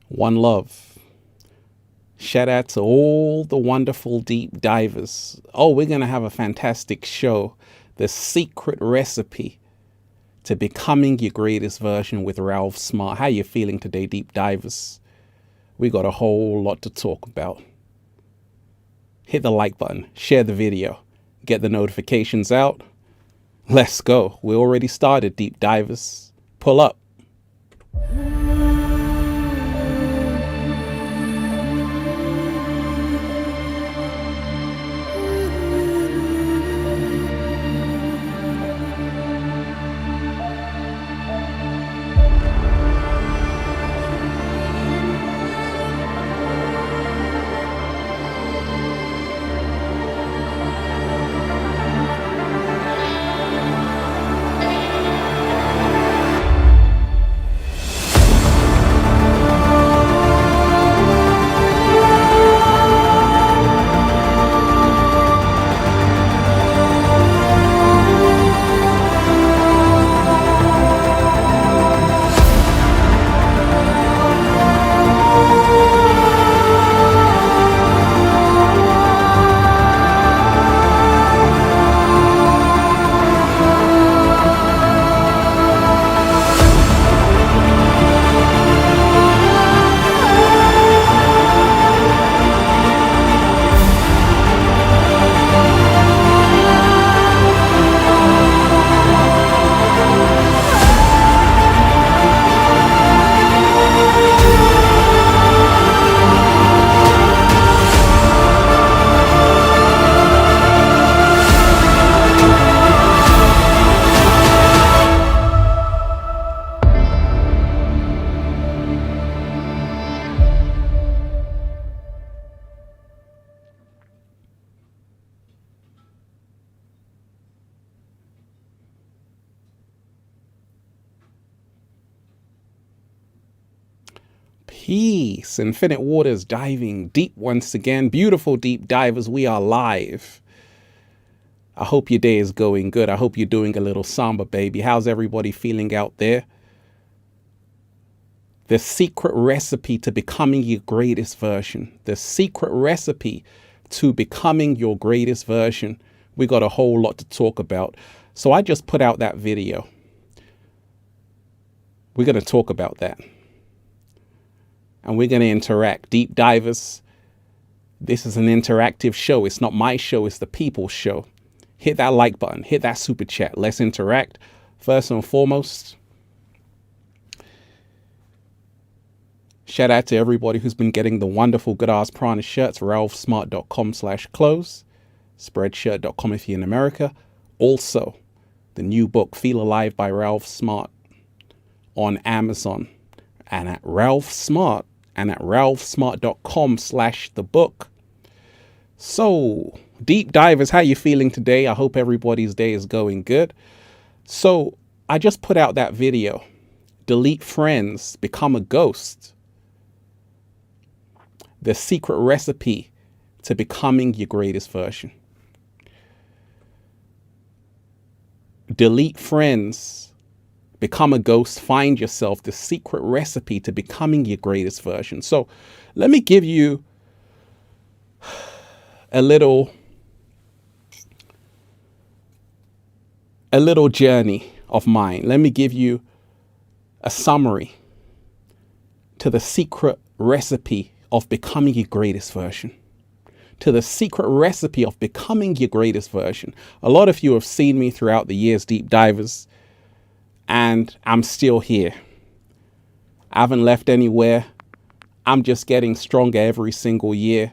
One love. Shout out to all the wonderful deep divers. Oh, we're going to have a fantastic show. The secret recipe to becoming your greatest version with Ralph Smart. How you feeling today, deep divers? We got a whole lot to talk about. Hit the like button, share the video, get the notifications out. Let's go. We already started, deep divers. Pull up. Peace. Infinite waters diving deep once again. Beautiful deep divers, we are live. I hope your day is going good. I hope you're doing a little samba, baby. How's everybody feeling out there? The secret recipe to becoming your greatest version. The secret recipe to becoming your greatest version. We got a whole lot to talk about. So I just put out that video. We're going to talk about that. And we're going to interact. Deep divers, this is an interactive show. It's not my show, it's the people's show. Hit that like button, hit that super chat. Let's interact. First and foremost, shout out to everybody who's been getting the wonderful Good Ass Prana shirts, ralphsmart.com/clothes, spreadshirt.com if you're in America. Also, the new book, Feel Alive by Ralph Smart, on Amazon and at Ralph Smart and at ralphsmart.com/the book. So, deep divers, how you feeling today? I hope everybody's day is going good. So, I just put out that video. Delete friends, become a ghost. The secret recipe to becoming your greatest version. Delete friends, become a ghost, find yourself, the secret recipe to becoming your greatest version. So let me give you a little journey of mine. Let me give you a summary to the secret recipe of becoming your greatest version. To the secret recipe of becoming your greatest version. A lot of you have seen me throughout the years, deep divers, and I'm still here. I haven't left anywhere. I'm just getting stronger every single year.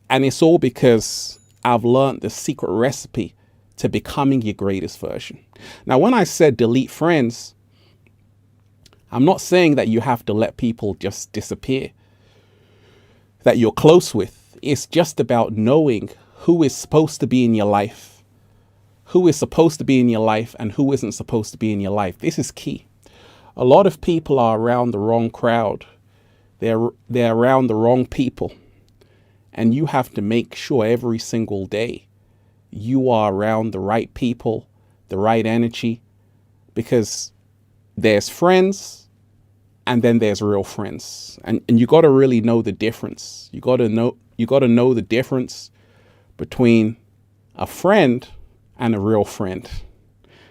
And it's all because I've learned the secret recipe to becoming your greatest version. Now, when I said delete friends, I'm not saying that you have to let people just disappear that you're close with. It's just about knowing who is supposed to be in your life, who is supposed to be in your life and who isn't supposed to be in your life. This is key. A lot of people are around the wrong crowd. They're around the wrong people. And you have to make sure every single day you are around the right people, the right energy, because there's friends and then there's real friends. And you got to really know the difference. You got to know the difference between a friend and a real friend.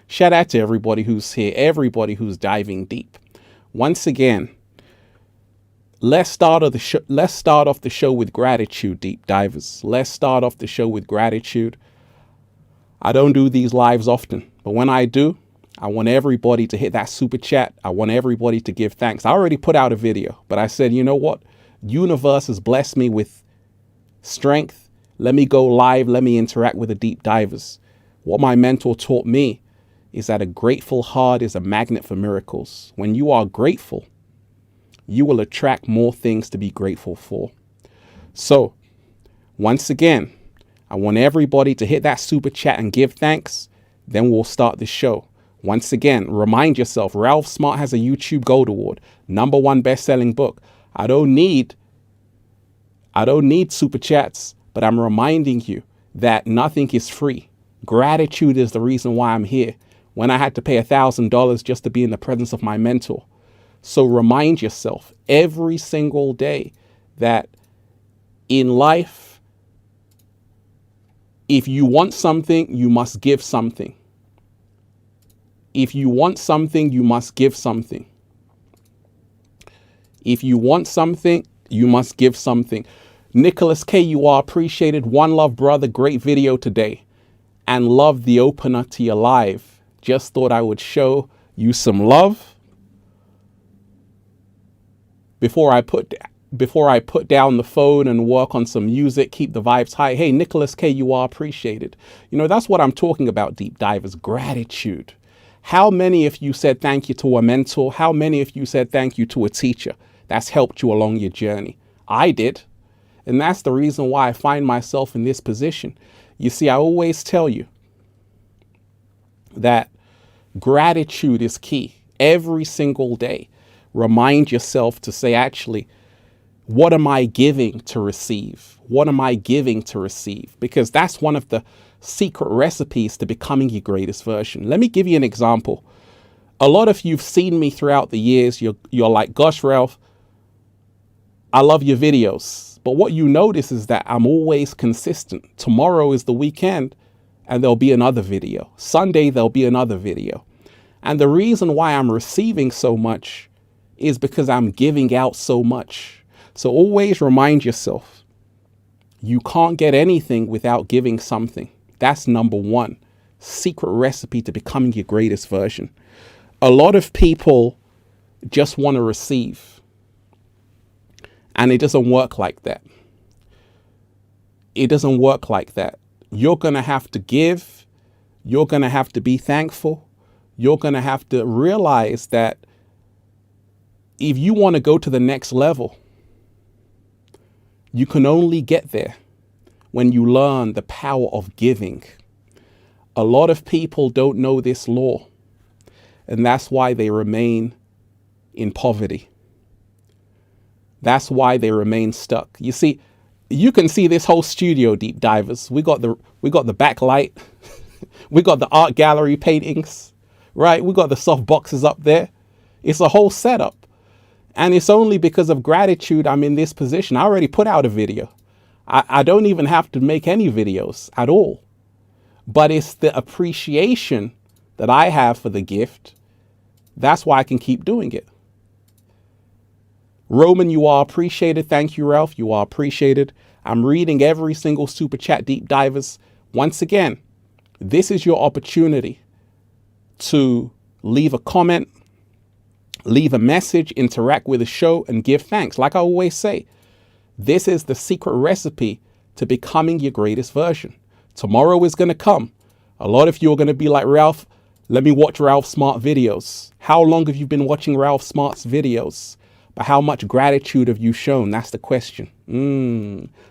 Shout out to everybody who's here, everybody who's diving deep. Once again, let's start off the show with gratitude, deep divers. Let's start off the show with gratitude. I don't do these lives often, but when I do, I want everybody to hit that super chat. I want everybody to give thanks. I already put out a video, but I said, you know what? Universe has blessed me with strength. Let me go live. Let me interact with the deep divers. What my mentor taught me is that a grateful heart is a magnet for miracles. When you are grateful, you will attract more things to be grateful for. So once again, I want everybody to hit that super chat and give thanks. Then we'll start the show. Once again, remind yourself, Ralph Smart has a YouTube Gold Award, #1 best-selling book. I don't need super chats, but I'm reminding you that nothing is free. Gratitude is the reason why I'm here. When I had to pay $1,000 just to be in the presence of my mentor. So remind yourself every single day that in life, if you want something, you must give something. If you want something, you must give something. If you want something, you must give something. Nicholas K., you are appreciated. One love, brother. Great video today. And love the opener to your live. Just thought I would show you some love before I put down the phone and work on some music, keep the vibes high. Hey, Nicholas K., you are appreciated. You know, that's what I'm talking about, deep divers, gratitude. How many of you said thank you to a mentor? How many of you said thank you to a teacher that's helped you along your journey? I did. And that's the reason why I find myself in this position. You see, I always tell you that gratitude is key. Every single day, remind yourself to say, actually, what am I giving to receive? What am I giving to receive? Because that's one of the secret recipes to becoming your greatest version. Let me give you an example. A lot of you've seen me throughout the years. You're like, gosh, Ralph, I love your videos. But what you notice is that I'm always consistent. Tomorrow is the weekend and there'll be another video. Sunday, there'll be another video. And the reason why I'm receiving so much is because I'm giving out so much. So always remind yourself, you can't get anything without giving something. That's #1 secret recipe to becoming your greatest version. A lot of people just want to receive. And it doesn't work like that. It doesn't work like that. You're going to have to give. You're going to have to be thankful. You're going to have to realize that if you want to go to the next level, you can only get there when you learn the power of giving. A lot of people don't know this law, and that's why they remain in poverty. That's why they remain stuck. You see, you can see this whole studio, deep divers. We got the backlight. We got the art gallery paintings, right? We got the soft boxes up there. It's a whole setup. And it's only because of gratitude I'm in this position. I already put out a video. I don't even have to make any videos at all. But it's the appreciation that I have for the gift. That's why I can keep doing it. Roman, you are appreciated. Thank you, Ralph. You are appreciated. I'm reading every single super chat, deep divers. Once again, this is your opportunity to leave a comment, leave a message, interact with the show, and give thanks. Like I always say, this is the secret recipe to becoming your greatest version. Tomorrow is going to come. A lot of you are going to be like, Ralph, let me watch Ralph Smart videos. How long have you been watching Ralph Smart's videos? But how much gratitude have you shown? That's the question.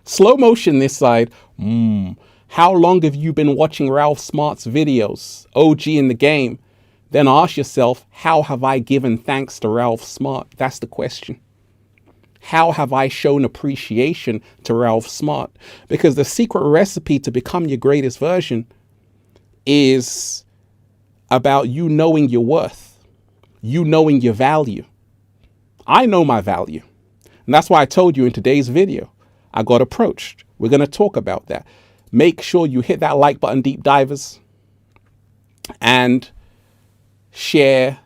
Slow motion this side. How long have you been watching Ralph Smart's videos? OG in the game. Then ask yourself, how have I given thanks to Ralph Smart? That's the question. How have I shown appreciation to Ralph Smart? Because the secret recipe to become your greatest version is about you knowing your worth, you knowing your value. I know my value. And that's why I told you in today's video, I got approached. We're going to talk about that. Make sure you hit that like button, deep divers, and share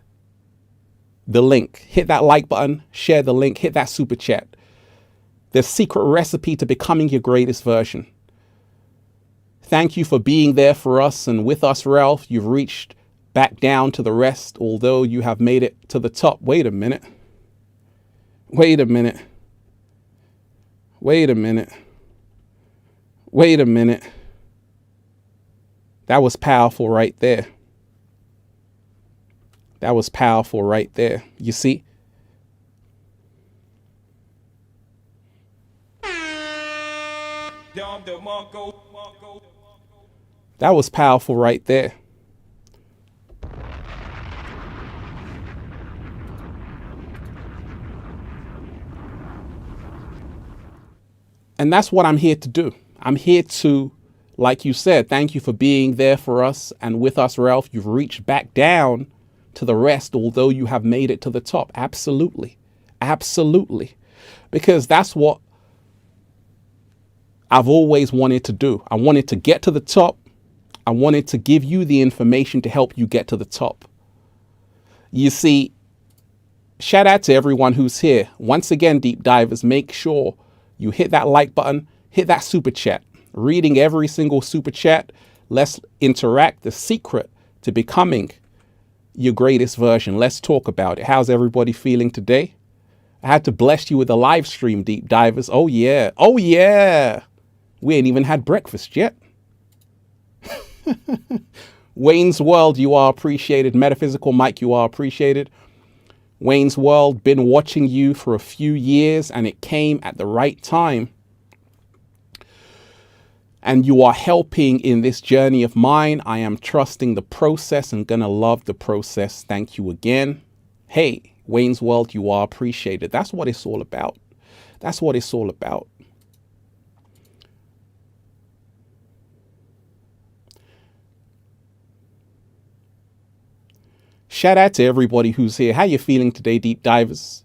the link. Hit that like button, share the link, hit that super chat. The secret recipe to becoming your greatest version. Thank you for being there for us and with us, Ralph. You've reached back down to the rest, although you have made it to the top. Wait a minute. Wait a minute. Wait a minute. Wait a minute. That was powerful right there. That was powerful right there. You see? That was powerful right there. And that's what I'm here to do. I'm here to, like you said, thank you for being there for us and with us, Ralph. You've reached back down to the rest, although you have made it to the top. Absolutely. Absolutely. Because that's what I've always wanted to do. I wanted to get to the top. I wanted to give you the information to help you get to the top. You see, shout out to everyone who's here. Once again, deep divers, make sure you hit that like button, hit that super chat. Reading every single super chat. Let's interact. The secret to becoming your greatest version. Let's talk about it. How's everybody feeling today? I had to bless you with a live stream, deep divers. Oh yeah. Oh yeah. We ain't even had breakfast yet. Wayne's World, you are appreciated. Metaphysical Mike, you are appreciated. Wayne's World, been watching you for a few years and it came at the right time. And you are helping in this journey of mine. I am trusting the process and gonna love the process. Thank you again. Hey, Wayne's World, you are appreciated. That's what it's all about. That's what it's all about. Shout out to everybody who's here. How you feeling today, deep divers?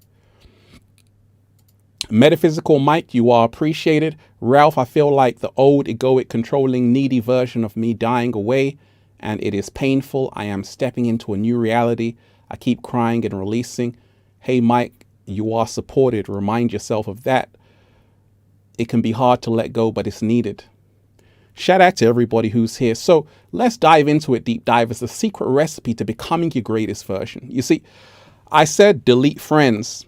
Metaphysical Mike, you are appreciated. Ralph, I feel like the old egoic controlling needy version of me dying away and it is painful. I am stepping into a new reality. I keep crying and releasing. Hey, Mike, you are supported. Remind yourself of that. It can be hard to let go, but it's needed. Shout out to everybody who's here. So let's dive into it, deep divers. The secret recipe to becoming your greatest version. You see, I said delete friends.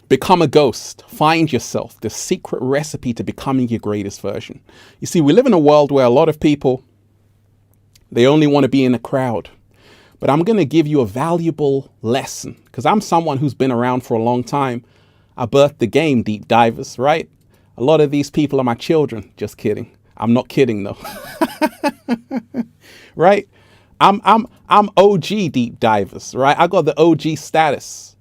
Become a ghost. Find yourself. The secret recipe to becoming your greatest version. You see, we live in a world where a lot of people, they only want to be in a crowd. But I'm going to give you a valuable lesson because I'm someone who's been around for a long time. I birthed the game, deep divers, right? A lot of these people are my children. Just kidding. I'm not kidding though. Right? I'm OG deep divers, right? I got the OG status.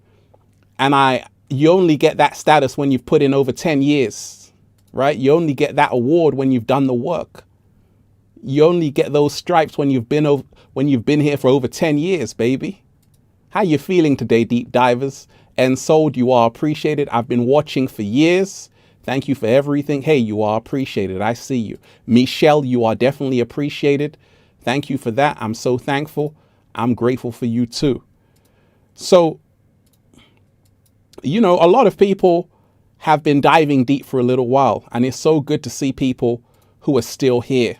And you only get that status when you've put in over 10 years, right? You only get that award when you've done the work. You only get those stripes when you've been here for over 10 years, baby. How you feeling today, deep divers? And Sold, you are appreciated. I've been watching for years. Thank you for everything. Hey, you are appreciated. I see you. Michelle, you are definitely appreciated. Thank you for that. I'm so thankful. I'm grateful for you too. So, you know, a lot of people have been diving deep for a little while, and it's so good to see people who are still here.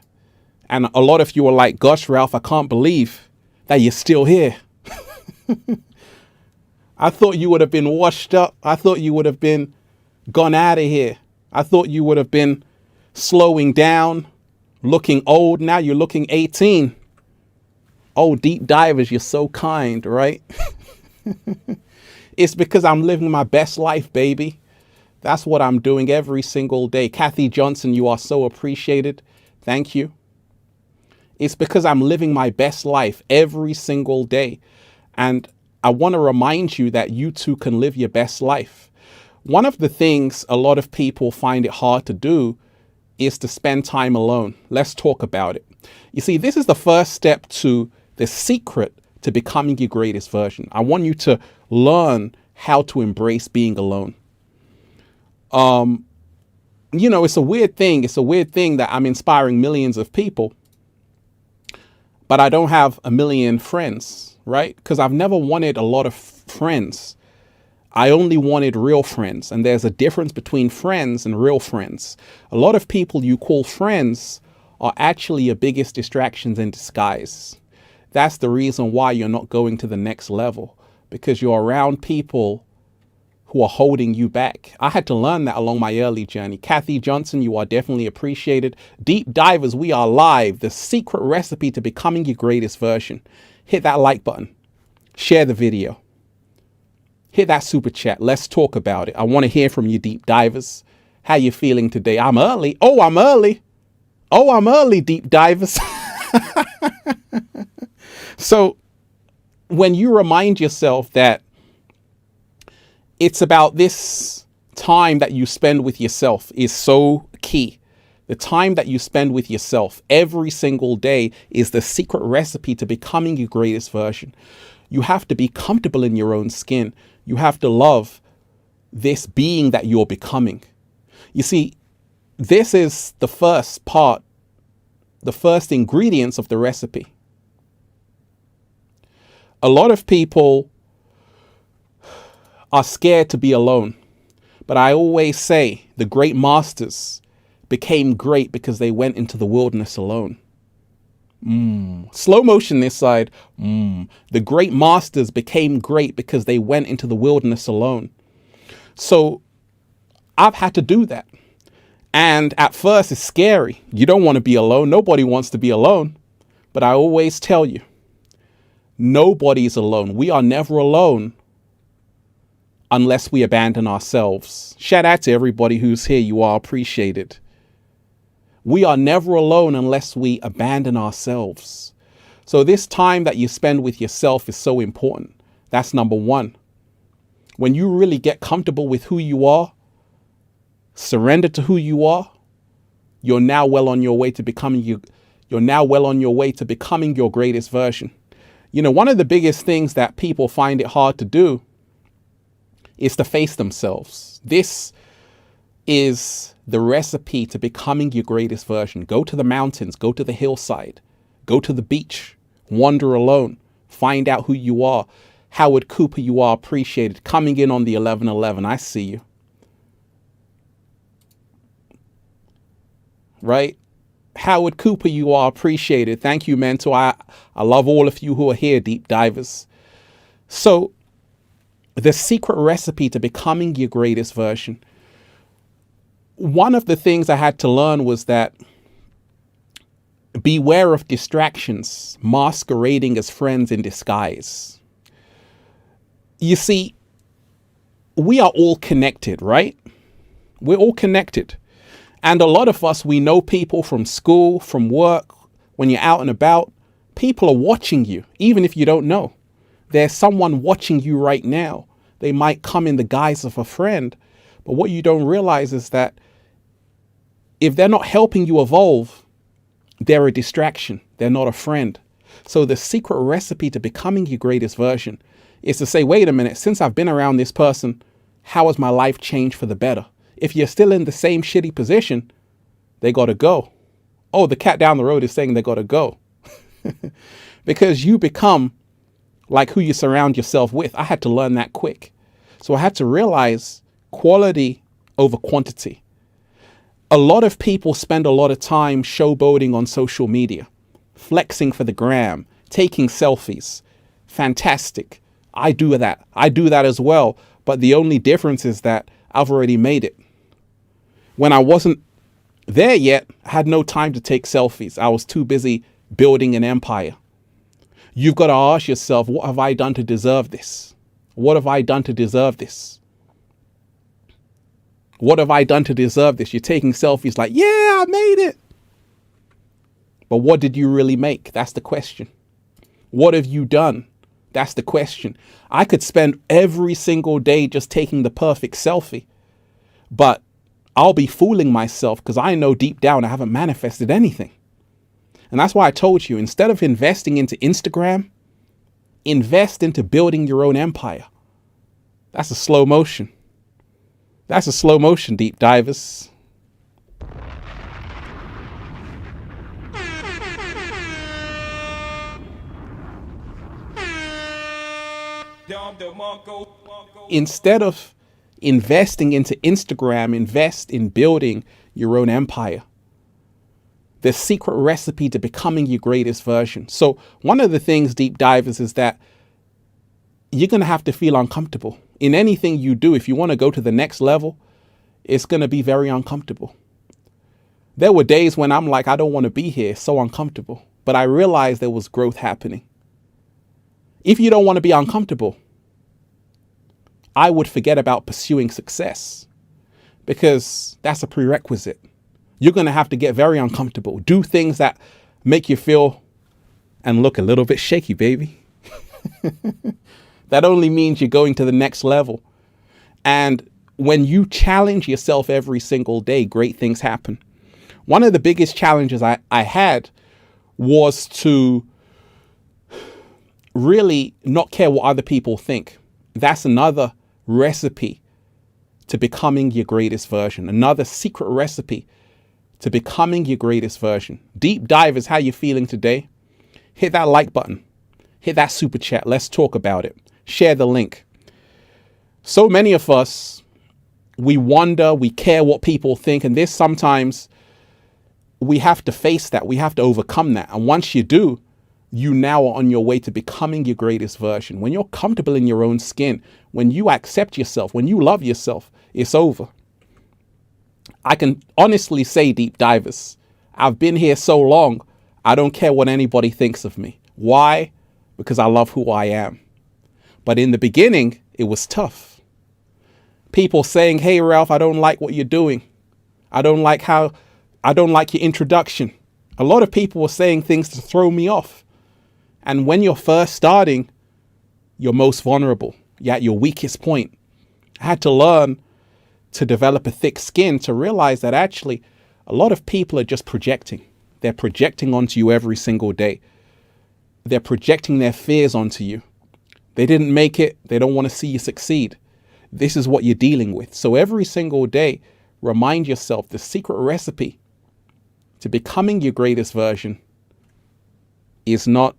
And a lot of you are like, gosh, Ralph, I can't believe that you're still here. I thought you would have been washed up. I thought you would have been gone out of here. I thought you would have been slowing down, looking old. Now you're looking 18. Oh, deep divers, you're so kind, right? It's because I'm living my best life, baby. That's what I'm doing every single day. Kathy Johnson, you are so appreciated. Thank you. It's because I'm living my best life every single day. And I want to remind you that you too can live your best life. One of the things a lot of people find it hard to do is to spend time alone. Let's talk about it. You see, this is the first step to the secret to becoming your greatest version. I want you to learn how to embrace being alone. It's a weird thing. It's a weird thing that I'm inspiring millions of people, but I don't have a million friends, right? Because I've never wanted a lot of friends. I only wanted real friends. And there's a difference between friends and real friends. A lot of people you call friends are actually your biggest distractions in disguise. That's the reason why you're not going to the next level, because you're around people who are holding you back. I had to learn that along my early journey. Kathy Johnson, you are definitely appreciated. Deep divers, we are live. The secret recipe to becoming your greatest version. Hit that like button. Share the video. Hit that super chat. Let's talk about it. I want to hear from you, deep divers. How you feeling today? I'm early. Oh, I'm early. Oh, I'm early, deep divers. So when you remind yourself that it's about this time that you spend with yourself is so key. The time that you spend with yourself every single day is the secret recipe to becoming your greatest version. You have to be comfortable in your own skin. You have to love this being that you're becoming. You see, this is the first part, the first ingredients of the recipe. A lot of people are scared to be alone. But I always say the great masters became great because they went into the wilderness alone. Slow motion this side. The great masters became great because they went into the wilderness alone. So I've had to do that. And at first it's scary. You don't want to be alone. Nobody wants to be alone. But I always tell you, nobody's alone. We are never alone unless we abandon ourselves. Shout out to everybody who's here. You are appreciated. We are never alone unless we abandon ourselves. So this time that you spend with yourself is so important. That's number one. When you really get comfortable with who you are, surrender to who you are, you're now well on your way to becoming your greatest version. One of the biggest things that people find it hard to do is to face themselves. This is the recipe to becoming your greatest version. Go to the mountains, go to the hillside, go to the beach, wander alone, find out who you are. Howard Cooper, you are appreciated. Coming in on the 1111, I see you. Right? Howard Cooper, you are appreciated. Thank you, mentor. I love all of you who are here, deep divers. So the secret recipe to becoming your greatest version. One of the things I had to learn was that beware of distractions masquerading as friends in disguise. You see, we are all connected, right? We're all connected. And a lot of us, we know people from school, from work, when you're out and about, people are watching you, even if you don't know. There's someone watching you right now. They might come in the guise of a friend. But what you don't realize is that if they're not helping you evolve, they're a distraction. They're not a friend. So the secret recipe to becoming your greatest version is to say, wait a minute, since I've been around this person, how has my life changed for the better? If you're still in the same shitty position, they got to go. Oh, the cat down the road is saying they got to go. Because you become like who you surround yourself with. I had to learn that quick. So I had to realize quality over quantity. A lot of people spend a lot of time showboating on social media, flexing for the gram, taking selfies. Fantastic. I do that. I do that as well. But the only difference is that I've already made it. When I wasn't there yet, I had no time to take selfies. I was too busy building an empire. You've got to ask yourself, what have I done to deserve this? What have I done to deserve this? What have I done to deserve this? You're taking selfies like, yeah, I made it. But what did you really make? That's the question. What have you done? That's the question. I could spend every single day just taking the perfect selfie, but I'll be fooling myself because I know deep down I haven't manifested anything. And that's why I told you, instead of investing into Instagram, invest into building your own empire. That's a slow motion. That's a slow motion, deep divers. Instead of investing into Instagram, invest in building your own empire. The secret recipe to becoming your greatest version. So one of the things, deep divers, is that you're going to have to feel uncomfortable. In anything you do, if you want to go to the next level, it's going to be very uncomfortable. There were days when I'm like, I don't want to be here, so uncomfortable. But I realized there was growth happening. If you don't want to be uncomfortable, I would forget about pursuing success, because that's a prerequisite. You're going to have to get very uncomfortable. Do things that make you feel and look a little bit shaky, baby. That only means you're going to the next level. And when you challenge yourself every single day, great things happen. One of the biggest challenges I had was to really not care what other people think. That's another recipe to becoming your greatest version. Another secret recipe to becoming your greatest version. Deep divers, how you feeling today? Hit that like button. Hit that super chat. Let's talk about it. Share the link. So many of us, we wonder, we care what people think. And this sometimes we have to face that. We have to overcome that. And once you do, you now are on your way to becoming your greatest version. When you're comfortable in your own skin, when you accept yourself, when you love yourself, it's over. I can honestly say, deep divers, I've been here so long, I don't care what anybody thinks of me. Why? Because I love who I am. But in the beginning, it was tough. People saying, hey, Ralph, I don't like what you're doing. I don't like your introduction. A lot of people were saying things to throw me off. And when you're first starting, you're most vulnerable. You're at your weakest point. I had to learn to develop a thick skin to realize that actually a lot of people are just projecting. They're projecting onto you every single day. They're projecting their fears onto you. They didn't make it. They don't want to see you succeed. This is what you're dealing with. So every single day, remind yourself the secret recipe to becoming your greatest version is not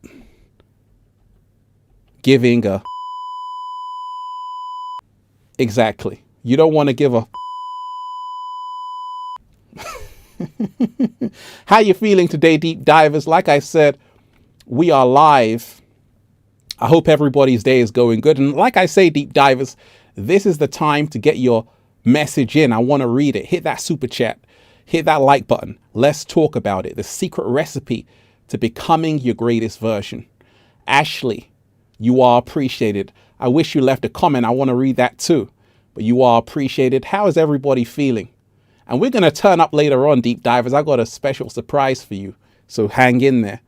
giving a... Exactly. You don't want to give a... How you feeling today, deep divers? Like I said, we are live. I hope everybody's day is going good. And like I say, deep divers, this is the time to get your message in. I want to read it. Hit that super chat. Hit that like button. Let's talk about it. The secret recipe to becoming your greatest version. Ashley, you are appreciated. I wish you left a comment. I want to read that too. But you are appreciated. How is everybody feeling? And we're going to turn up later on, deep divers. I got a special surprise for you. So hang in there.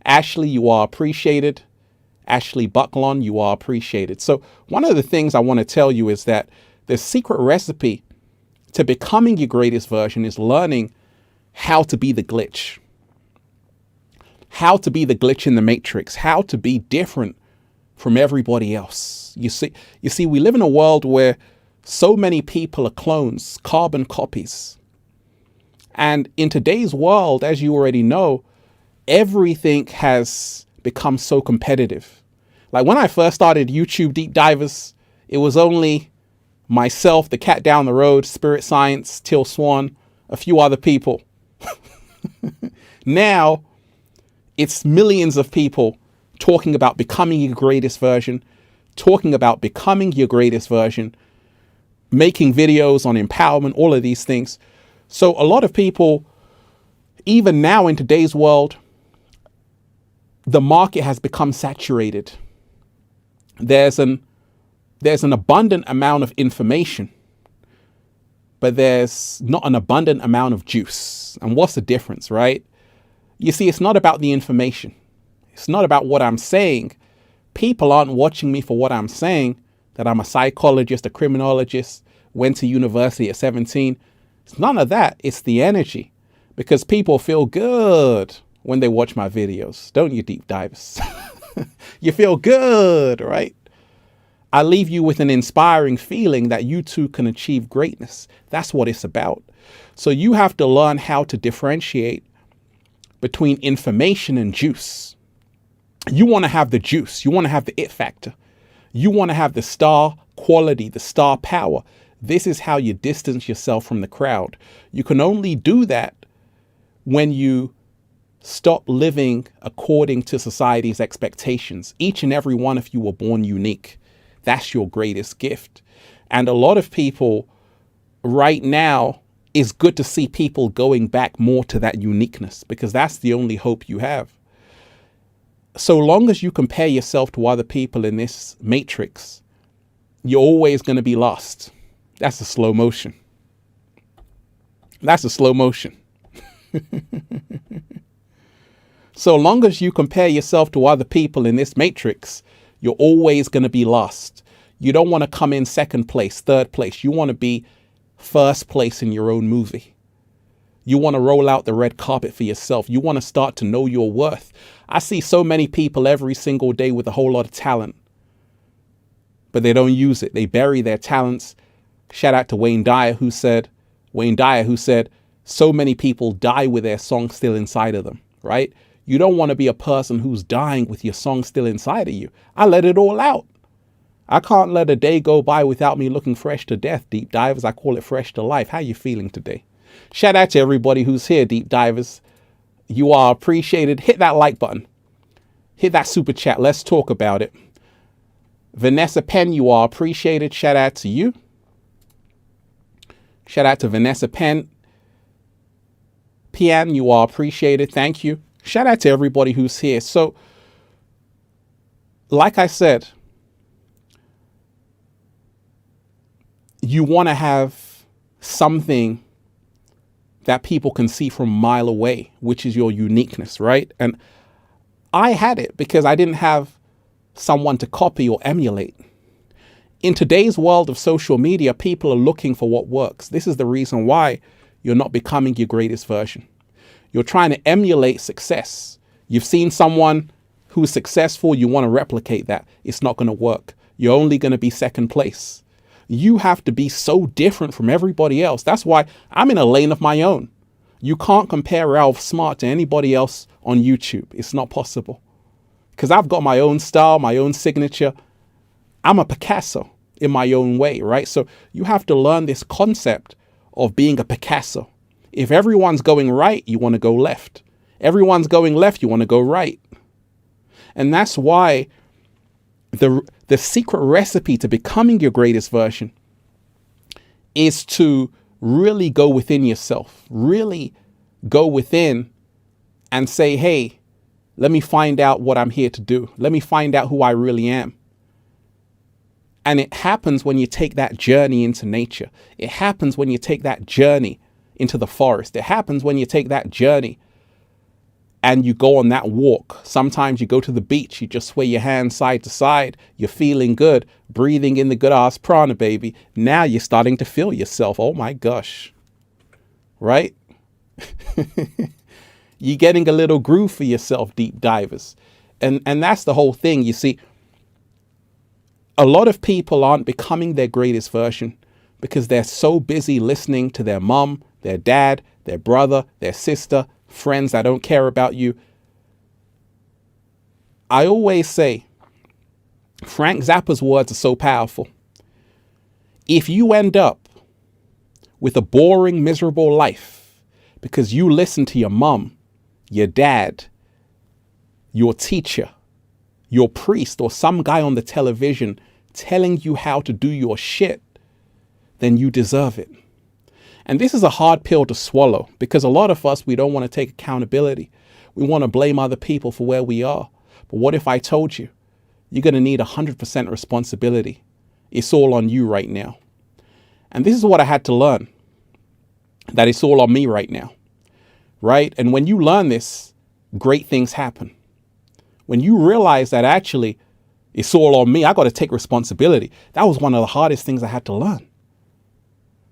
Ashley, you are appreciated. Ashley Bucklon, you are appreciated. So one of the things I want to tell you is that the secret recipe to becoming your greatest version is learning how to be the glitch. How to be the glitch in the matrix. How to be different from everybody else. You see, we live in a world where so many people are clones, carbon copies. And in today's world, as you already know, everything has become so competitive. Like when I first started YouTube, deep divers, it was only myself, the cat down the road, Spirit Science, Till Swan, a few other people. Now it's millions of people talking about becoming your greatest version, talking about becoming your greatest version, making videos on empowerment, all of these things. So a lot of people, even now in today's world, the market has become saturated. There's an abundant amount of information, but there's not an abundant amount of juice. And what's the difference, right? You see, it's not about the information. It's not about what I'm saying. People aren't watching me for what I'm saying, that I'm a psychologist, a criminologist, went to university at 17. It's none of that. It's the energy, because people feel good when they watch my videos. Don't you, deep divers? You feel good, right? I leave you with an inspiring feeling that you too can achieve greatness. That's what it's about. So you have to learn how to differentiate between information and juice. You want to have the juice. You want to have the it factor. You want to have the star quality, the star power. This is how you distance yourself from the crowd. You can only do that when you stop living according to society's expectations. Each and every one of you were born unique. That's your greatest gift. And a lot of people right now, it's good to see people going back more to that uniqueness, because that's the only hope you have. So long as you compare yourself to other people in this matrix, you're always going to be lost. That's a slow motion. That's a slow motion. So long as you compare yourself to other people in this matrix, you're always going to be lost. You don't want to come in second place, third place. You want to be first place in your own movie. You want to roll out the red carpet for yourself. You want to start to know your worth. I see so many people every single day with a whole lot of talent, but they don't use it. They bury their talents. Shout out to Wayne Dyer, who said, so many people die with their song still inside of them, right? You don't want to be a person who's dying with your song still inside of you. I let it all out. I can't let a day go by without me looking fresh to death, deep divers. I call it fresh to life. How you feeling today? Shout out to everybody who's here, deep divers. You are appreciated. Hit that like button. Hit that super chat. Let's talk about it. Vanessa Penn, you are appreciated. Shout out to you. Shout out to Vanessa Penn. Pian, you are appreciated. Thank you. Shout out to everybody who's here. So, like I said, you want to have something that people can see from a mile away, which is your uniqueness, right? And I had it because I didn't have someone to copy or emulate. In today's world of social media, people are looking for what works. This is the reason why you're not becoming your greatest version. You're trying to emulate success. You've seen someone who's successful, you want to replicate that. It's not going to work. You're only going to be second place. You have to be so different from everybody else. That's why I'm in a lane of my own. You can't compare Ralph Smart to anybody else on YouTube. It's not possible. Because I've got my own style, my own signature. I'm a Picasso in my own way, right? So you have to learn this concept of being a Picasso. If everyone's going right, you want to go left. Everyone's going left, you want to go right. And that's why the secret recipe to becoming your greatest version is to really go within yourself, really go within and say, hey, let me find out what I'm here to do. Let me find out who I really am. And it happens when you take that journey into nature. It happens when you take that journey into the forest. It happens when you take that journey and you go on that walk. Sometimes you go to the beach, you just sway your hands side to side. You're feeling good, breathing in the good ass prana, baby. Now you're starting to feel yourself. Oh my gosh. Right? You're getting a little groove for yourself, deep divers. And that's the whole thing. You see, a lot of people aren't becoming their greatest version because they're so busy listening to their mom, their dad, their brother, their sister, friends that don't care about you. I always say, Frank Zappa's words are so powerful. If you end up with a boring, miserable life because you listen to your mom, your dad, your teacher, your priest, or some guy on the television telling you how to do your shit, then you deserve it. And this is a hard pill to swallow because a lot of us, we don't want to take accountability. We want to blame other people for where we are. But what if I told you, you're going to need 100% responsibility? It's all on you right now. And this is what I had to learn, that it's all on me right now, right? And when you learn this, great things happen. When you realize that actually it's all on me, I got to take responsibility. That was one of the hardest things I had to learn.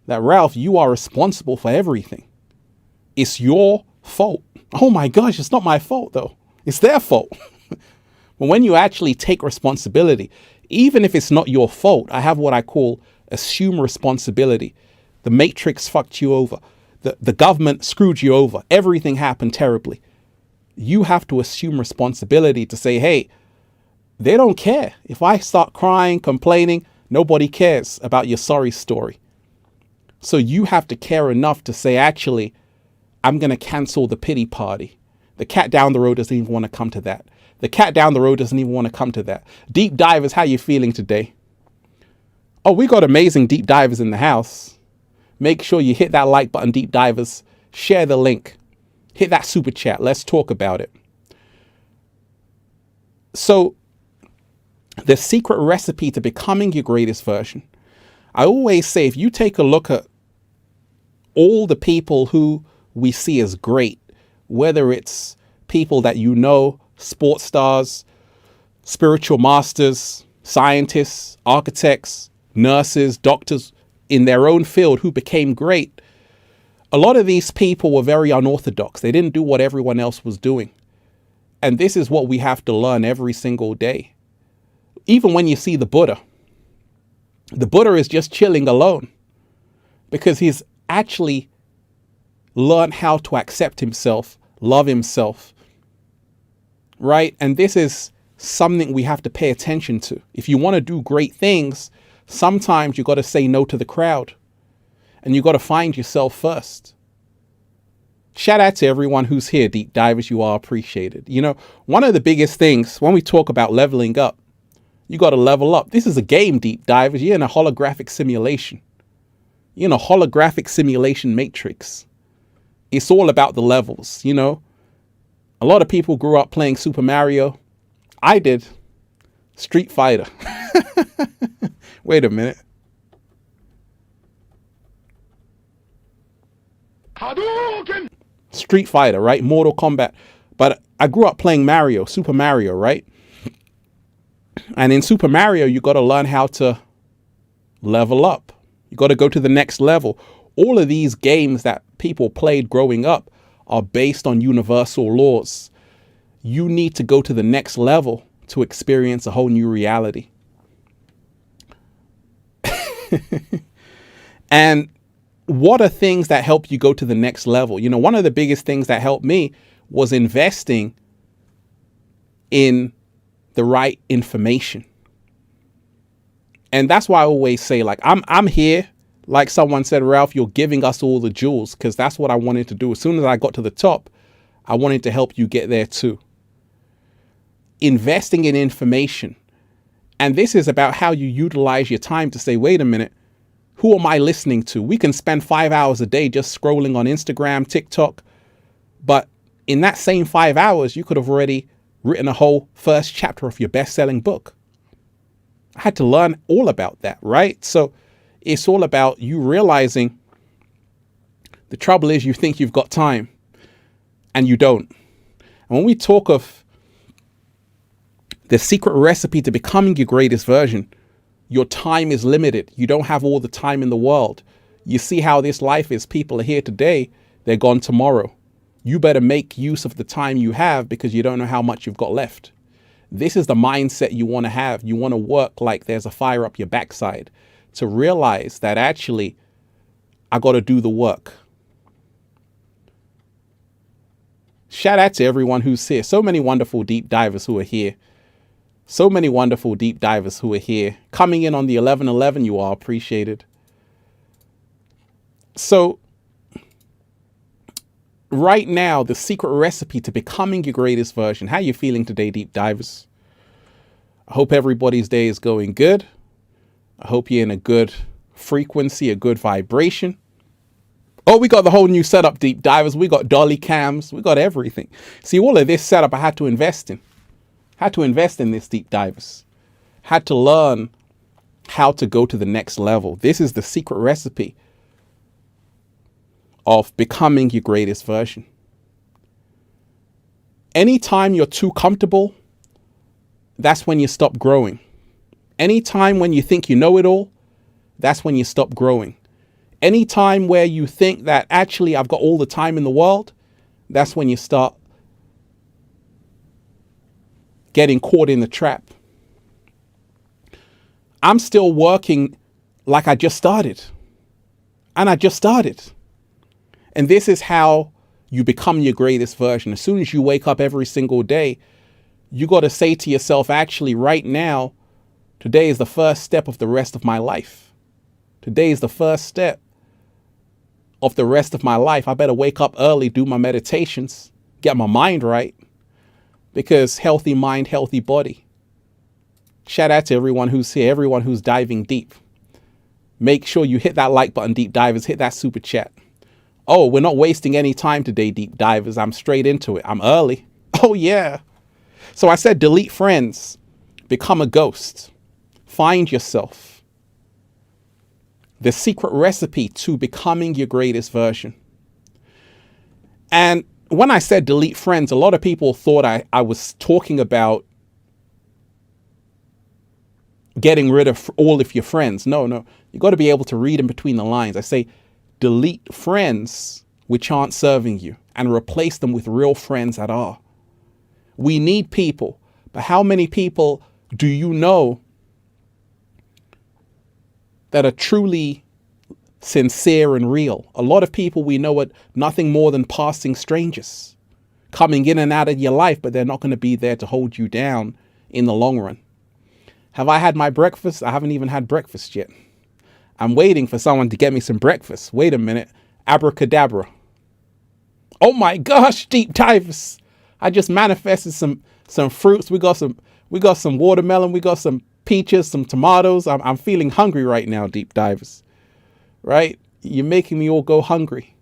That, Ralph, you are responsible for everything. It's your fault. Oh my gosh, it's not my fault though. It's their fault. But when you actually take responsibility, even if it's not your fault, I have what I call assume responsibility. The matrix fucked you over. The government screwed you over. Everything happened terribly. You have to assume responsibility to say, hey, they don't care. If I start crying, complaining, nobody cares about your sorry story. So you have to care enough to say, actually, I'm going to cancel the pity party. The cat down the road doesn't even want to come to that. The cat down the road doesn't even want to come to that. Deep divers, how you feeling today? Oh, we got amazing deep divers in the house. Make sure you hit that like button, deep divers. Share the link. Hit that super chat. Let's talk about it. So the secret recipe to becoming your greatest version. I always say, if you take a look at all the people who we see as great, whether it's people that you know, sports stars, spiritual masters, scientists, architects, nurses, doctors in their own field who became great, a lot of these people were very unorthodox. They didn't do what everyone else was doing. And this is what we have to learn every single day. Even when you see the Buddha is just chilling alone because he's actually learned how to accept himself, love himself, right? And this is something we have to pay attention to. If you want to do great things, sometimes you got to say no to the crowd and you got to find yourself first. Shout out to everyone who's here, deep divers. You are appreciated. You know, one of the biggest things when we talk about leveling up, you got to level up. This is a game, deep divers. You're in a holographic simulation. You're in a holographic simulation matrix. It's all about the levels. You know, a lot of people grew up playing Super Mario. I did. Street Fighter. Wait a minute. Hadouken! Street Fighter, right? Mortal Kombat. But I grew up playing Mario, Super Mario, right? And in Super Mario, you got to learn how to level up. You got to go to the next level. All of these games that people played growing up are based on universal laws. You need to go to the next level to experience a whole new reality. And what are things that help you go to the next level? You know, one of the biggest things that helped me was investing in the right information. And that's why I always say, like, I'm here. Like someone said, Ralph, you're giving us all the jewels, because that's what I wanted to do. As soon as I got to the top, I wanted to help you get there too. Investing in information. And this is about how you utilize your time to say, wait a minute, who am I listening to? We can spend 5 hours a day just scrolling on Instagram, TikTok. But in that same 5 hours, you could have already written a whole first chapter of your best-selling book. I had to learn all about that, right? So it's all about you realizing the trouble is you think you've got time and you don't. And when we talk of the secret recipe to becoming your greatest version, your time is limited. You don't have all the time in the world. You see how this life is. People are here today. They're gone tomorrow. You better make use of the time you have because you don't know how much you've got left. This is the mindset you want to have. You want to work like there's a fire up your backside to realize that actually I got to do the work. Shout out to everyone who's here. So many wonderful deep divers who are here. So many wonderful deep divers who are here. Coming in on the 11:11, you are appreciated. So right now, the secret recipe to becoming your greatest version. How are you feeling today, deep divers? I hope everybody's day is going good. I hope you're in a good frequency, a good vibration. Oh, we got the whole new setup, deep divers. We got dolly cams. We got everything. See, all of this setup I had to invest in. Had to invest in this, deep divers. Had to learn how to go to the next level. This is the secret recipe of becoming your greatest version. Anytime you're too comfortable, that's when you stop growing. Anytime when you think you know it all, that's when you stop growing. Anytime where you think that actually I've got all the time in the world, that's when you start getting caught in the trap. I'm still working like I just started. And I just started. And this is how you become your greatest version. As soon as you wake up every single day, you got to say to yourself, actually, right now, today is the first step of the rest of my life. Today is the first step of the rest of my life. I better wake up early, do my meditations, get my mind right, because healthy mind, healthy body. Shout out to everyone who's here, everyone who's diving deep. Make sure you hit that like button, deep divers, hit that super chat. Oh, we're not wasting any time today, deep divers. I'm straight into it. I'm early. Oh, yeah. So I said, delete friends, become a ghost, find yourself. The secret recipe to becoming your greatest version. And when I said delete friends, a lot of people thought I was talking about getting rid of all of your friends. No. You got to be able to read in between the lines. I say, delete friends which aren't serving you and replace them with real friends that are. We need people, but how many people do you know that are truly sincere and real? A lot of people we know are nothing more than passing strangers, coming in and out of your life, but they're not going to be there to hold you down in the long run. Have I had my breakfast? I haven't even had breakfast yet. I'm waiting for someone to get me some breakfast. Wait a minute. Abracadabra. Oh my gosh, deep divers. I just manifested some fruits. We got some watermelon. We got some peaches, some tomatoes. I'm feeling hungry right now, deep divers. Right? You're making me all go hungry.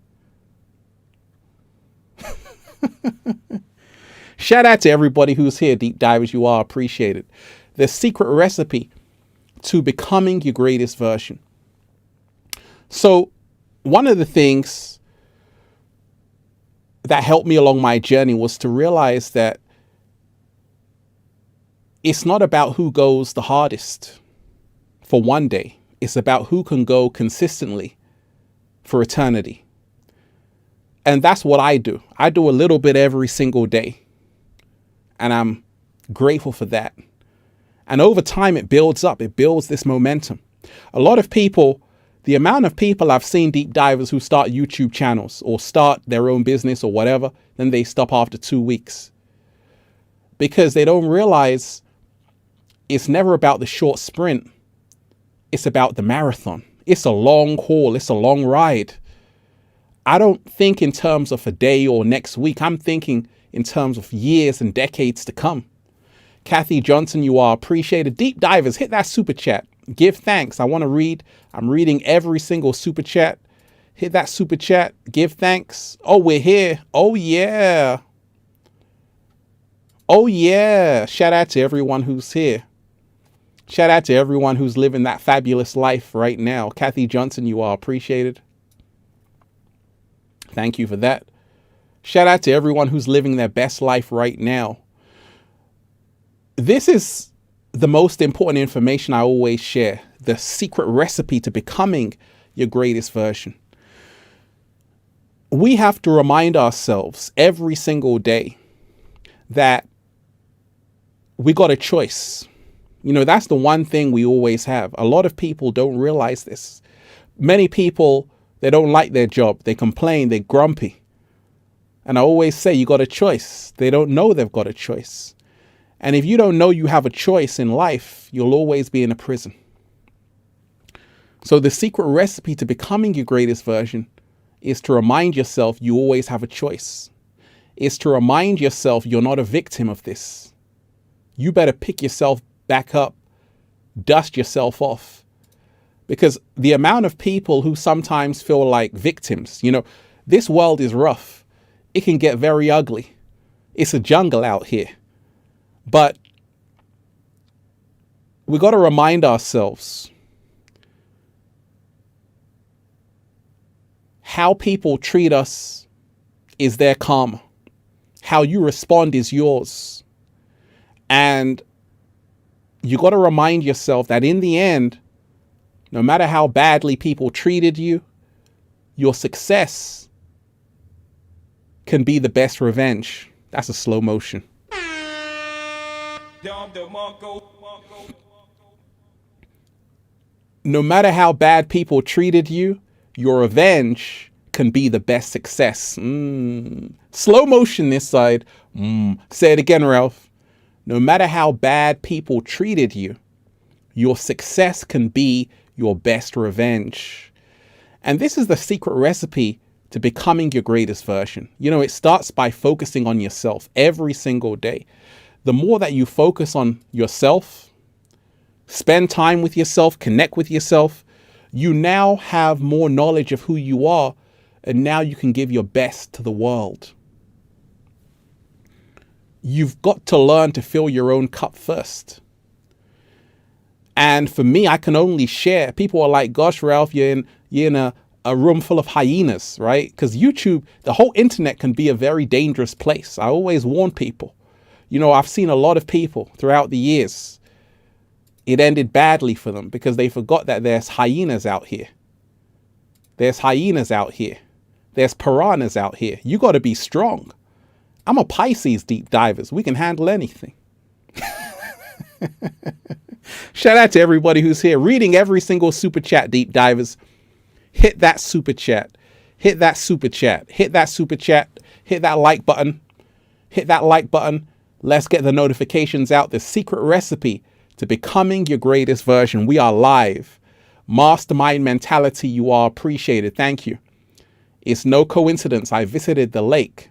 Shout out to everybody who's here, deep divers. You are appreciated. The secret recipe to becoming your greatest version. So one of the things that helped me along my journey was to realize that it's not about who goes the hardest for one day. It's about who can go consistently for eternity. And that's what I do. I do a little bit every single day. And I'm grateful for that. And over time, it builds up. It builds this momentum. A lot of people, the amount of people I've seen deep divers who start YouTube channels or start their own business or whatever, then they stop after 2 weeks. Because they don't realize it's never about the short sprint. It's about the marathon. It's a long haul. It's a long ride. I don't think in terms of a day or next week. I'm thinking in terms of years and decades to come. Kathy Johnson, you are appreciated. Deep divers, hit that super chat. Give thanks. I want to read. I'm reading every single super chat. Hit that super chat. Give thanks. Oh, we're here. Oh, yeah. Oh, yeah. Shout out to everyone who's here. Shout out to everyone who's living that fabulous life right now. Kathy Johnson, you are appreciated. Thank you for that. Shout out to everyone who's living their best life right now. This is the most important information I always share. The secret recipe to becoming your greatest version. We have to remind ourselves every single day that we got a choice. You know, that's the one thing we always have. A lot of people don't realize this. Many people, they don't like their job. They complain, they're grumpy. And I always say you got a choice. They don't know they've got a choice. And if you don't know you have a choice in life, you'll always be in a prison. So the secret recipe to becoming your greatest version is to remind yourself you always have a choice. It's to remind yourself you're not a victim of this. You better pick yourself back up, dust yourself off. Because the amount of people who sometimes feel like victims, you know, this world is rough. It can get very ugly. It's a jungle out here. But we got to remind ourselves how people treat us is their karma. How you respond is yours. And you got to remind yourself that in the end, no matter how badly people treated you, your success can be the best revenge. That's a slow motion. No matter how bad people treated you, your revenge can be the best success. Slow motion this side. Say it again, Ralph. No matter how bad people treated you, your success can be your best revenge. And this is the secret recipe to becoming your greatest version. You know, it starts by focusing on yourself every single day. The more that you focus on yourself, spend time with yourself, connect with yourself, you now have more knowledge of who you are, and now you can give your best to the world. You've got to learn to fill your own cup first. And for me, I can only share. People are like, gosh, Ralph, you're in a room full of hyenas, right? Because YouTube, the whole internet can be a very dangerous place. I always warn people. You know, I've seen a lot of people throughout the years. It ended badly for them because they forgot that there's hyenas out here. There's hyenas out here. There's piranhas out here. You got to be strong. I'm a Pisces, deep divers. We can handle anything. Shout out to everybody who's here reading every single super chat, deep divers. Hit that super chat. Hit that super chat. Hit that super chat. Hit that like button. Hit that like button. Let's get the notifications out. The secret recipe to becoming your greatest version. We are live. Mastermind mentality. You are appreciated. Thank you. It's no coincidence. I visited the lake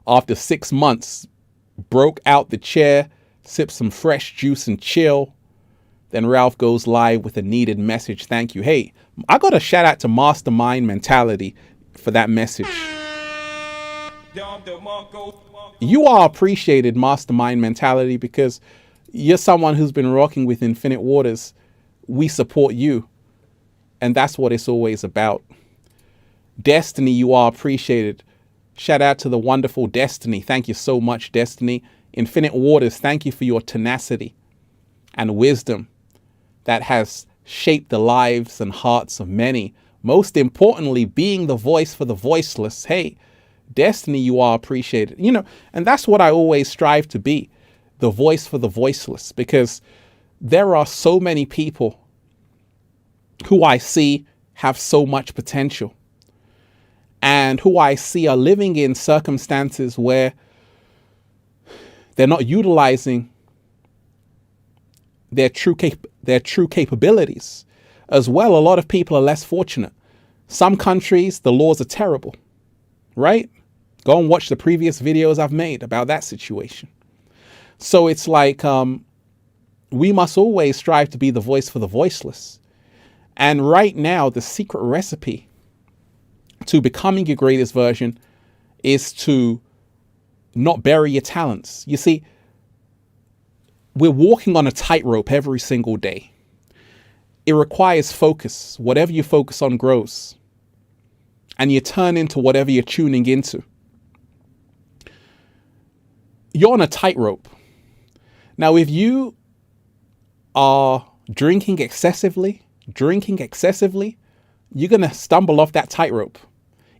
after 6 months, broke out the chair, sipped some fresh juice and chill. Then Ralph goes live with a needed message. Thank you. Hey, I got a shout out to Mastermind Mentality for that message. You are appreciated, Mastermind Mentality, because you're someone who's been rocking with Infinite Waters. We support you. And that's what it's always about. Destiny, you are appreciated. Shout out to the wonderful Destiny. Thank you so much, Destiny. Infinite Waters, thank you for your tenacity and wisdom that has shaped the lives and hearts of many. Most importantly, being the voice for the voiceless. Hey, Destiny, you are appreciated. You know, and that's what I always strive to be, the voice for the voiceless, because there are so many people who I see have so much potential and who I see are living in circumstances where they're not utilizing their true capabilities. As well, a lot of people are less fortunate. Some countries, the laws are terrible, right? Go and watch the previous videos I've made about that situation. So it's like we must always strive to be the voice for the voiceless. And right now, the secret recipe to becoming your greatest version is to not bury your talents. You see, we're walking on a tightrope every single day. It requires focus. Whatever you focus on grows. And you turn into whatever you're tuning into. You're on a tightrope. Now, if you are drinking excessively, you're going to stumble off that tightrope.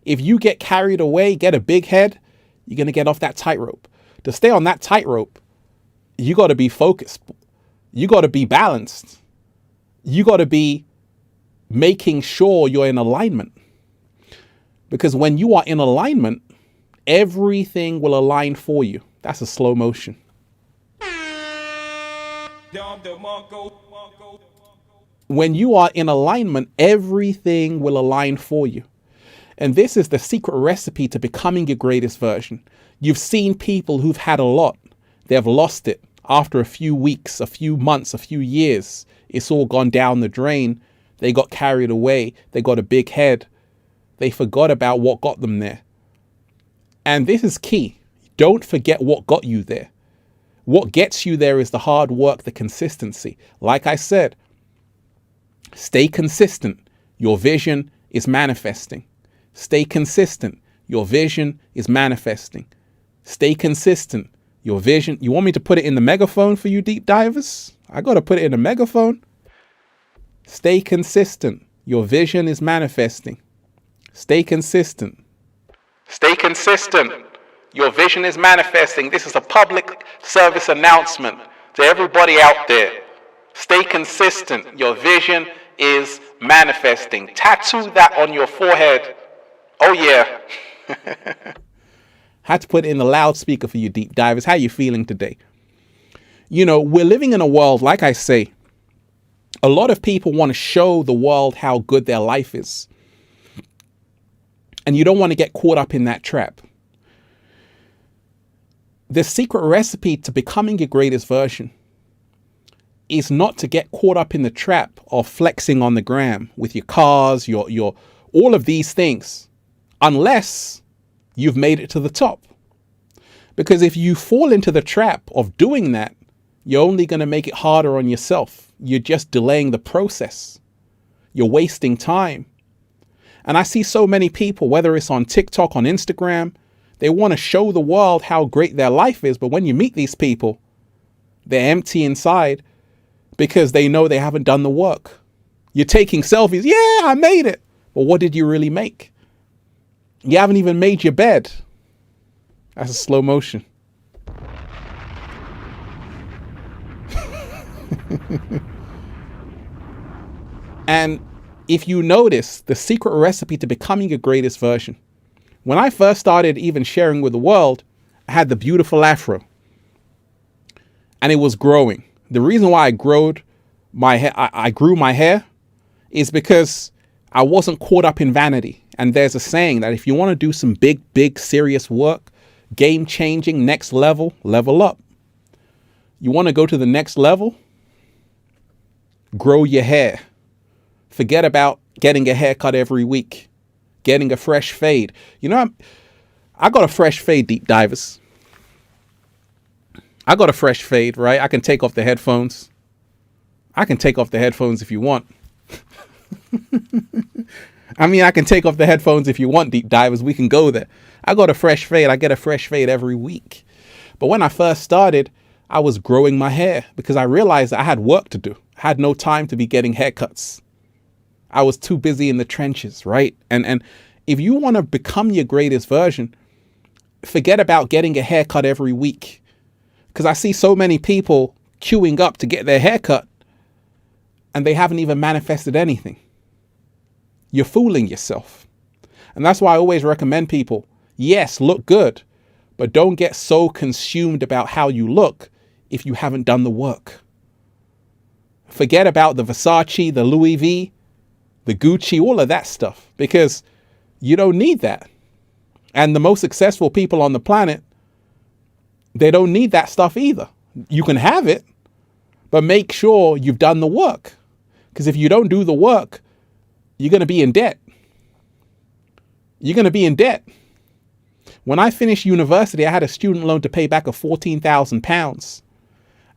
If you get carried away, get a big head, you're going to get off that tightrope. To stay on that tightrope, you got to be focused. You got to be balanced. You got to be making sure you're in alignment. Because when you are in alignment, everything will align for you. That's a slow motion. When you are in alignment, everything will align for you. And this is the secret recipe to becoming your greatest version. You've seen people who've had a lot. They've lost it after a few weeks, a few months, a few years. It's all gone down the drain. They got carried away. They got a big head. They forgot about what got them there. And this is key. Don't forget what got you there. What gets you there is the hard work, the consistency. Like I said, stay consistent. Your vision is manifesting. Stay consistent. Your vision is manifesting. Stay consistent. Your vision. You want me to put it in the megaphone for you deep divers? I got to put it in a megaphone. Stay consistent. Your vision is manifesting. Stay consistent. Stay consistent. Your vision is manifesting. This is a public service announcement to everybody out there. Stay consistent. Your vision is manifesting. Tattoo that on your forehead. Oh yeah. Had to put it in the loudspeaker for you deep divers. How you feeling today? You know, we're living in a world, like I say, a lot of people want to show the world how good their life is. And you don't want to get caught up in that trap. The secret recipe to becoming your greatest version is not to get caught up in the trap of flexing on the gram with your cars, your all of these things, unless you've made it to the top. Because if you fall into the trap of doing that, you're only going to make it harder on yourself. You're just delaying the process. You're wasting time. And I see so many people, whether it's on TikTok, on Instagram, they want to show the world how great their life is. But when you meet these people, they're empty inside because they know they haven't done the work. You're taking selfies. Yeah, I made it. But what did you really make? You haven't even made your bed. That's a slow motion. And if you notice, the secret recipe to becoming your greatest version, when I first started even sharing with the world, I had the beautiful afro and it was growing. The reason why I grew my hair is because I wasn't caught up in vanity. And there's a saying that if you want to do some big, serious work, game changing, next level, level up. You want to go to the next level? Grow your hair. Forget about getting a haircut every week, getting a fresh fade. You know, I got a fresh fade, deep divers. I got a fresh fade, right? I can take off the headphones. I can take off the headphones if you want. I mean, I can take off the headphones if you want, deep divers. We can go there. I got a fresh fade. I get a fresh fade every week. But when I first started, I was growing my hair because I realized I had work to do. I had no time to be getting haircuts. I was too busy in the trenches, right? And if you want to become your greatest version, forget about getting a haircut every week. Because I see so many people queuing up to get their haircut and they haven't even manifested anything. You're fooling yourself. And that's why I always recommend people, yes, look good, but don't get so consumed about how you look if you haven't done the work. Forget about the Versace, the Louis V, the Gucci, all of that stuff, because you don't need that. And the most successful people on the planet, they don't need that stuff either. You can have it, but make sure you've done the work. Because if you don't do the work, you're going to be in debt. You're going to be in debt. When I finished university, I had a student loan to pay back of £14,000.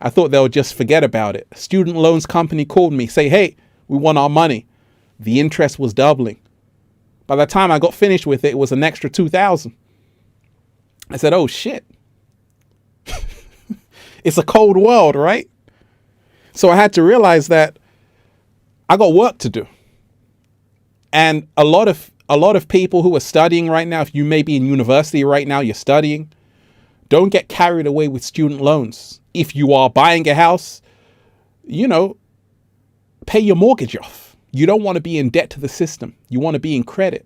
I thought they'll just forget about it. A student loans company called me, say, hey, we want our money. The interest was doubling. By the time I got finished with it, it was an extra 2,000. I said, oh shit. It's a cold world, right? So I had to realize that I got work to do. And a lot of people who are studying right now, if you may be in university right now, you're studying, don't get carried away with student loans. If you are buying a house, you know, pay your mortgage off. You don't want to be in debt to the system. You want to be in credit.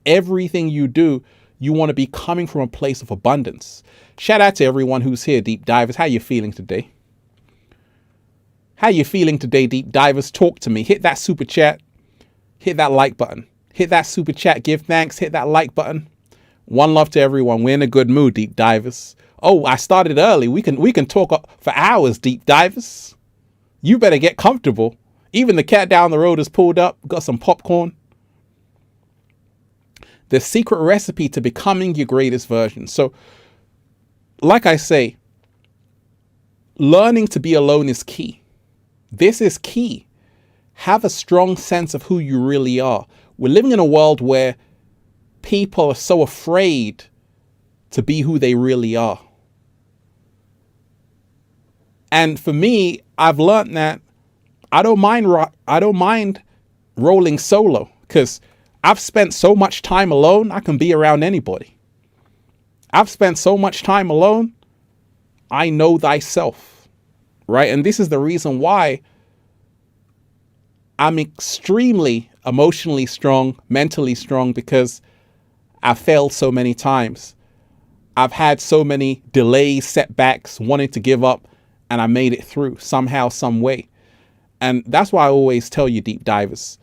Everything you do, you want to be coming from a place of abundance. Shout out to everyone who's here, deep divers. How you feeling today? How you feeling today, deep divers? Talk to me. Hit that super chat. Hit that like button. Hit that super chat. Give thanks. Hit that like button. One love to everyone. We're in a good mood, deep divers. Oh, I started early. We can talk for hours, deep divers. You better get comfortable. Even the cat down the road has pulled up, got some popcorn. The secret recipe to becoming your greatest version. So, like I say, learning to be alone is key. This is key. Have a strong sense of who you really are. We're living in a world where people are so afraid to be who they really are. And for me, I've learned that I don't mind rolling solo because I've spent so much time alone, I can be around anybody. I've spent so much time alone. I know thyself, right? And this is the reason why I'm extremely emotionally strong, mentally strong, because I've failed so many times. I've had so many delays, setbacks, wanting to give up, and I made it through somehow, some way. And that's why I always tell you, deep divers,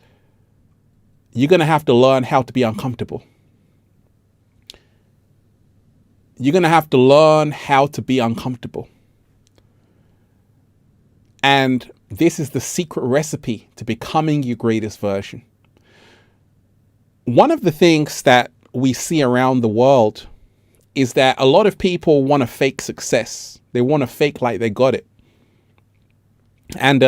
you're going to have to learn how to be uncomfortable. You're going to have to learn how to be uncomfortable. And this is the secret recipe to becoming your greatest version. One of the things that we see around the world is that a lot of people want to fake success. They want to fake like they got it. And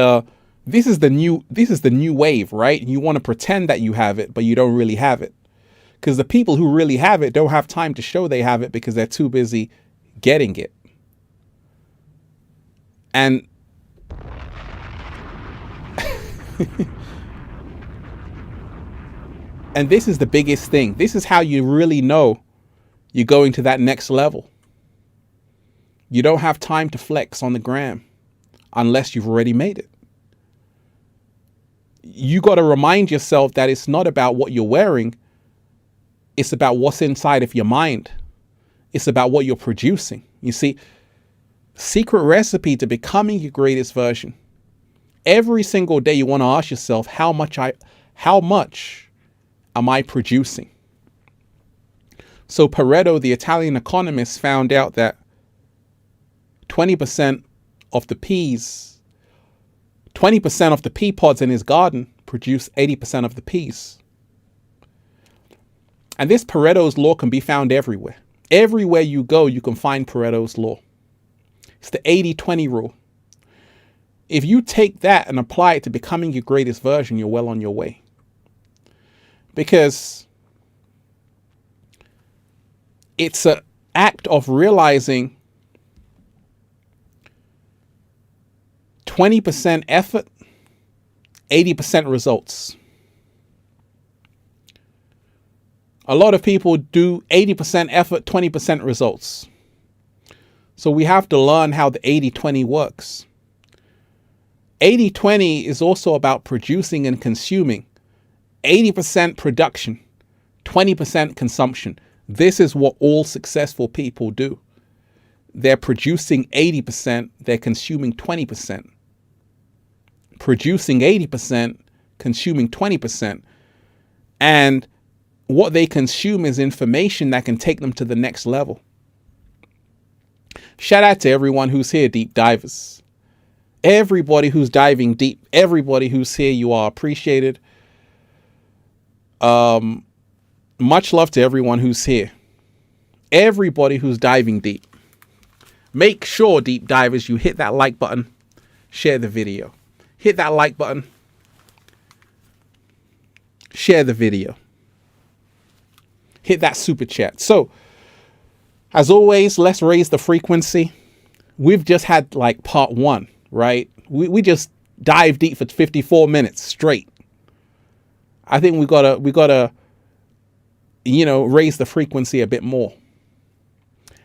this is the new wave, right? You want to pretend that you have it, but you don't really have it. Because the people who really have it don't have time to show they have it because they're too busy getting it. And and this is the biggest thing. This is how you really know you're going to that next level. You don't have time to flex on the gram unless you've already made it. You got to remind yourself that it's not about what you're wearing. It's about what's inside of your mind. It's about what you're producing. You see, secret recipe to becoming your greatest version. Every single day you want to ask yourself, how much am I producing? So Pareto, the Italian economist, found out that 20% of the pea pods in his garden produce 80% of the peas. And this Pareto's law can be found everywhere. Everywhere you go, you can find Pareto's law. It's the 80-20 rule. If you take that and apply it to becoming your greatest version, you're well on your way. Because it's an act of realizing 20% effort, 80% results. A lot of people do 80% effort, 20% results. So we have to learn how the 80-20 works. 80-20 is also about producing and consuming. 80% production, 20% consumption. This is what all successful people do. They're producing 80%, they're consuming 20%. Producing 80%, consuming 20%. And what they consume is information that can take them to the next level. Shout out to everyone who's here, deep divers. Everybody who's diving deep, everybody who's here, you are appreciated. Much love to everyone who's here. Everybody who's diving deep. Make sure, deep divers, you hit that like button, share the video. Hit that like button, share the video. Hit that super chat. So, as always, let's raise the frequency. We've just had like part one, right? We just dive deep for 54 minutes straight. I think we gotta, raise the frequency a bit more.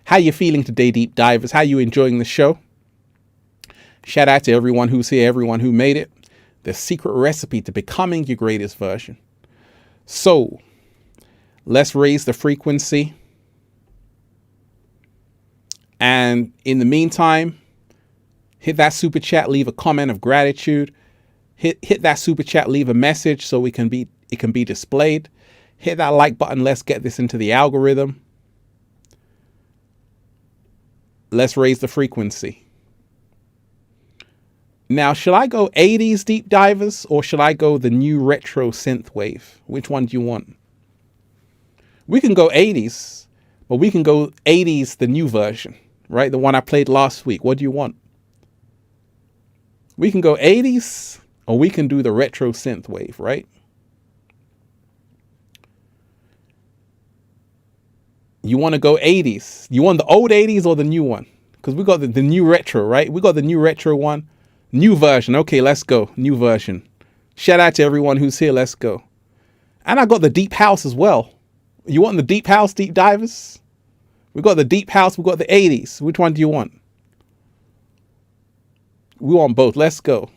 How you feeling today, deep divers? How you enjoying the show? Shout out to everyone who's here, everyone who made it. The secret recipe to becoming your greatest version. So, let's raise the frequency. And in the meantime, hit that super chat, leave a comment of gratitude. Hit that super chat, leave a message so it can be displayed. Hit that like button. Let's get this into the algorithm. Let's raise the frequency. Now, should I go 80s deep divers or should I go the new retro synth wave? Which one do you want? We can go 80s, but we can go 80s, the new version, right? The one I played last week. What do you want? We can go 80s or we can do the retro synth wave, right? You want to go 80s? You want the old 80s or the new one? Because we got the new retro, right? We got the new retro one. New version. Okay, let's go. New version. Shout out to everyone who's here. Let's go. And I got the deep house as well. You want the deep house, deep divers? We got the deep house. We got the 80s. Which one do you want? We want both. Let's go.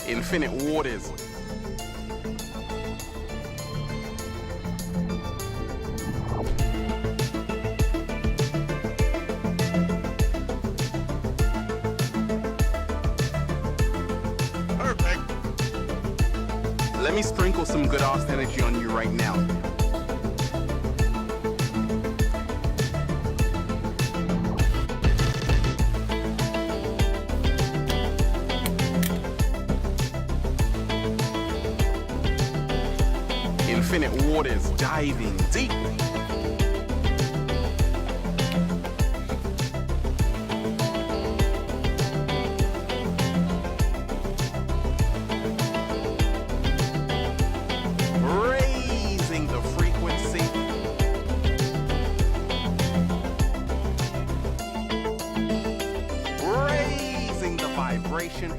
Infinite waters. Perfect. Let me sprinkle some good ass energy on you right now. Infinite waters diving deeply. Raising the frequency. Raising the vibration.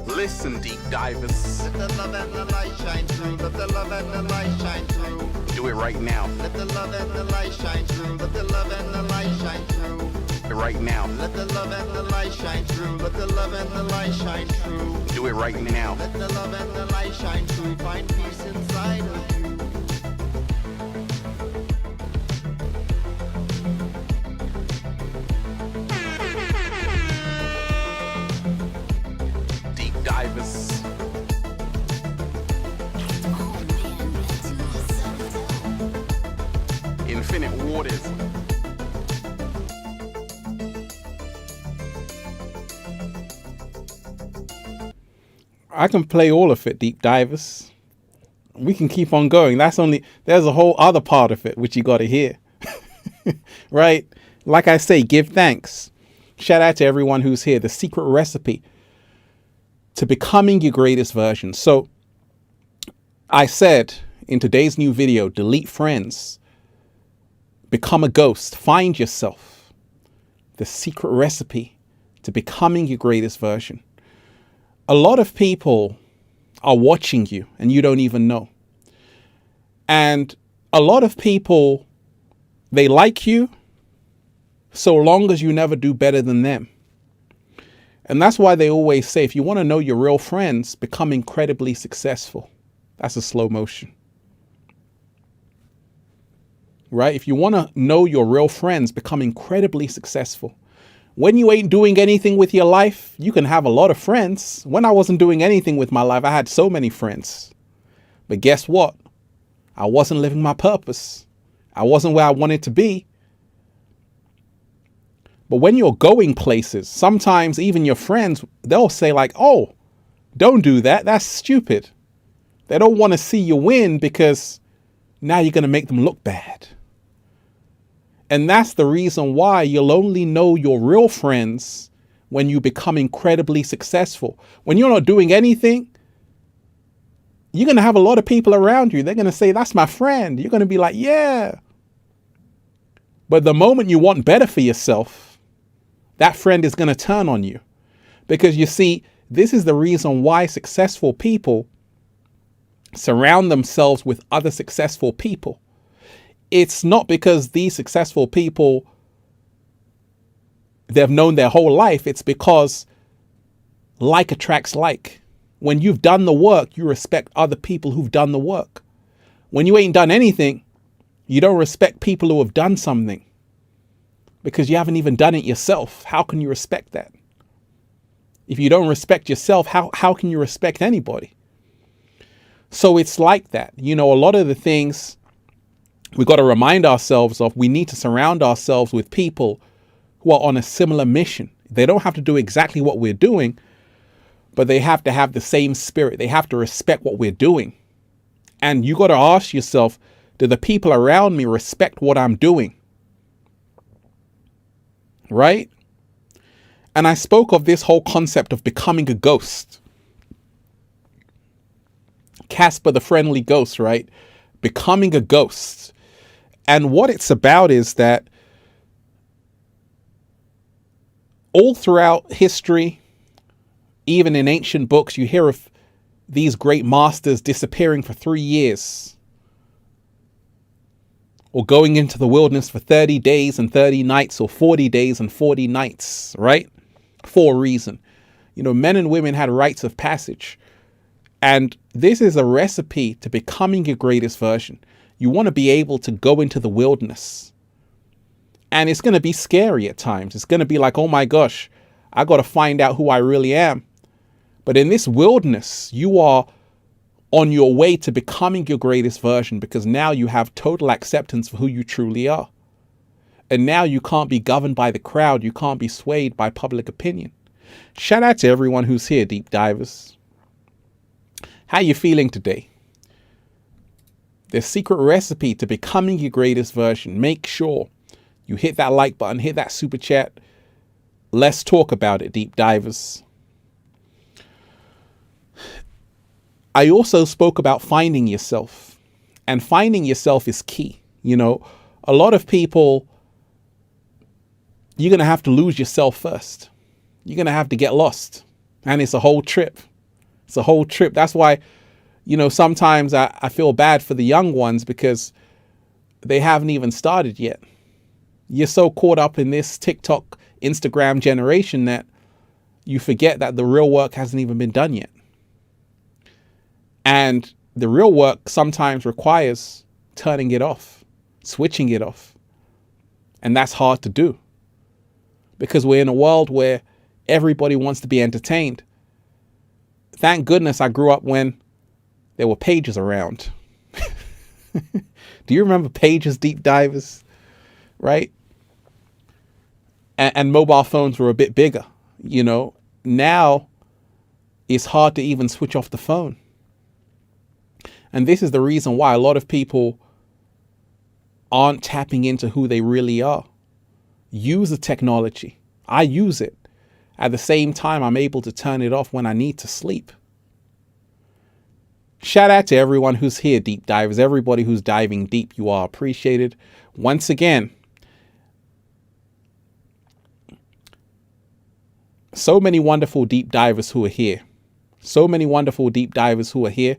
Listen, deep divers. Let the love and the light shine through. Let the love and the light shine through. Do it right now. Let the love and the light shine through. Let the love and the light shine through. Do it right now. Let the love and the light shine through. Let the love and the light shine through. Do it right now. Let the love and the light shine through. Find peace inside of you. Deep divers. Infinite waters. I can play all of it, deep divers. We can keep on going. There's a whole other part of it which you got to hear. Right? Like I say, give thanks. Shout out to everyone who's here. The secret recipe to becoming your greatest version. So I said in today's new video, delete friends, become a ghost, find yourself. The secret recipe to becoming your greatest version. A lot of people are watching you and you don't even know. And a lot of people, they like you so long as you never do better than them. And that's why they always say, if you want to know your real friends, become incredibly successful. That's a slow motion. Right? If you want to know your real friends, become incredibly successful. When you ain't doing anything with your life, you can have a lot of friends. When I wasn't doing anything with my life, I had so many friends. But guess what? I wasn't living my purpose. I wasn't where I wanted to be. But when you're going places, sometimes even your friends, they'll say like, oh, don't do that. That's stupid. They don't want to see you win because now you're going to make them look bad. And that's the reason why you'll only know your real friends when you become incredibly successful. When you're not doing anything, you're going to have a lot of people around you. They're going to say, that's my friend. You're going to be like, yeah. But the moment you want better for yourself, that friend is going to turn on you. Because you see, this is the reason why successful people surround themselves with other successful people. It's not because these successful people, they've known their whole life. It's because like attracts like. When you've done the work, you respect other people who've done the work. When you ain't done anything, you don't respect people who have done something because you haven't even done it yourself. How can you respect that? If you don't respect yourself, how can you respect anybody? So it's like that. You know, a lot of the things we've got to remind ourselves of, we need to surround ourselves with people who are on a similar mission. They don't have to do exactly what we're doing, but they have to have the same spirit. They have to respect what we're doing. And you got to ask yourself, do the people around me respect what I'm doing? Right? And I spoke of this whole concept of becoming a ghost. Casper the friendly ghost, right? becoming a ghost. And what it's about is that all throughout history, even in ancient books, you hear of these great masters disappearing for 3 years, or going into the wilderness for 30 days and 30 nights, or 40 days and 40 nights, right? For a reason. You know, men and women had rites of passage. And this is a recipe to becoming your greatest version. You want to be able to go into the wilderness. And it's going to be scary at times. It's going to be like, oh my gosh, I got to find out who I really am. But in this wilderness, you are on your way to becoming your greatest version, because now you have total acceptance for who you truly are. And now you can't be governed by the crowd. You can't be swayed by public opinion. Shout out to everyone who's here, deep divers. How you feeling today? The secret recipe to becoming your greatest version. Make sure you hit that like button, hit that super chat. Let's talk about it, deep divers. I also spoke about finding yourself, and finding yourself is key. You know, a lot of people, you're going to have to lose yourself first. You're going to have to get lost, and it's a whole trip. It's a whole trip. That's why, you know, sometimes I feel bad for the young ones, because they haven't even started yet. You're so caught up in this TikTok, Instagram generation that you forget that the real work hasn't even been done yet. And the real work sometimes requires turning it off, switching it off. And that's hard to do, because we're in a world where everybody wants to be entertained. Thank goodness I grew up when there were pages around. Do you remember pages, deep divers? Right? And mobile phones were a bit bigger. You know, now it's hard to even switch off the phone. And this is the reason why a lot of people aren't tapping into who they really are. Use the technology. I use it. At the same time, I'm able to turn it off when I need to sleep. Shout out to everyone who's here, deep divers. Everybody who's diving deep, you are appreciated. Once again, so many wonderful deep divers who are here. So many wonderful deep divers who are here.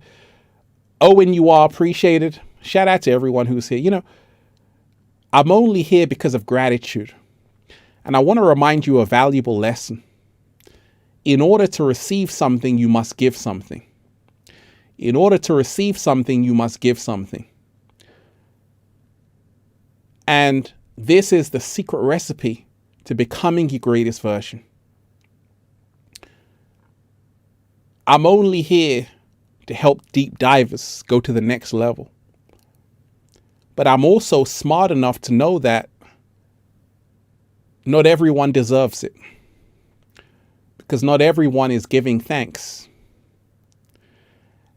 Owen, you are appreciated. Shout out to everyone who's here. You know, I'm only here because of gratitude. And I want to remind you a valuable lesson. In order to receive something, you must give something. In order to receive something, you must give something. And this is the secret recipe to becoming your greatest version. I'm only here to help deep divers go to the next level. But I'm also smart enough to know that not everyone deserves it, because not everyone is giving thanks.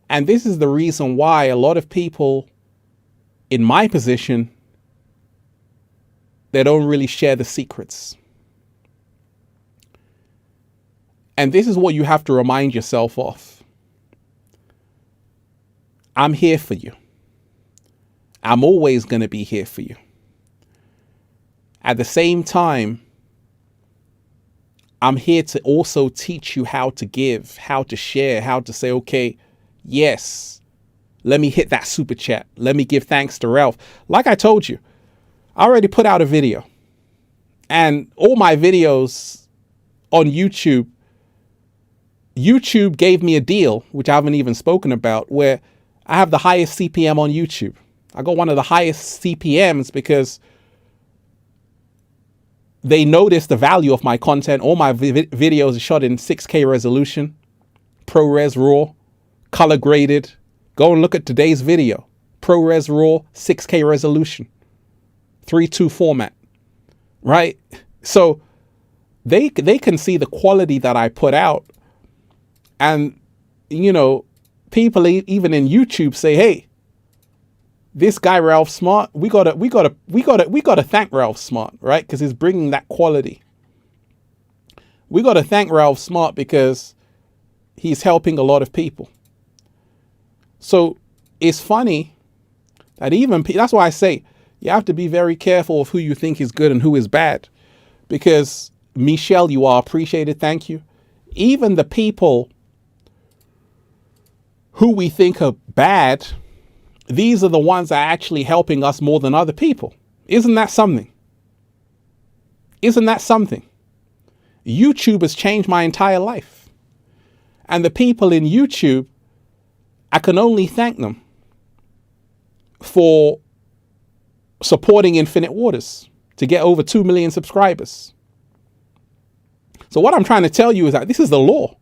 And this is the reason why a lot of people in my position, they don't really share the secrets. And this is what you have to remind yourself of. I'm here for you. I'm always going to be here for you. At the same time, I'm here to also teach you how to give, how to share, how to say, okay, yes, let me hit that super chat. Let me give thanks to Ralph. Like I told you, I already put out a video, and all my videos on YouTube gave me a deal, which I haven't even spoken about, where I have the highest CPM on YouTube. I got one of the highest CPMs because they notice the value of my content. All my videos are shot in 6K resolution, ProRes RAW, color graded. Go and look at today's video. ProRes RAW, 6K resolution, 3:2 format, right? So they can see the quality that I put out. And, you know, people even in YouTube say, hey, this guy Ralph Smart, we gotta thank Ralph Smart, right? Because he's bringing that quality. We gotta thank Ralph Smart because he's helping a lot of people. So it's funny That's why I say you have to be very careful of who you think is good and who is bad. Because, Michelle, you are appreciated. Thank you. Even the people who we think are bad, these are the ones that are actually helping us more than other people. Isn't that something? Isn't that something? YouTube has changed my entire life. And the people in YouTube, I can only thank them for supporting Infinite Waters to get over 2 million subscribers. So what I'm trying to tell you is that this is the law.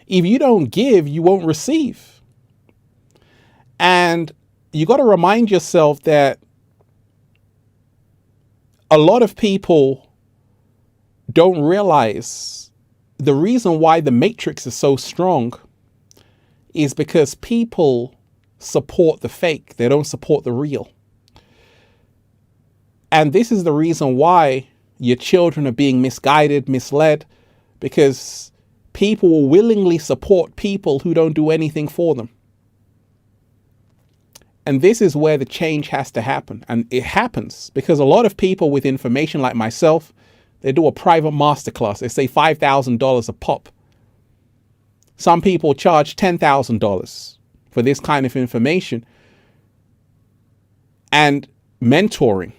If you don't give, you won't receive. And you got to remind yourself that a lot of people don't realize the reason why the matrix is so strong is because people support the fake. They don't support the real. And this is the reason why your children are being misguided, misled, because people will willingly support people who don't do anything for them. And this is where the change has to happen. And it happens because a lot of people with information like myself, they do a private masterclass. They say $5,000 a pop. Some people charge $10,000 for this kind of information and mentoring.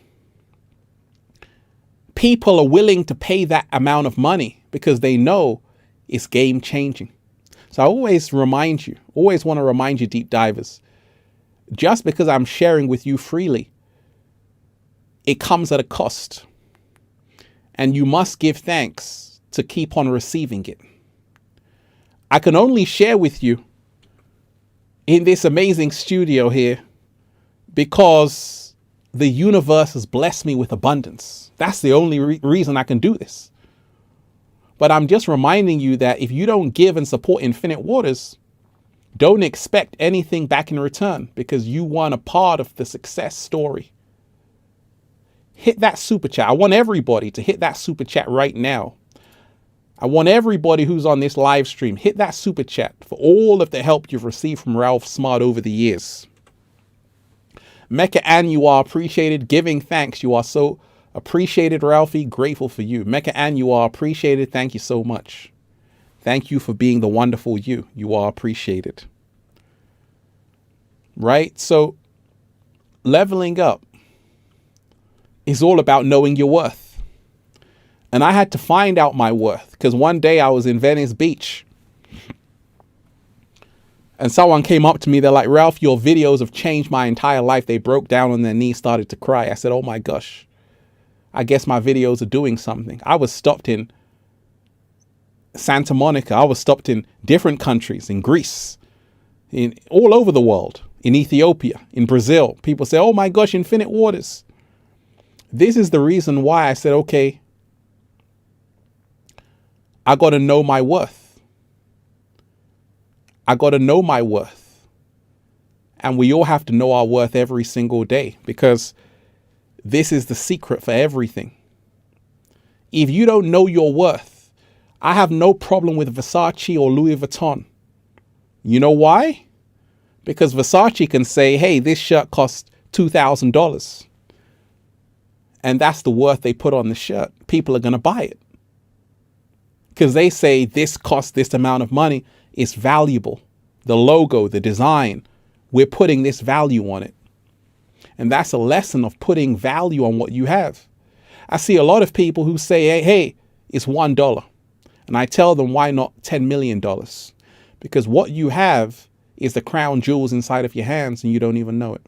People are willing to pay that amount of money because they know it's game changing. So I always want to remind you, deep divers, just because I'm sharing with you freely, it comes at a cost. And you must give thanks to keep on receiving it. I can only share with you in this amazing studio here because the universe has blessed me with abundance. That's the only reason I can do this. But I'm just reminding you that if you don't give and support Infinite Waters, don't expect anything back in return because you want a part of the success story. Hit that super chat. I want everybody to hit that super chat right now. I want everybody who's on this live stream, hit that super chat for all of the help you've received from Ralph Smart over the years. Mecca Ann, you are appreciated. Giving thanks. You are so appreciated, Ralphie. Grateful for you. Mecca Ann, you are appreciated. Thank you so much. Thank you for being the wonderful you. You are appreciated. Right? So leveling up is all about knowing your worth. And I had to find out my worth because one day I was in Venice Beach and someone came up to me. They're like, Ralph, your videos have changed my entire life. They broke down on their knees, started to cry. I said, oh my gosh, I guess my videos are doing something. I was stopped in Santa Monica. I was stopped in different countries, in Greece, in all over the world, in Ethiopia, in Brazil. People say, oh my gosh, Infinite Waters. This is the reason why I said, okay, I got to know my worth. I got to know my worth. And we all have to know our worth every single day because this is the secret for everything. If you don't know your worth, I have no problem with Versace or Louis Vuitton. You know why? Because Versace can say, hey, this shirt costs $2,000. And that's the worth they put on the shirt. People are going to buy it. Because they say this costs this amount of money. It's valuable. The logo, the design, we're putting this value on it. And that's a lesson of putting value on what you have. I see a lot of people who say, hey, it's $1. And I tell them, why not $10 million? Because what you have is the crown jewels inside of your hands and you don't even know it.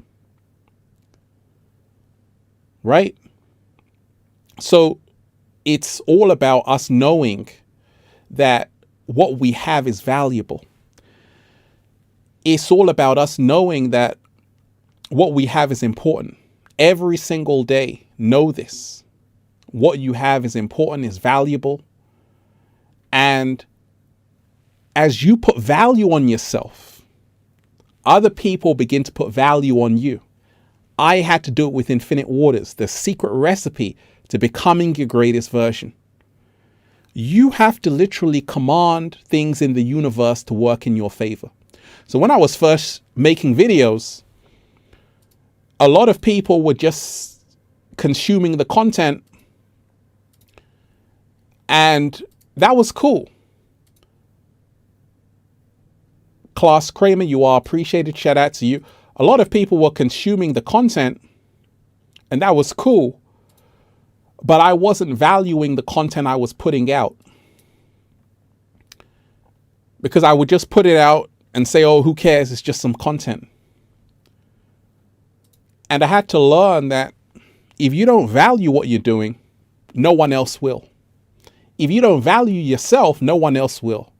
Right? So it's all about us knowing that what we have is valuable. It's all about us knowing that what we have is important. Every single day, know this. What you have is important, is valuable. And as you put value on yourself, other people begin to put value on you. I had to do it with Infinite Waters, the secret recipe to becoming your greatest version. You have to literally command things in the universe to work in your favor. So when I was first making videos, a lot of people were just consuming the content, and that was cool. Klaus Kramer, you are appreciated. Shout out to you. A lot of people were consuming the content, and that was cool. But I wasn't valuing the content I was putting out, because I would just put it out and say, oh, who cares? It's just some content. And I had to learn that if you don't value what you're doing, no one else will. If you don't value yourself, no one else will.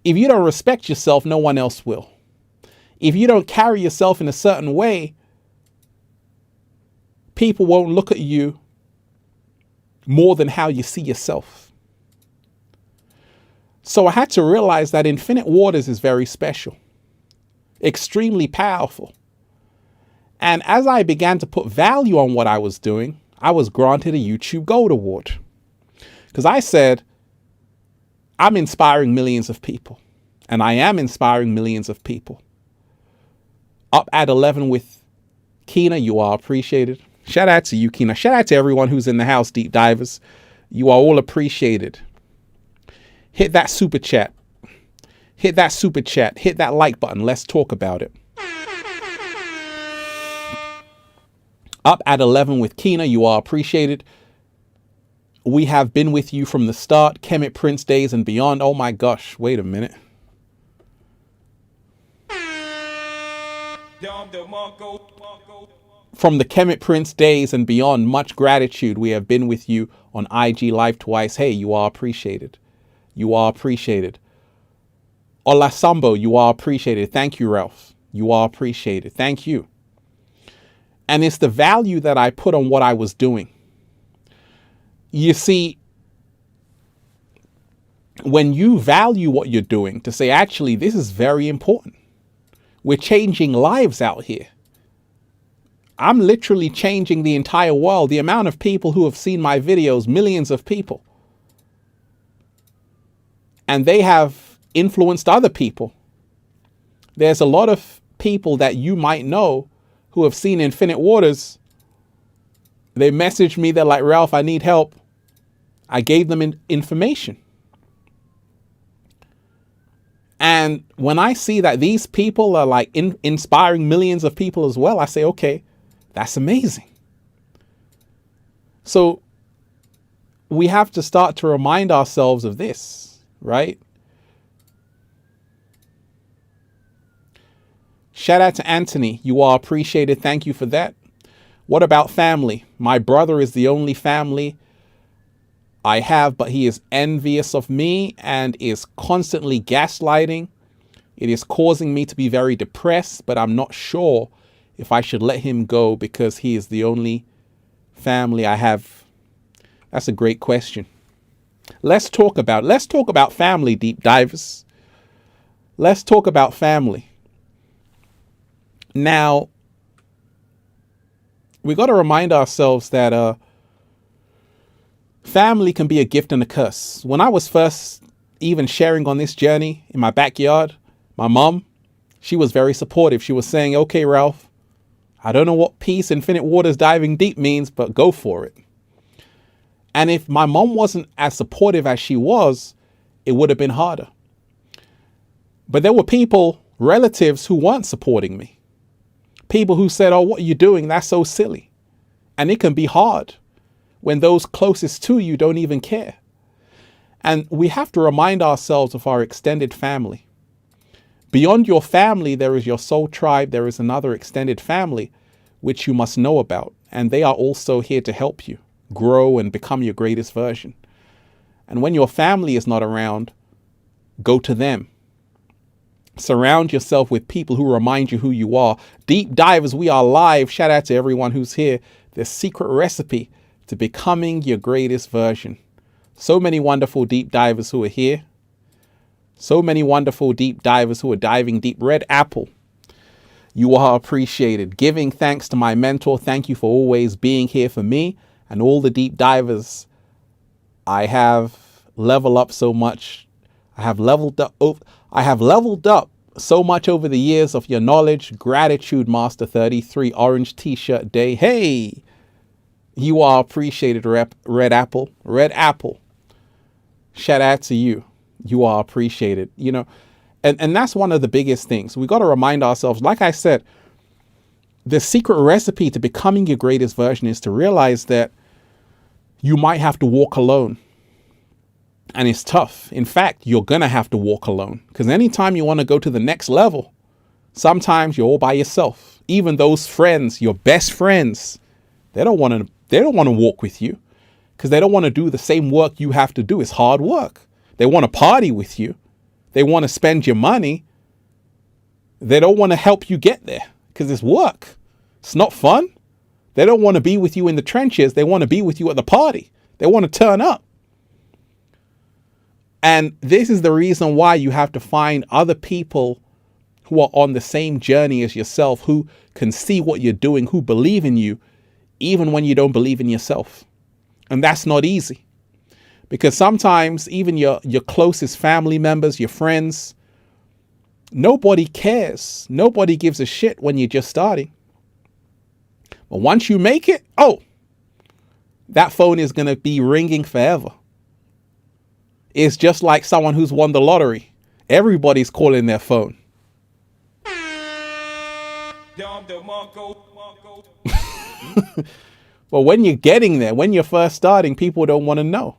If you don't respect yourself, no one else will. If you don't carry yourself in a certain way, people won't look at you more than how you see yourself. So I had to realize that Infinite Waters is very special, extremely powerful. And as I began to put value on what I was doing, I was granted a YouTube Gold Award. Because I said, I'm inspiring millions of people. And I am inspiring millions of people. Up at 11 with Kina, you are appreciated. Shout out to you, Kina. Shout out to everyone who's in the house, Deep Divers. You are all appreciated. Hit that super chat. Hit that super chat. Hit that like button. Let's talk about it. Up at 11 with Kina, you are appreciated. We have been with you from the start. Kemet Prince days and beyond. Oh my gosh, wait a minute. From the Kemet Prince days and beyond, much gratitude. We have been with you on IG Live twice. Hey, you are appreciated. You are appreciated. Olasambo, you are appreciated. Thank you, Ralph. You are appreciated. Thank you. And it's the value that I put on what I was doing. You see, when you value what you're doing, to say, actually, this is very important. We're changing lives out here. I'm literally changing the entire world. The amount of people who have seen my videos, millions of people. And they have influenced other people. There's a lot of people that you might know who have seen Infinite Waters. They messaged me. They're like, Ralph, I need help. I gave them information. And when I see that these people are like inspiring millions of people as well, I say, okay, that's amazing. So we have to start to remind ourselves of this, right? Shout out to Anthony. You are appreciated. Thank you for that. What about family? My brother is the only family I have, but he is envious of me and is constantly gaslighting. It is causing me to be very depressed, but I'm not sure if I should let him go because he is the only family I have. That's a great question. Let's talk about family, Deep Divers. Let's talk about family. Now, we got to remind ourselves that family can be a gift and a curse. When I was first even sharing on this journey in my backyard, my mom, she was very supportive. She was saying, okay, Ralph, I don't know what peace, Infinite Waters, diving deep means, but go for it. And if my mom wasn't as supportive as she was, it would have been harder. But there were people, relatives, who weren't supporting me. People who said, oh, what are you doing? That's so silly. And it can be hard when those closest to you don't even care. And we have to remind ourselves of our extended family. Beyond your family, there is your soul tribe. There is another extended family, which you must know about. And they are also here to help you grow and become your greatest version. And when your family is not around, go to them. Surround yourself with people who remind you who you are. Deep Divers, we are live. Shout out to everyone who's here. The secret recipe to becoming your greatest version. So many wonderful deep divers who are here. So many wonderful deep divers who are diving deep. Red Apple, you are appreciated. Giving thanks to my mentor. Thank you for always being here for me and all the deep divers. I have leveled up so much. I have leveled up so much over the years of your knowledge. Gratitude, Master 33, orange t-shirt day. Hey, you are appreciated, Red Apple. Red Apple. Shout out to you. You are appreciated. You know, and that's one of the biggest things. We got to remind ourselves, like I said, the secret recipe to becoming your greatest version is to realize that you might have to walk alone. And it's tough. In fact, you're going to have to walk alone, because anytime you want to go to the next level, sometimes you're all by yourself. Even those friends, your best friends, they don't want to walk with you, because they don't want to do the same work you have to do. It's hard work. They want to party with you. They want to spend your money. They don't want to help you get there because it's work. It's not fun. They don't want to be with you in the trenches. They want to be with you at the party. They want to turn up. And this is the reason why you have to find other people who are on the same journey as yourself, who can see what you're doing, who believe in you, even when you don't believe in yourself. And that's not easy, because sometimes even your closest family members, your friends, nobody cares. Nobody gives a shit when you're just starting. But once you make it, oh, that phone is going to be ringing forever. It's just like someone who's won the lottery. Everybody's calling their phone. But when you're getting there, when you're first starting, people don't want to know.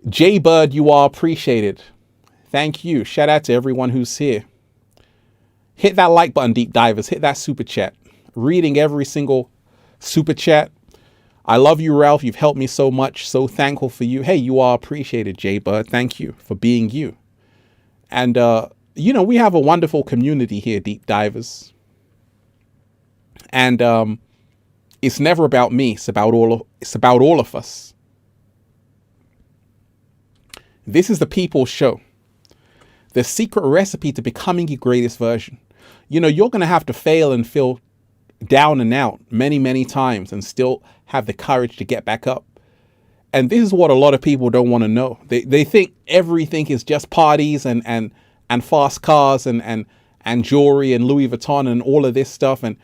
Jaybird, you are appreciated. Thank you. Shout out to everyone who's here. Hit that like button, deep divers. Hit that super chat. Reading every single super chat. I love you, Ralph. You've helped me so much. So thankful for you. Hey, you are appreciated, Jaybird. Thank you for being you. And, you know, we have a wonderful community here, deep divers. And it's never about me. It's about all of us. This is the People's Show. The secret recipe to becoming your greatest version. You know, you're going to have to fail and feel down and out many, many times and still have the courage to get back up. And this is what a lot of people don't want to know. They think everything is just parties and fast cars and jewelry and Louis Vuitton and all of this stuff. And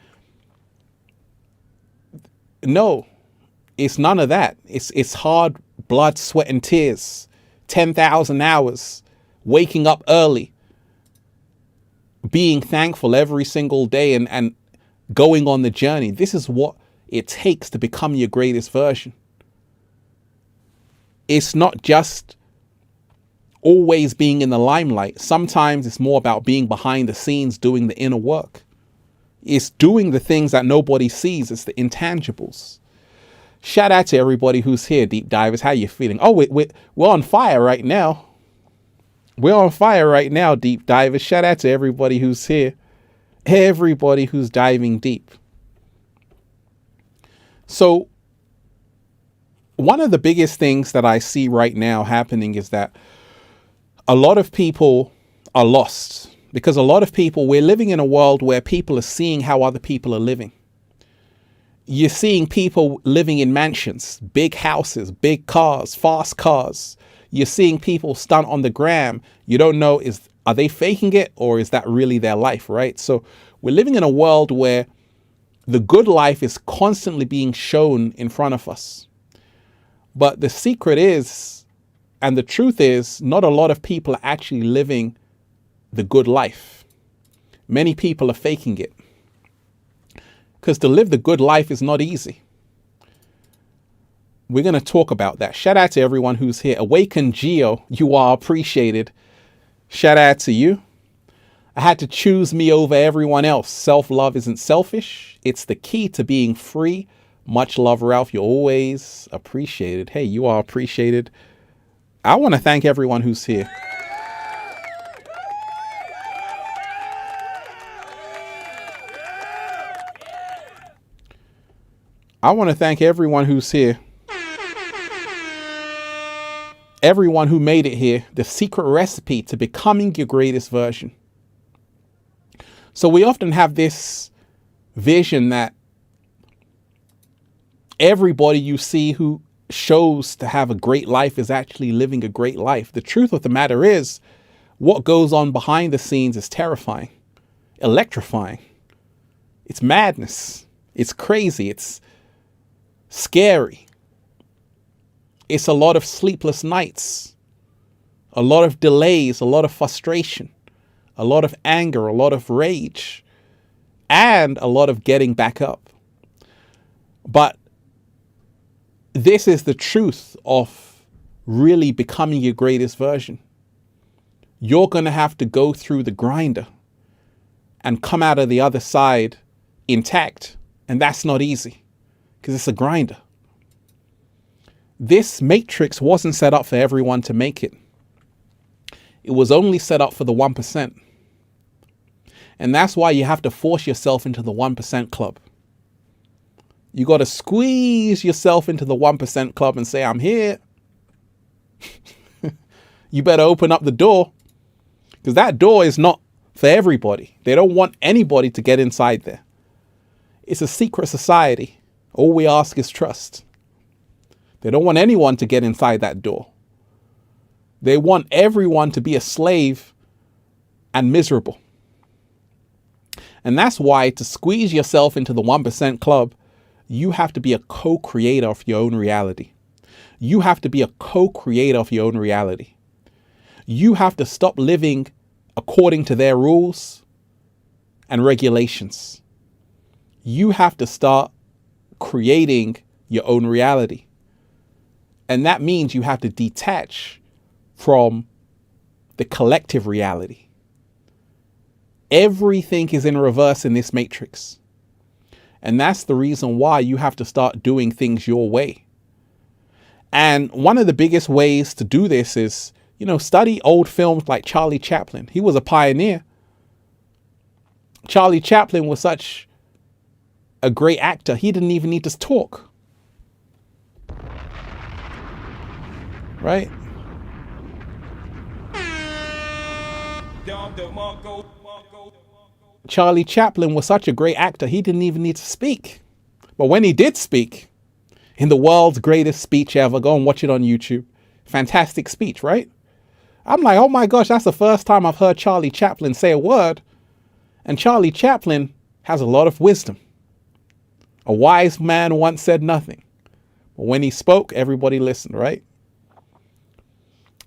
no, it's none of that. It's hard blood, sweat and tears, 10,000 hours, waking up early, being thankful every single day and going on the journey. This is what it takes to become your greatest version. It's not just always being in the limelight. Sometimes it's more about being behind the scenes, doing the inner work. It's doing the things that nobody sees. It's the intangibles. Shout out to everybody who's here, deep divers. How you feeling? Oh, we're on fire right now. We're on fire right now, deep divers. Shout out to everybody who's here. Everybody who's diving deep. So one of the biggest things that I see right now happening is that a lot of people are lost, because a lot of people, we're living in a world where people are seeing how other people are living. You're seeing people living in mansions, big houses, big cars, fast cars. You're seeing people stunt on the gram. You don't know, are they faking it or is that really their life, right? So we're living in a world where the good life is constantly being shown in front of us. But the secret is, and the truth is, not a lot of people are actually living the good life. Many people are faking it. Because to live the good life is not easy. We're going to talk about that. Shout out to everyone who's here. Awaken Geo, you are appreciated. Shout out to you. I had to choose me over everyone else. Self-love isn't selfish. It's the key to being free. Much love, Ralph. You're always appreciated. Hey, you are appreciated. I want to thank everyone who's here. I want to thank everyone who's here. Everyone who made it here. The secret recipe to becoming your greatest version. So we often have this vision that everybody you see who shows to have a great life is actually living a great life. The truth of the matter is, What goes on behind the scenes is terrifying, electrifying. It's madness. It's crazy. It's scary. It's a lot of sleepless nights, a lot of delays, a lot of frustration, a lot of anger, a lot of rage, and a lot of getting back up. But this is the truth of really becoming your greatest version. You're going to have to go through the grinder and come out of the other side intact. And that's not easy because it's a grinder. This matrix wasn't set up for everyone to make it. It was only set up for the 1%. And that's why you have to force yourself into the 1% club. You got to squeeze yourself into the 1% club and say, I'm here. You better open up the door, because that door is not for everybody. They don't want anybody to get inside there. It's a secret society. All we ask is trust. They don't want anyone to get inside that door. They want everyone to be a slave and miserable. And that's why, to squeeze yourself into the 1% club, you have to be a co-creator of your own reality. You have to be a co-creator of your own reality. You have to stop living according to their rules and regulations. You have to start creating your own reality. And that means you have to detach from the collective reality. Everything is in reverse in this matrix. And that's the reason why you have to start doing things your way. And one of the biggest ways to do this is, study old films like Charlie Chaplin. He was a pioneer. Charlie Chaplin was such a great actor, he didn't even need to talk. Right? Charlie Chaplin was such a great actor, he didn't even need to speak. But when he did speak, in the world's greatest speech ever, go and watch it on YouTube. Fantastic speech, right? I'm like, oh my gosh, that's the first time I've heard Charlie Chaplin say a word. And Charlie Chaplin has a lot of wisdom. A wise man once said nothing. But when he spoke, everybody listened, right?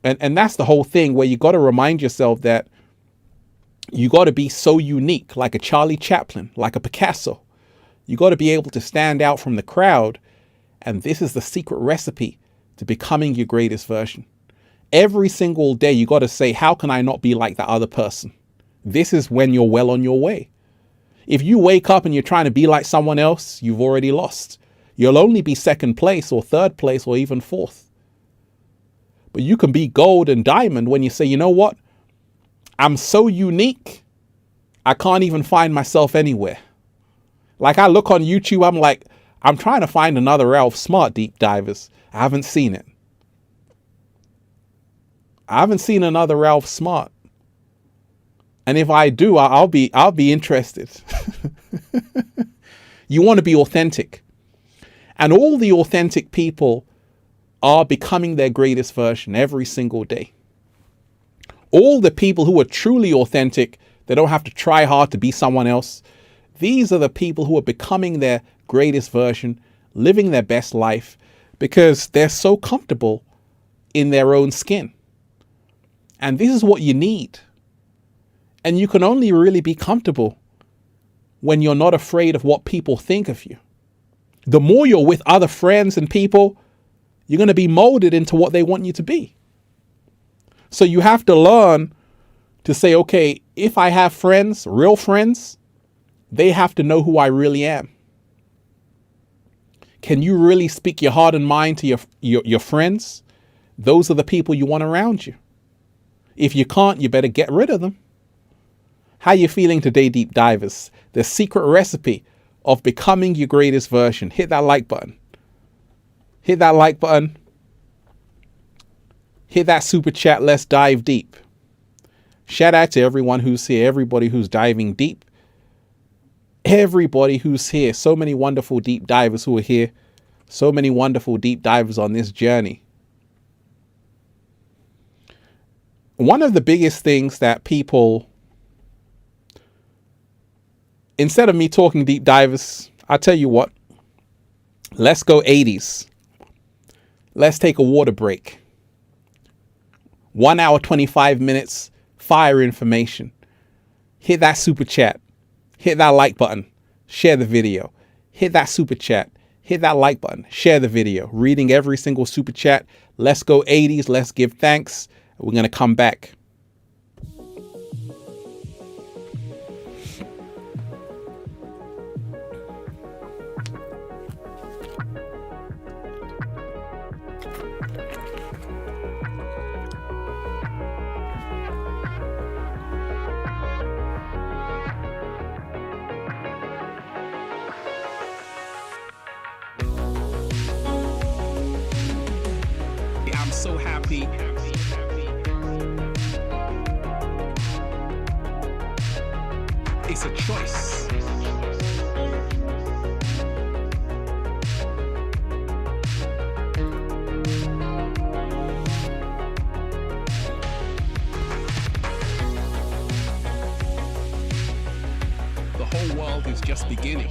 And that's the whole thing, where you got to remind yourself that you got to be so unique, like a Charlie Chaplin, like a Picasso. You got to be able to stand out from the crowd. And this is the secret recipe to becoming your greatest version. Every single day, you got to say, how can I not be like that other person? This is when you're well on your way. If you wake up and you're trying to be like someone else, you've already lost. You'll only be second place or third place or even fourth. But you can be gold and diamond when you say, you know what? I'm so unique, I can't even find myself anywhere. Like, I look on YouTube, I'm like, I'm trying to find another Ralph Smart deep divers. I haven't seen it. I haven't seen another Ralph Smart. And if I do, I'll be interested. You want to be authentic. And all the authentic people are becoming their greatest version every single day. All the people who are truly authentic, they don't have to try hard to be someone else. These are the people who are becoming their greatest version, living their best life, because they're so comfortable in their own skin. And this is what you need. And you can only really be comfortable when you're not afraid of what people think of you. The more you're with other friends and people, you're going to be molded into what they want you to be. So you have to learn to say, okay, if I have friends, real friends, they have to know who I really am. Can you really speak your heart and mind to your friends? Those are the people you want around you. If you can't, you better get rid of them. How you feeling today, deep divers? The secret recipe of becoming your greatest version. Hit that like button. Hit that like button. Hit that super chat. Let's dive deep. Shout out to everyone who's here, everybody who's diving deep. Everybody who's here. So many wonderful deep divers who are here. So many wonderful deep divers on this journey. one of the biggest things that people, instead of me talking deep divers, I'll tell you what, let's go 80s. Let's take a water break. 1 hour, 25 minutes, fire information. Hit that super chat. Hit that like button. Share the video. Hit that super chat. Hit that like button. Share the video. Reading every single super chat. Let's go 80s. Let's give thanks. We're going to come back. I'm so happy. It's a choice. The whole world is just beginning.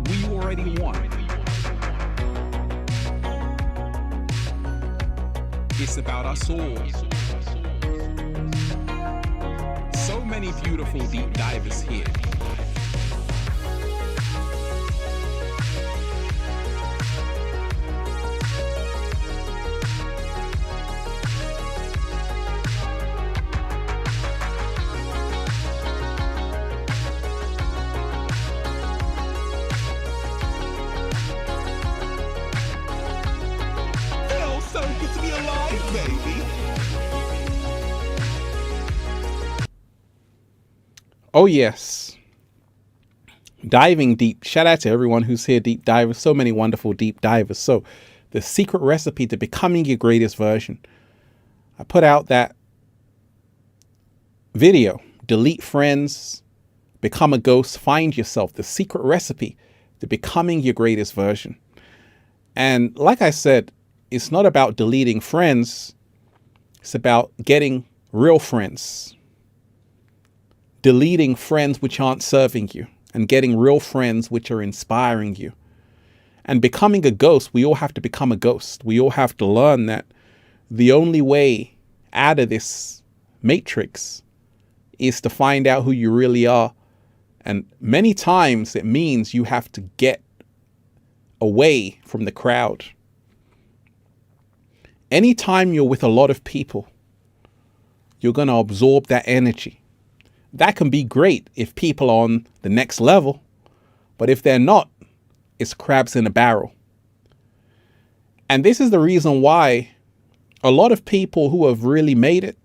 We already won. It's about us all. So many beautiful deep divers here. Feels so good to be alive, baby. Oh, yes. Diving deep. Shout out to everyone who's here, deep divers. So many wonderful deep divers. So the secret recipe to becoming your greatest version. I put out that video. Delete friends. Become a ghost. Find yourself. The secret recipe to becoming your greatest version. And like I said, it's not about deleting friends. It's about getting real friends. Deleting friends which aren't serving you and getting real friends which are inspiring you. And becoming a ghost, we all have to become a ghost. We all have to learn that the only way out of this matrix is to find out who you really are. And many times it means you have to get away from the crowd. Anytime you're with a lot of people, you're going to absorb that energy. That can be great if people are on the next level, but if they're not, it's crabs in a barrel. And this is the reason why a lot of people who have really made it,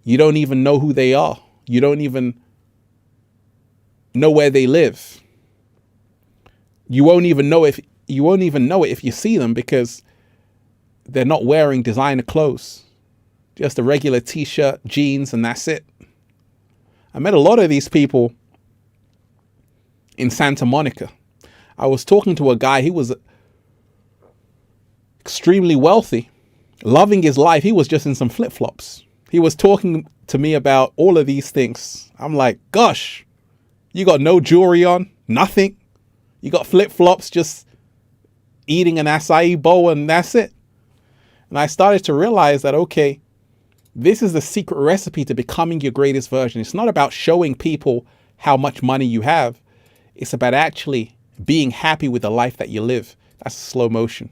you don't even know who they are. You don't even know where they live. You won't even know it if you see them, because they're not wearing designer clothes. Just a regular t-shirt, jeans, and that's it. I met a lot of these people in Santa Monica. I was talking to a guy, he was extremely wealthy, loving his life. He was just in some flip-flops. He was talking to me about all of these things. I'm like, gosh, you got no jewelry on, nothing. You got flip-flops, just eating an acai bowl, and that's it. And I started to realize that, okay, this is the secret recipe to becoming your greatest version. It's not about showing people how much money you have. It's about actually being happy with the life that you live. That's slow motion.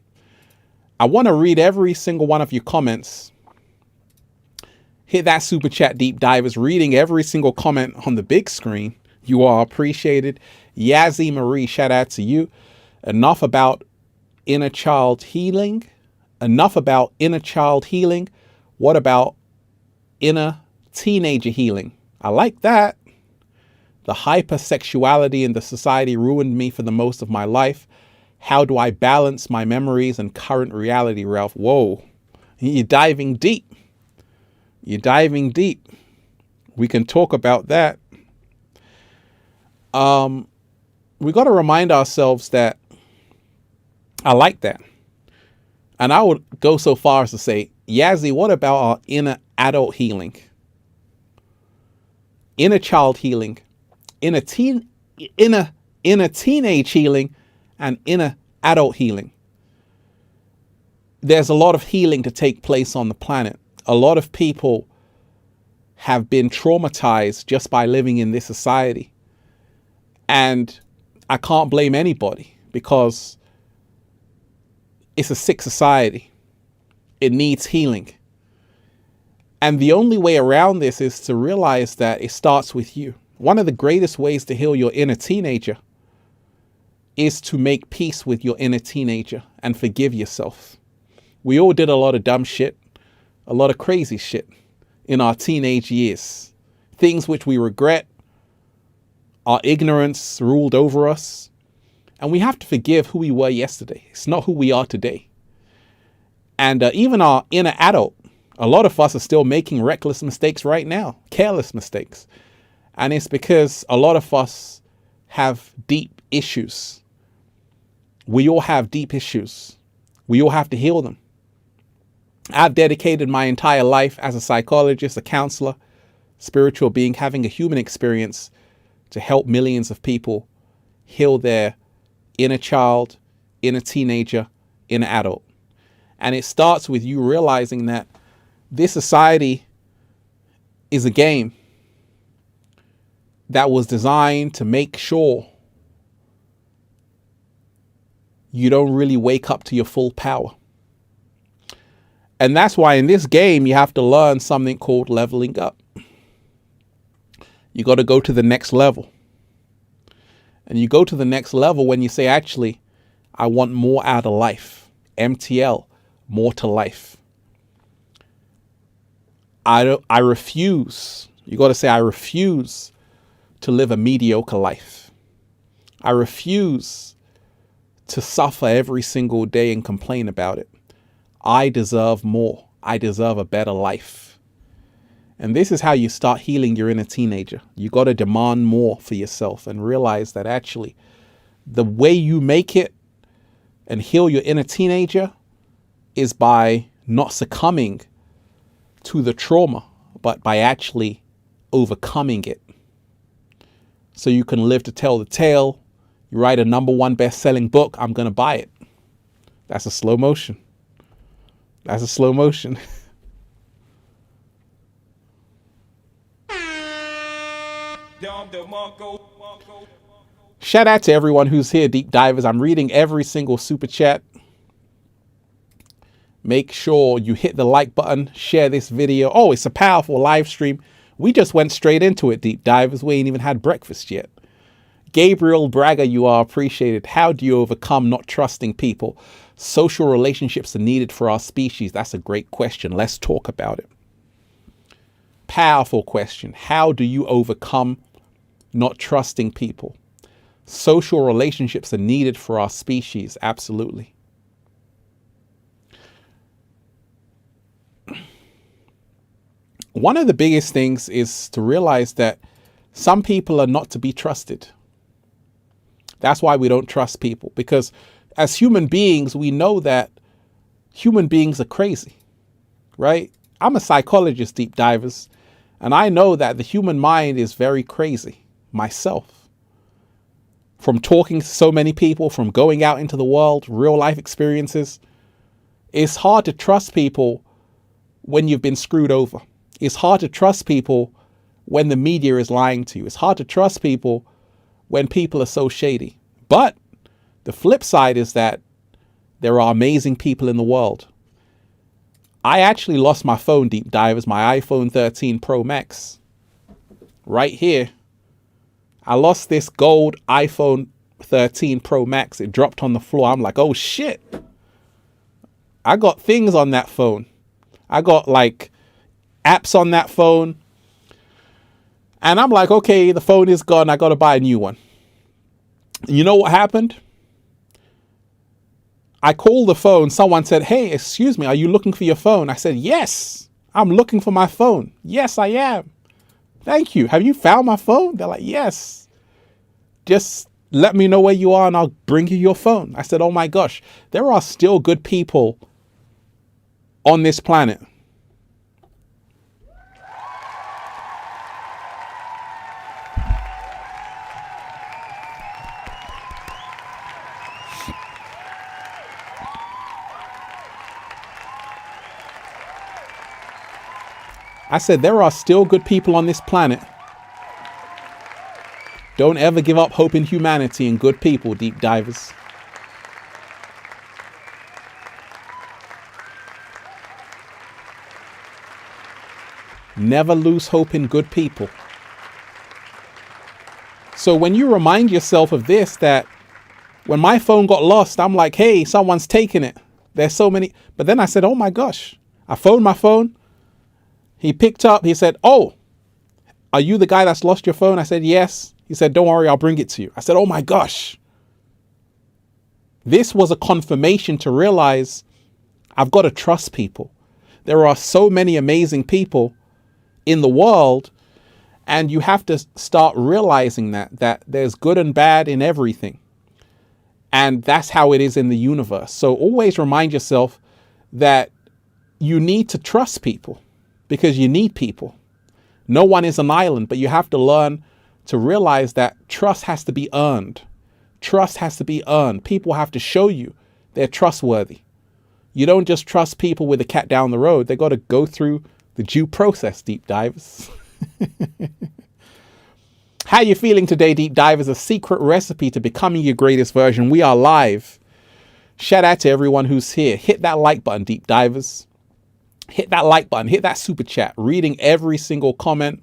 I want to read every single one of your comments. Hit that super chat, deep divers. Reading every single comment on the big screen. You are appreciated. Yazzie Marie, shout out to you. Enough about inner child healing. Enough about inner child healing. What about inner teenager healing? I like that. The hypersexuality in the society ruined me for the most of my life. How do I balance my memories and current reality, Ralph? Whoa, you're diving deep. You're diving deep. We can talk about that. We got to remind ourselves that I like that. And I would go so far as to say, Yazzie, what about our inner adult healing? Inner child healing, inner teenage healing, and inner adult healing. There's a lot of healing to take place on the planet. A lot of people have been traumatized just by living in this society. And I can't blame anybody because it's a sick society. It needs healing. And the only way around this is to realize that it starts with you. One of the greatest ways to heal your inner teenager is to make peace with your inner teenager and forgive yourself. We all did a lot of dumb shit, a lot of crazy shit in our teenage years. Things which we regret. Our ignorance ruled over us. And we have to forgive who we were yesterday. It's not who we are today. And even our inner adult, a lot of us are still making reckless mistakes right now, careless mistakes. And it's because a lot of us have deep issues. We all have deep issues. We all have to heal them. I've dedicated my entire life as a psychologist, a counselor, spiritual being, having a human experience to help millions of people heal their inner child, inner teenager, inner adult. And it starts with you realizing that this society is a game that was designed to make sure you don't really wake up to your full power. And that's why in this game, you have to learn something called leveling up. You got to go to the next level. And you go to the next level when you say, actually, I want more out of life. MTL, more to life. I refuse. You got to say, I refuse to live a mediocre life. I refuse to suffer every single day and complain about it. I deserve more. I deserve a better life. And this is how you start healing your inner teenager. You got to demand more for yourself and realize that actually the way you make it and heal your inner teenager is by not succumbing to the trauma, but by actually overcoming it. So you can live to tell the tale. You write a #1 best-selling book. I'm going to buy it. That's a slow motion. That's a slow motion. Shout out to everyone who's here, deep divers. I'm reading every single super chat. Make sure you hit the like button, share this video. Oh, it's a powerful live stream. We just went straight into it, deep divers. We ain't even had breakfast yet. Gabriel Braga, you are appreciated. How do you overcome not trusting people? Social relationships are needed for our species. That's a great question. Let's talk about it. Powerful question. How do you overcome not trusting people? Social relationships are needed for our species. Absolutely. One of the biggest things is to realize that some people are not to be trusted. That's why we don't trust people, because as human beings, we know that human beings are crazy, right? I'm a psychologist, deep divers, and I know that the human mind is very crazy myself. From talking to so many people, from going out into the world, real life experiences, it's hard to trust people when you've been screwed over. It's hard to trust people when the media is lying to you. It's hard to trust people when people are so shady. But the flip side is that there are amazing people in the world. I actually lost my phone, deep divers, my iPhone 13 Pro Max. Right here. I lost this gold iPhone 13 Pro Max. It dropped on the floor. I'm like, oh shit. I got things on that phone. I got like apps on that phone. And I'm like, okay, the phone is gone. I got to buy a new one. You know what happened? I called the phone. Someone said, hey, excuse me, are you looking for your phone? I said, yes, I'm looking for my phone. Yes, I am. Thank you. Have you found my phone? They're like, yes. Just let me know where you are and I'll bring you your phone. I said, oh my gosh, there are still good people on this planet. I said there are still good people on this planet. Don't ever give up hope in humanity and good people, deep divers. Never lose hope in good people. So when you remind yourself of this, that when my phone got lost, I'm like, hey, someone's taken it. There's so many. But then I said, oh my gosh, I phoned my phone. He picked up, he said, oh, are you the guy that's lost your phone? I said, yes. He said, don't worry, I'll bring it to you. I said, oh my gosh. This was a confirmation to realize I've got to trust people. There are so many amazing people in the world, and you have to start realizing that there's good and bad in everything. And that's how it is in the universe. So always remind yourself that you need to trust people. Because you need people. No one is an island, but you have to learn to realize that trust has to be earned. Trust has to be earned. People have to show you they're trustworthy. You don't just trust people with a cat down the road. They got to go through the due process, deep divers. How you feeling today, deep divers? A secret recipe to becoming your greatest version. We are live. Shout out to everyone who's here. Hit that like button, deep divers. Hit that like button, hit that super chat, reading every single comment.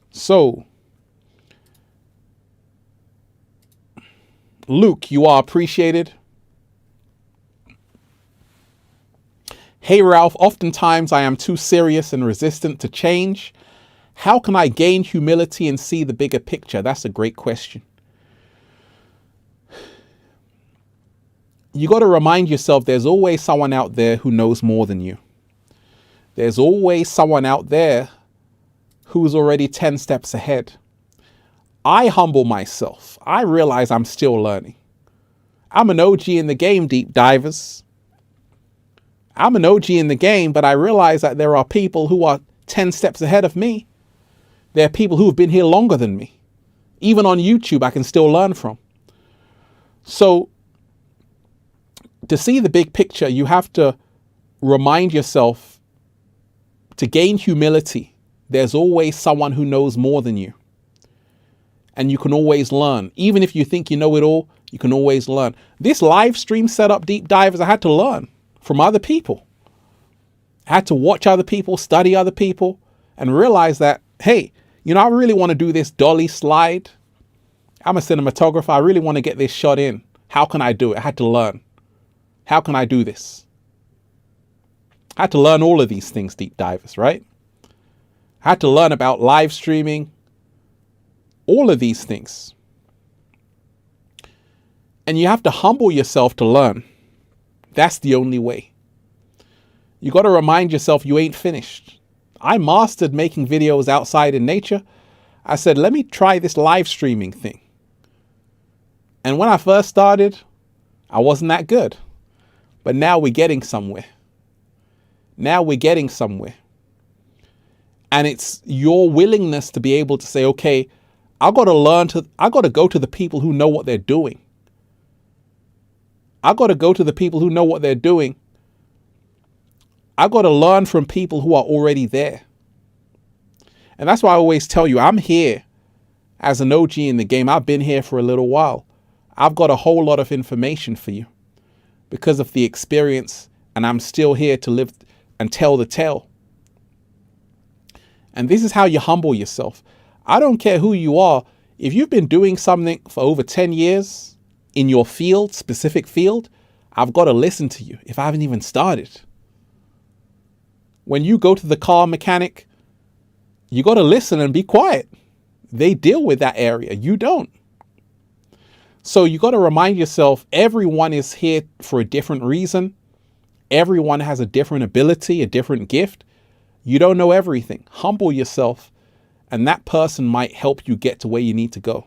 So, Luke, you are appreciated. Hey, Ralph, oftentimes I am too serious and resistant to change. How can I gain humility and see the bigger picture? That's a great question. You got to remind yourself there's always someone out there who knows more than you. There's always someone out there who's already 10 steps ahead. I humble myself. I realize I'm still learning. I'm an OG in the game, deep divers. I'm an OG in the game, but I realize that there are people who are 10 steps ahead of me. There are people who have been here longer than me. Even on YouTube, I can still learn from. So, to see the big picture, you have to remind yourself to gain humility. There's always someone who knows more than you. And you can always learn. Even if you think you know it all, you can always learn. This live stream setup, deep divers, I had to learn from other people. I had to watch other people, study other people, and realize that, hey, I really want to do this dolly slide. I'm a cinematographer. I really want to get this shot in. How can I do it? I had to learn. How can I do this? I had to learn all of these things, deep divers, right? I had to learn about live streaming, all of these things. And you have to humble yourself to learn. That's the only way. You got to remind yourself you ain't finished. I mastered making videos outside in nature. I said, let me try this live streaming thing. And when I first started, I wasn't that good. But now we're getting somewhere. Now we're getting somewhere. And it's your willingness to be able to say, okay, I got to go to the people who know what they're doing. I got to go to the people who know what they're doing. I got to learn from people who are already there. And that's why I always tell you, I'm here as an OG in the game. I've been here for a little while. I've got a whole lot of information for you because of the experience, and I'm still here to live and tell the tale. And this is how you humble yourself. I don't care who you are. If you've been doing something for over 10 years in your field, specific field, I've got to listen to you if I haven't even started. When you go to the car mechanic, you got to listen and be quiet. They deal with that area. You don't. So you got to remind yourself, everyone is here for a different reason. Everyone has a different ability, a different gift. You don't know everything. Humble yourself, and that person might help you get to where you need to go.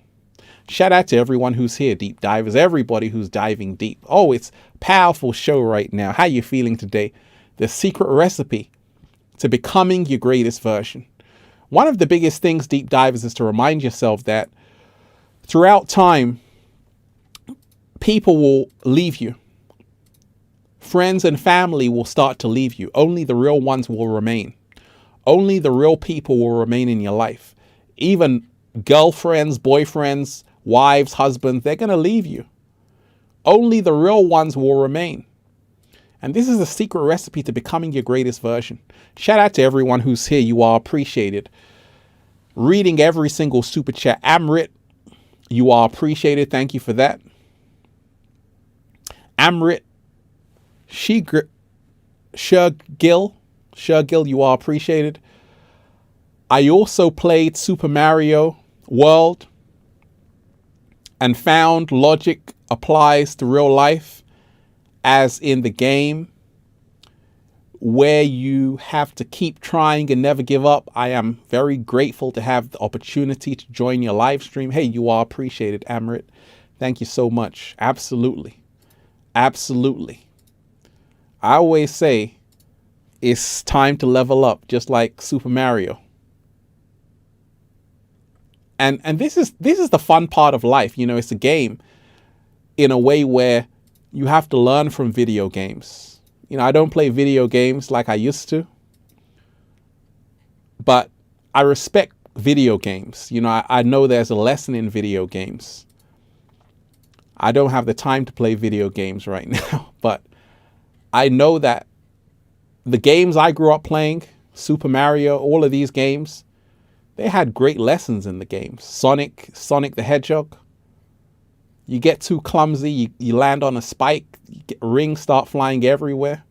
Shout out to everyone who's here, deep divers, everybody who's diving deep. Oh, it's a powerful show right now. How you feeling today? The secret recipe to becoming your greatest version. One of the biggest things, deep divers, is to remind yourself that throughout time, people will leave you. Friends and family will start to leave you. Only the real ones will remain. Only the real people will remain in your life. Even girlfriends, boyfriends, wives, husbands, they're going to leave you. Only the real ones will remain. And this is the secret recipe to becoming your greatest version. Shout out to everyone who's here. You are appreciated. Reading every single super chat. Amrit, you are appreciated. Thank you for that. Amrit, Shergill, you are appreciated. I also played Super Mario World and found logic applies to real life, as in the game where you have to keep trying and never give up. I am very grateful to have the opportunity to join your live stream. Hey, you are appreciated, Amrit. Thank you so much. Absolutely. Absolutely. I always say it's time to level up, just like Super Mario. And this is the fun part of life. You know, it's a game in a way where you have to learn from video games. You know, I don't play video games like I used to, but I respect video games. You know, I know there's a lesson in video games. I don't have the time to play video games right now, but I know that the games I grew up playing, Super Mario, all of these games, they had great lessons in the games. Sonic the Hedgehog. You get too clumsy, you land on a spike, rings start flying everywhere.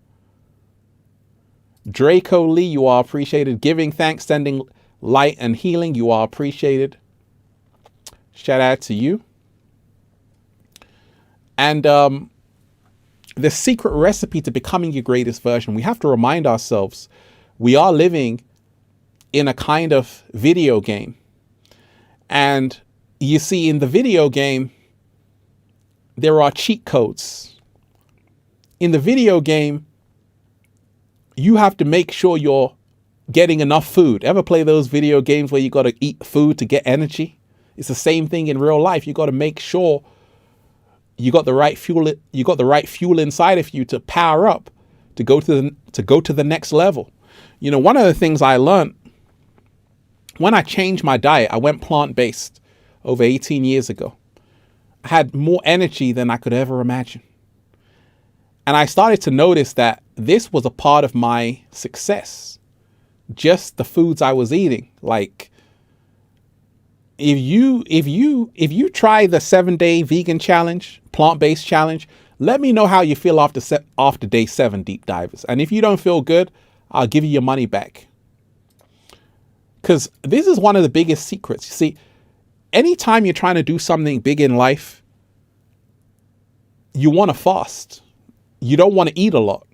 Draco Lee, you are appreciated. Giving thanks, sending light and healing, you are appreciated. Shout out to you. And the secret recipe to becoming your greatest version, we have to remind ourselves we are living in a kind of video game. And you see, in the video game, there are cheat codes. In the video game, you have to make sure you're getting enough food. Ever play those video games where you got to eat food to get energy? It's the same thing in real life. You got to make sure you got the right fuel. You got the right fuel inside of you to power up, to go to the next level. You know, one of the things I learned when I changed my diet, I went plant-based over 18 years ago. I had more energy than I could ever imagine. And I started to notice that this was a part of my success. Just the foods I was eating. Like, if you try the 7-day vegan challenge, plant-based challenge, let me know how you feel after day 7, deep divers. And if you don't feel good, I'll give you your money back. Because this is one of the biggest secrets. You see, anytime you're trying to do something big in life, you want to fast. You don't want to eat a lot.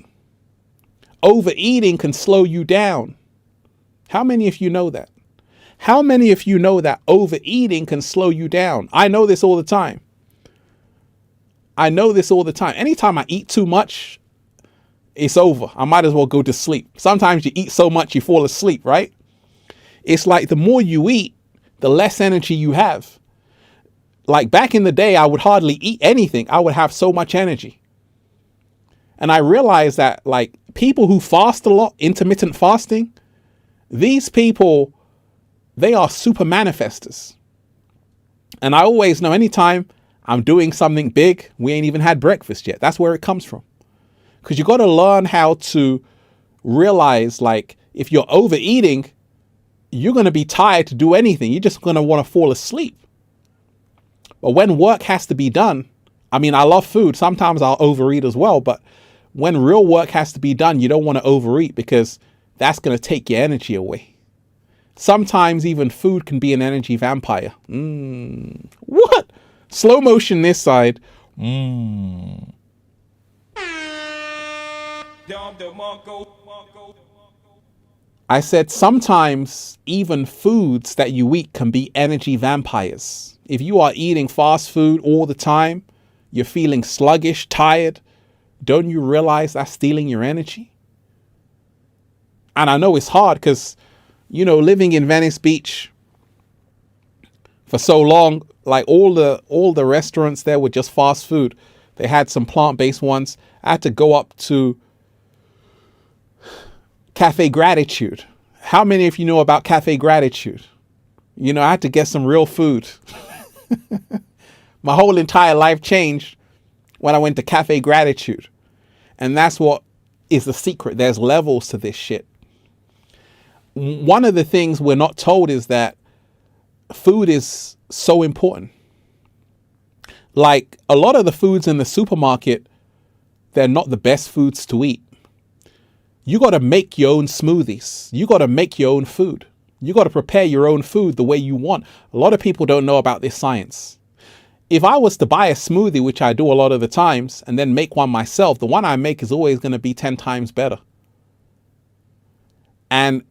Overeating can slow you down. How many of you know that? How many of you know that overeating can slow you down? I know this all the time. Anytime I eat too much, it's over. I might as well go to sleep. Sometimes you eat so much you fall asleep, right? It's like the more you eat, the less energy you have. Like back in the day, I would hardly eat anything. I would have so much energy. And I realized that like people who fast a lot, intermittent fasting, these people, they are super manifestors. And I always know anytime I'm doing something big, we ain't even had breakfast yet. That's where it comes from. Because you got to learn how to realize, like, if you're overeating, you're going to be tired to do anything. You're just going to want to fall asleep. But when work has to be done, I mean, I love food. Sometimes I'll overeat as well. But when real work has to be done, you don't want to overeat because that's going to take your energy away. Sometimes even food can be an energy vampire. What? Slow motion this side. I said sometimes even foods that you eat can be energy vampires. If you are eating fast food all the time, you're feeling sluggish, tired, don't you realize that's stealing your energy? And I know it's hard because, living in Venice Beach for so long, like all the restaurants there were just fast food. They had some plant-based ones. I had to go up to Cafe Gratitude. How many of you know about Cafe Gratitude? I had to get some real food. My whole entire life changed when I went to Cafe Gratitude. And that's what is the secret. There's levels to this shit. One of the things we're not told is that food is so important. Like a lot of the foods in the supermarket, they're not the best foods to eat. You got to make your own smoothies. You got to make your own food. You got to prepare your own food the way you want. A lot of people don't know about this science. If I was to buy a smoothie, which I do a lot of the times, and then make one myself, the one I make is always going to be 10 times better. And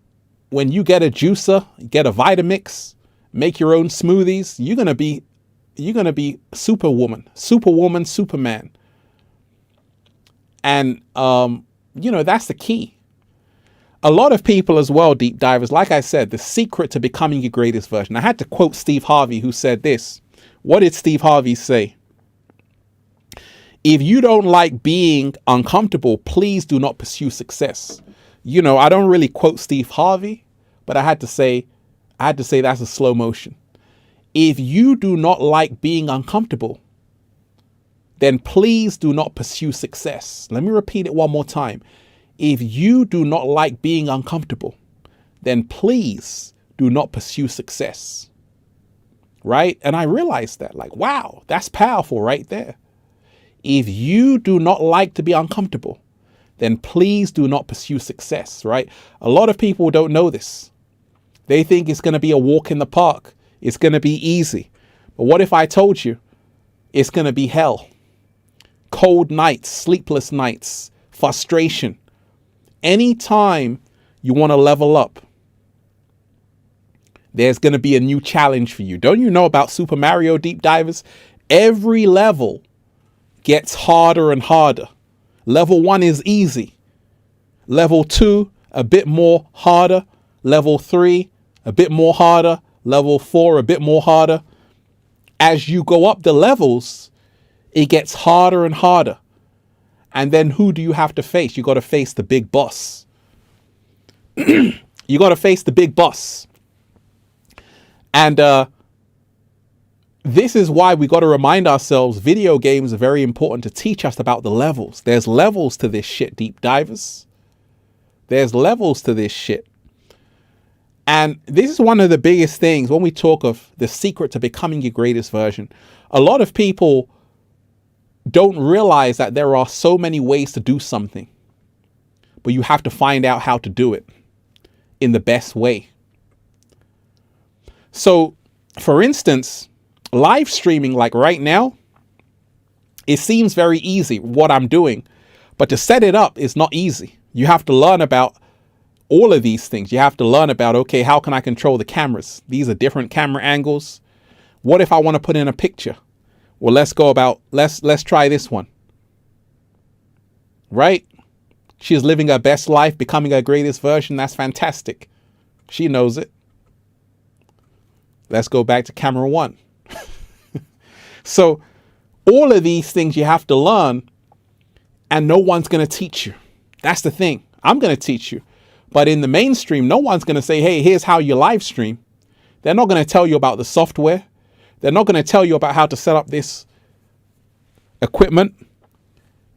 when you get a juicer, get a Vitamix, make your own smoothies, you're going to be superwoman, Superman. And, that's the key. A lot of people as well, deep divers, like I said, the secret to becoming your greatest version. I had to quote Steve Harvey, who said this. What did Steve Harvey say? If you don't like being uncomfortable, please do not pursue success. I don't really quote Steve Harvey, but I had to say that's a slow motion. If you do not like being uncomfortable, then please do not pursue success. Let me repeat it one more time. If you do not like being uncomfortable, then please do not pursue success. Right? And I realized that, like, wow, that's powerful right there. If you do not like to be uncomfortable, then please do not pursue success, right? A lot of people don't know this. They think it's going to be a walk in the park. It's going to be easy. But what if I told you it's going to be hell? Cold nights, sleepless nights, frustration. Anytime you want to level up, there's going to be a new challenge for you. Don't you know about Super Mario Deep Divers? Every level gets harder and harder. Level 1 is easy. Level 2, a bit more harder. Level 3, a bit more harder. Level 4, a bit more harder. As you go up the levels, it gets harder and harder. And then who do you have to face? You got to face the big boss. You got to face the big boss. And this is why we got to remind ourselves video games are very important to teach us about the levels. There's levels to this shit, deep divers. There's levels to this shit. And this is one of the biggest things when we talk of the secret to becoming your greatest version. A lot of people don't realize that there are so many ways to do something, but you have to find out how to do it in the best way. So, for instance, live streaming, like right now, it seems very easy what I'm doing, but to set it up is not easy. You have to learn about all of these things. You have to learn about, okay, how can I control the cameras? These are different camera angles. What if I want to put in a picture? Well, let's try this one. Right? She's living her best life, becoming her greatest version. That's fantastic. She knows it. Let's go back to camera 1. So all of these things you have to learn, and no one's going to teach you. That's the thing. I'm going to teach you. But in the mainstream, no one's going to say, hey, here's how you live stream. They're not going to tell you about the software. They're not going to tell you about how to set up this equipment,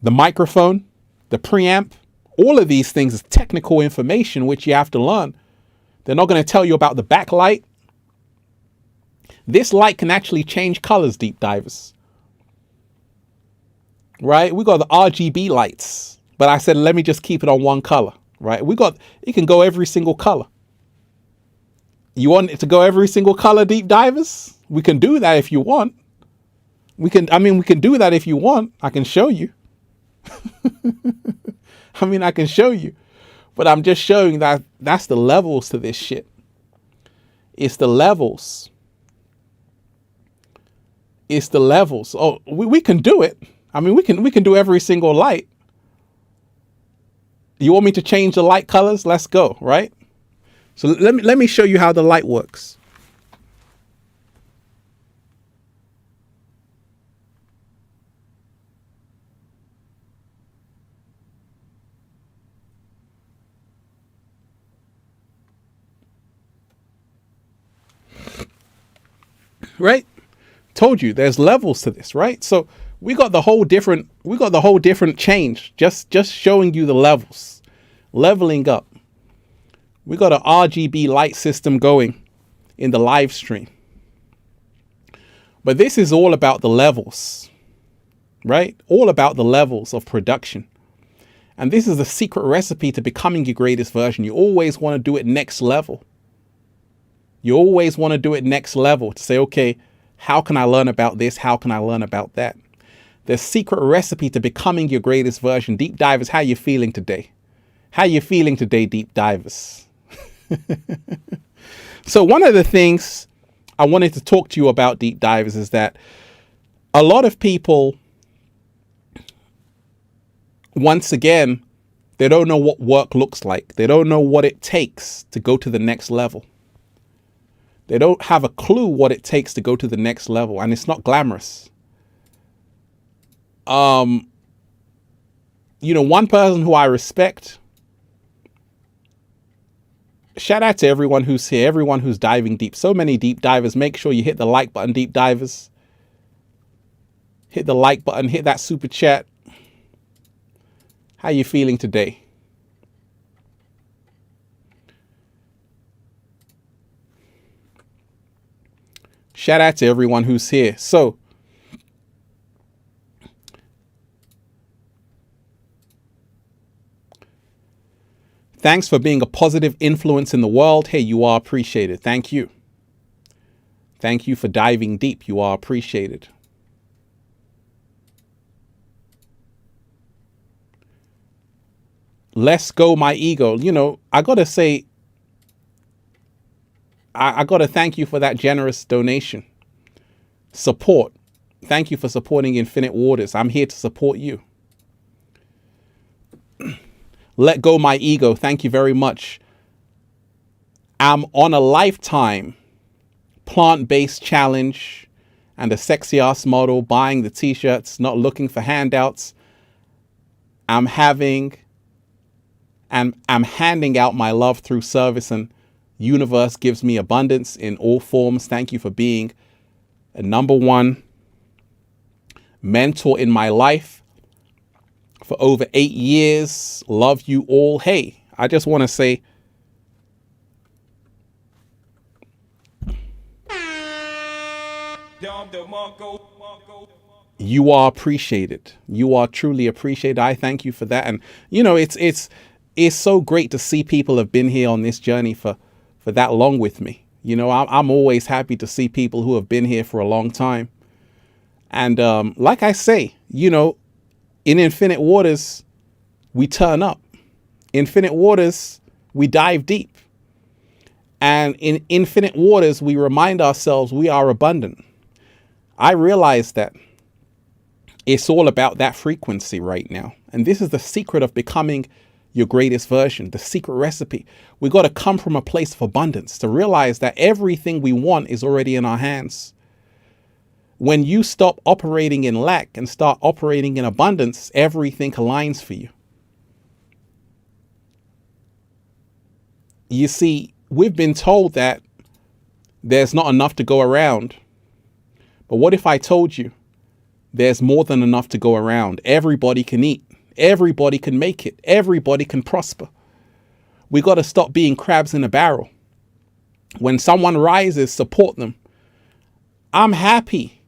the microphone, the preamp. All of these things is technical information which you have to learn. They're not going to tell you about the backlight. This light can actually change colors, deep divers. Right? We got the RGB lights, but I said, let me just keep it on one color. Right? It can go every single color. You want it to go every single color, deep divers? We can do that if you want. We can do that if you want. I can show you. I can show you. But I'm just showing that that's the levels to this shit. It's the levels. It's the levels. Oh, we can do it. I mean, we can do every single light. You want me to change the light colors? Let's go, right? So let me show you how the light works. Right? Told you there's levels to this, right? So we got the whole different change, just showing you the levels, leveling up. We got an RGB light system going in the live stream. But this is all about the levels, right? All about the levels of production. And this is the secret recipe to becoming your greatest version. You always want to do it next level. You always want to do it next level to say, okay, how can I learn about this? How can I learn about that? The secret recipe to becoming your greatest version. Deep divers, how you feeling today? How you feeling today, deep divers? So one of the things I wanted to talk to you about, deep divers, is that a lot of people, once again, they don't know what work looks like. They don't know what it takes to go to the next level. They don't have a clue what it takes to go to the next level, and it's not glamorous. One person who I respect, shout out to everyone who's here, everyone who's diving deep. So many deep divers. Make sure you hit the like button, deep divers. Hit the like button, hit that super chat. How you feeling today? Shout out to everyone who's here. So, thanks for being a positive influence in the world. Hey, you are appreciated. Thank you. Thank you for diving deep. You are appreciated. Let's go, my ego. I got to say, I got to thank you for that generous donation. Support. Thank you for supporting Infinite Waters. I'm here to support you. Let go my ego. Thank you very much. I'm on a lifetime plant-based challenge and a sexy ass model, buying the t-shirts, not looking for handouts. I'm handing out my love through service, and universe gives me abundance in all forms. Thank you for being a number one mentor in my life for over 8 years. Love you all. Hey, I just want to say, you are appreciated. You are truly appreciated. I thank you for that. And it's so great to see people have been here on this journey for that long with me. I'm always happy to see people who have been here for a long time. And like I say, in Infinite Waters, we turn up. Infinite Waters, we dive deep. And in Infinite Waters, we remind ourselves we are abundant. I realize that it's all about that frequency right now. And this is the secret of becoming your greatest version, the secret recipe. We got to come from a place of abundance to realize that everything we want is already in our hands. When you stop operating in lack and start operating in abundance, everything aligns for you. You see, we've been told that there's not enough to go around. But what if I told you there's more than enough to go around? Everybody can eat. Everybody can make it. Everybody can prosper. We got to stop being crabs in a barrel. When someone rises, support them. I'm happy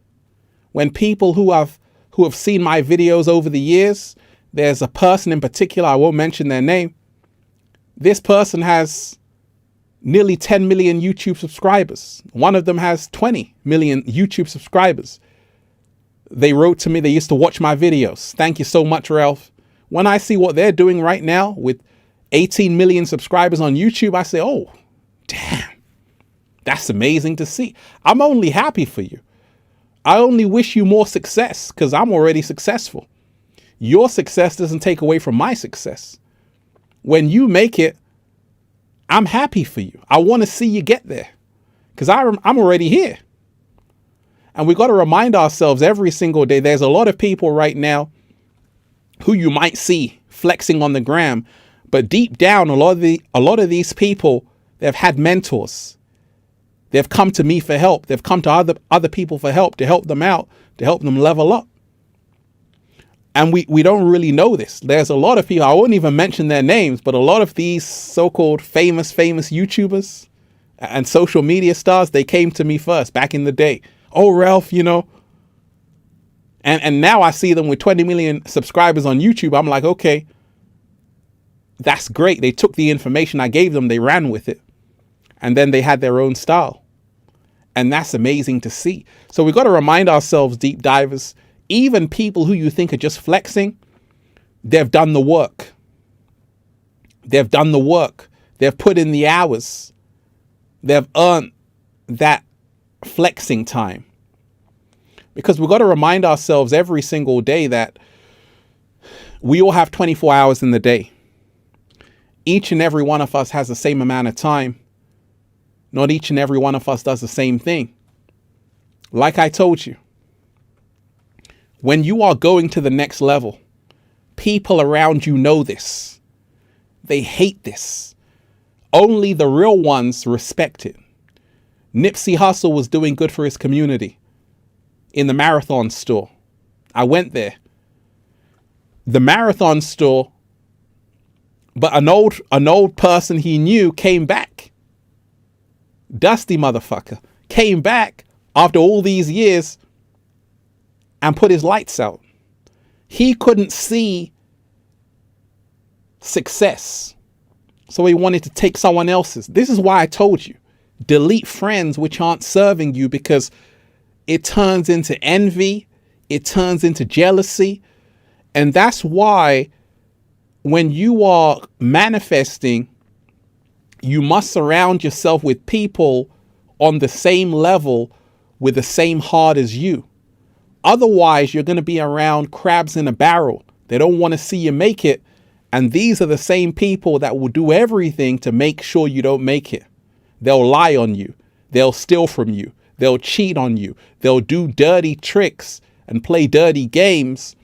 when people who have seen my videos over the years, there's a person in particular, I won't mention their name. This person has nearly 10 million YouTube subscribers. One of them has 20 million YouTube subscribers. They wrote to me, they used to watch my videos. Thank you so much, Ralph. When I see what they're doing right now with 18 million subscribers on YouTube, I say, oh, damn, that's amazing to see. I'm only happy for you. I only wish you more success because I'm already successful. Your success doesn't take away from my success. When you make it, I'm happy for you. I want to see you get there because I'm already here. And we got to remind ourselves every single day, there's a lot of people right now who you might see flexing on the gram, but deep down, a lot of these people, they've had mentors. They've come to me for help. They've come to other people for help, to help them out, to help them level up. And we don't really know this. There's a lot of people, I won't even mention their names, but a lot of these so-called famous YouTubers and social media stars, they came to me first back in the day. Oh, Ralph, you know. And now I see them with 20 million subscribers on YouTube. I'm like, okay, that's great. They took the information I gave them, they ran with it. And then they had their own style. And that's amazing to see. So we've got to remind ourselves, deep divers, even people who you think are just flexing, they've done the work. They've done the work. They've put in the hours. They've earned that flexing time. Because we've got to remind ourselves every single day that we all have 24 hours in the day. Each and every one of us has the same amount of time. Not each and every one of us does the same thing. Like I told you, when you are going to the next level, people around you know this. They hate this. Only the real ones respect it. Nipsey Hussle was doing good for his community in the Marathon store. I went there. The Marathon store, but an old person he knew came back. Dusty motherfucker came back after all these years and put his lights out. He couldn't see success, so he wanted to take someone else's. This is why I told you, delete friends which aren't serving you, because it turns into envy, it turns into jealousy. And that's why when you are manifesting, you must surround yourself with people on the same level with the same heart as you. Otherwise, you're going to be around crabs in a barrel. They don't want to see you make it. And these are the same people that will do everything to make sure you don't make it. They'll lie on you. They'll steal from you. They'll cheat on you. They'll do dirty tricks and play dirty games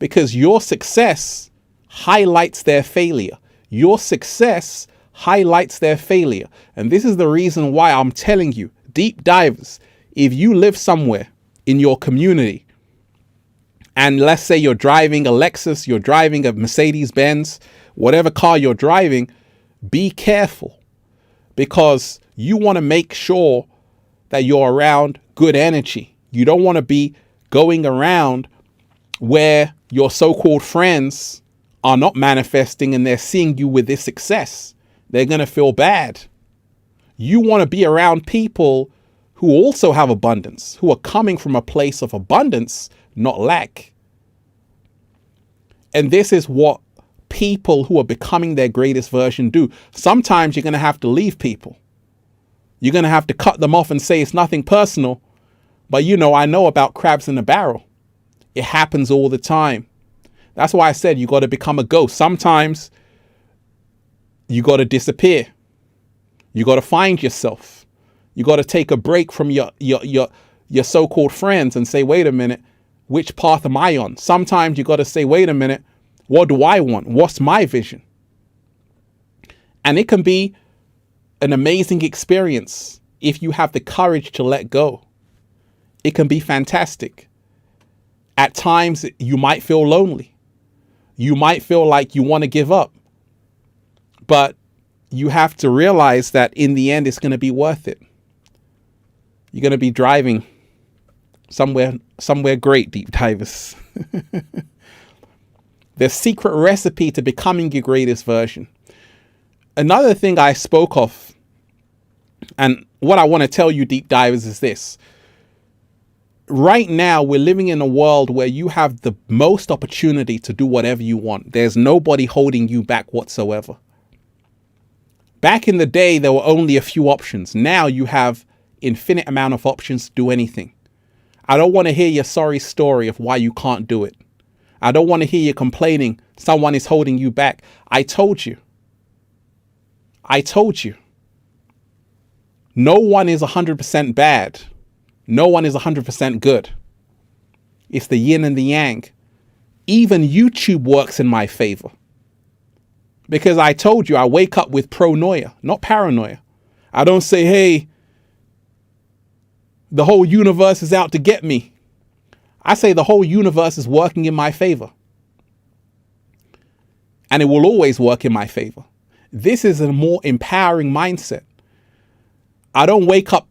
because your success highlights their failure. Your success highlights their failure. And this is the reason why I'm telling you, deep divers, if you live somewhere in your community, and let's say you're driving a Lexus, you're driving a Mercedes-Benz, whatever car you're driving, be careful, because you want to make sure that you're around good energy. You don't want to be going around where your so-called friends are not manifesting and they're seeing you with this success. They're going to feel bad. You want to be around people who also have abundance, who are coming from a place of abundance, not lack. And this is what people who are becoming their greatest version do. Sometimes you're going to have to leave people. You're going to have to cut them off and say it's nothing personal. But you know, I know about crabs in a barrel. It happens all the time. That's why I said you got to become a ghost. Sometimes you got to disappear. You got to find yourself. You got to take a break from your so-called friends and say, wait a minute, which path am I on? Sometimes you got to say, wait a minute, what do I want? What's my vision? And it can be an amazing experience if you have the courage to let go. It can be fantastic. At times, you might feel lonely. You might feel like you want to give up. But you have to realize that in the end, it's going to be worth it. You're going to be driving somewhere great, deep divers. The secret recipe to becoming your greatest version. Another thing I spoke of, and what I want to tell you, deep divers, is this. Right now, we're living in a world where you have the most opportunity to do whatever you want. There's nobody holding you back whatsoever. Back in the day, there were only a few options. Now you have infinite amount of options to do anything. I don't want to hear your sorry story of why you can't do it. I don't want to hear you complaining someone is holding you back. I told you. I told you. No one is 100% bad. No one is 100% good. It's the yin and the yang. Even YouTube works in my favor. Because I told you, I wake up with pronoia, not paranoia. I don't say, hey, the whole universe is out to get me. I say the whole universe is working in my favor. And it will always work in my favor. This is a more empowering mindset. I don't wake up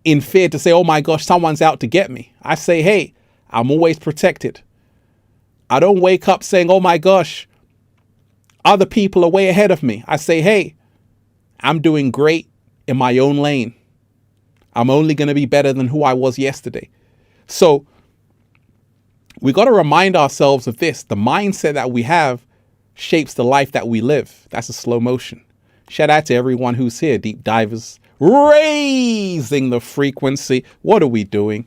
in fear to say, oh my gosh, someone's out to get me. I say, hey, I'm always protected. I don't wake up saying, oh my gosh, other people are way ahead of me. I say, hey, I'm doing great in my own lane. I'm only going to be better than who I was yesterday. So we got to remind ourselves of this. The mindset that we have shapes the life that we live. That's a slow motion. Shout out to everyone who's here, deep divers, raising the frequency. What are we doing?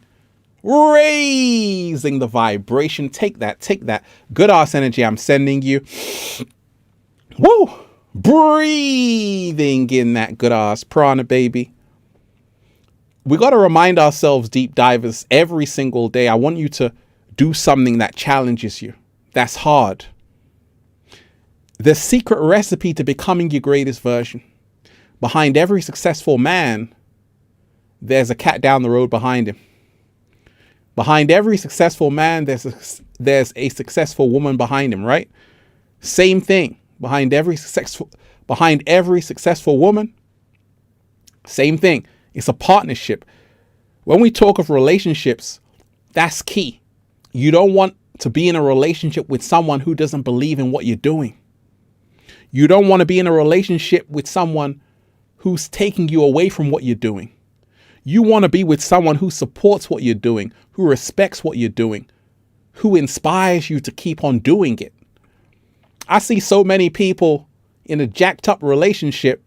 Raising the vibration. Take that. Good ass energy I'm sending you. Woo! Breathing in that good ass prana, baby. We got to remind ourselves, deep divers, every single day. I want you to do something that challenges you. That's hard. The secret recipe to becoming your greatest version. Behind every successful man, there's a cat down the road behind him. Behind every successful man, there's a successful woman behind him, right? Same thing. Behind every successful woman, same thing. It's a partnership. When we talk of relationships, that's key. You don't want to be in a relationship with someone who doesn't believe in what you're doing. You don't want to be in a relationship with someone who's taking you away from what you're doing. You want to be with someone who supports what you're doing, who respects what you're doing, who inspires you to keep on doing it. I see so many people in a jacked up relationship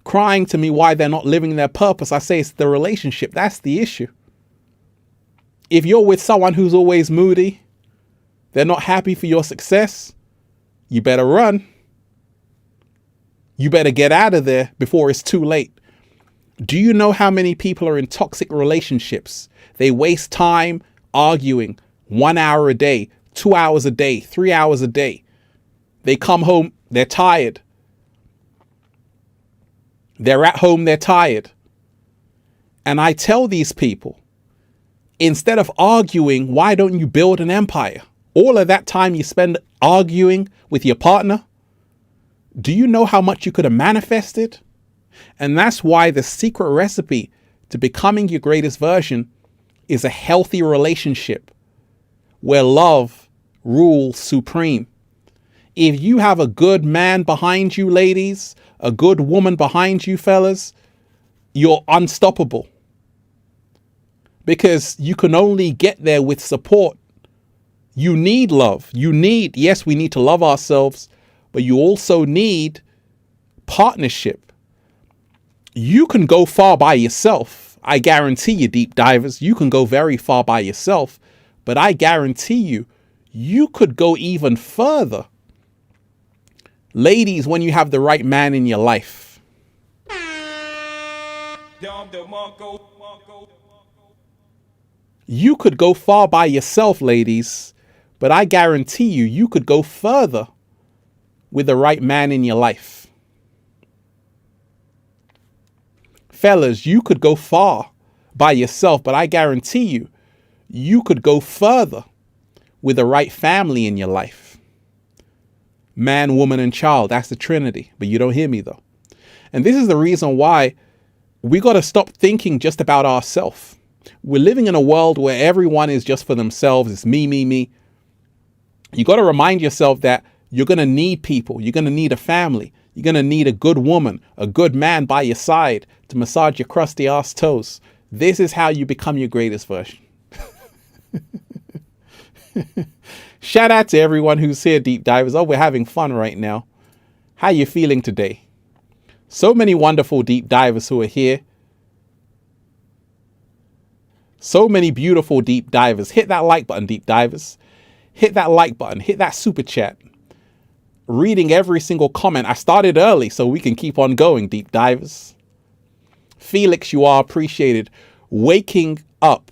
crying to me why they're not living their purpose. I say it's the relationship. That's the issue. If you're with someone who's always moody, they're not happy for your success, you better run. You better get out of there before it's too late. Do you know how many people are in toxic relationships? They waste time arguing 1 hour a day, 2 hours a day, 3 hours a day. They come home, they're tired. They're at home, they're tired. And I tell these people, instead of arguing, why don't you build an empire? All of that time you spend arguing with your partner, do you know how much you could have manifested? And that's why the secret recipe to becoming your greatest version is a healthy relationship where love rules supreme. If you have a good man behind you, ladies, a good woman behind you, fellas, you're unstoppable. Because you can only get there with support. You need love. Yes, we need to love ourselves, but you also need partnership. You can go far by yourself. I guarantee you, deep divers, you can go very far by yourself, but I guarantee you, you could go even further. Ladies, when you have the right man in your life. You could go far by yourself, ladies, but I guarantee you, you could go further with the right man in your life. Fellas, you could go far by yourself, but I guarantee you, you could go further with the right family in your life. Man, woman, and child, that's the Trinity, but you don't hear me though. And this is the reason why we got to stop thinking just about ourselves. We're living in a world where everyone is just for themselves. It's me, me, me. You got to remind yourself that you're going to need people. You're going to need a family. You're going to need a good woman, a good man by your side to massage your crusty ass toes. This is how you become your greatest version. Shout out to everyone who's here, deep divers. Oh, we're having fun right now. How you feeling today? So many wonderful deep divers who are here. So many beautiful deep divers. Hit that like button, deep divers. Hit that like button. Hit that super chat. Reading every single comment. I started early so we can keep on going, deep divers. Felix, you are appreciated. Waking up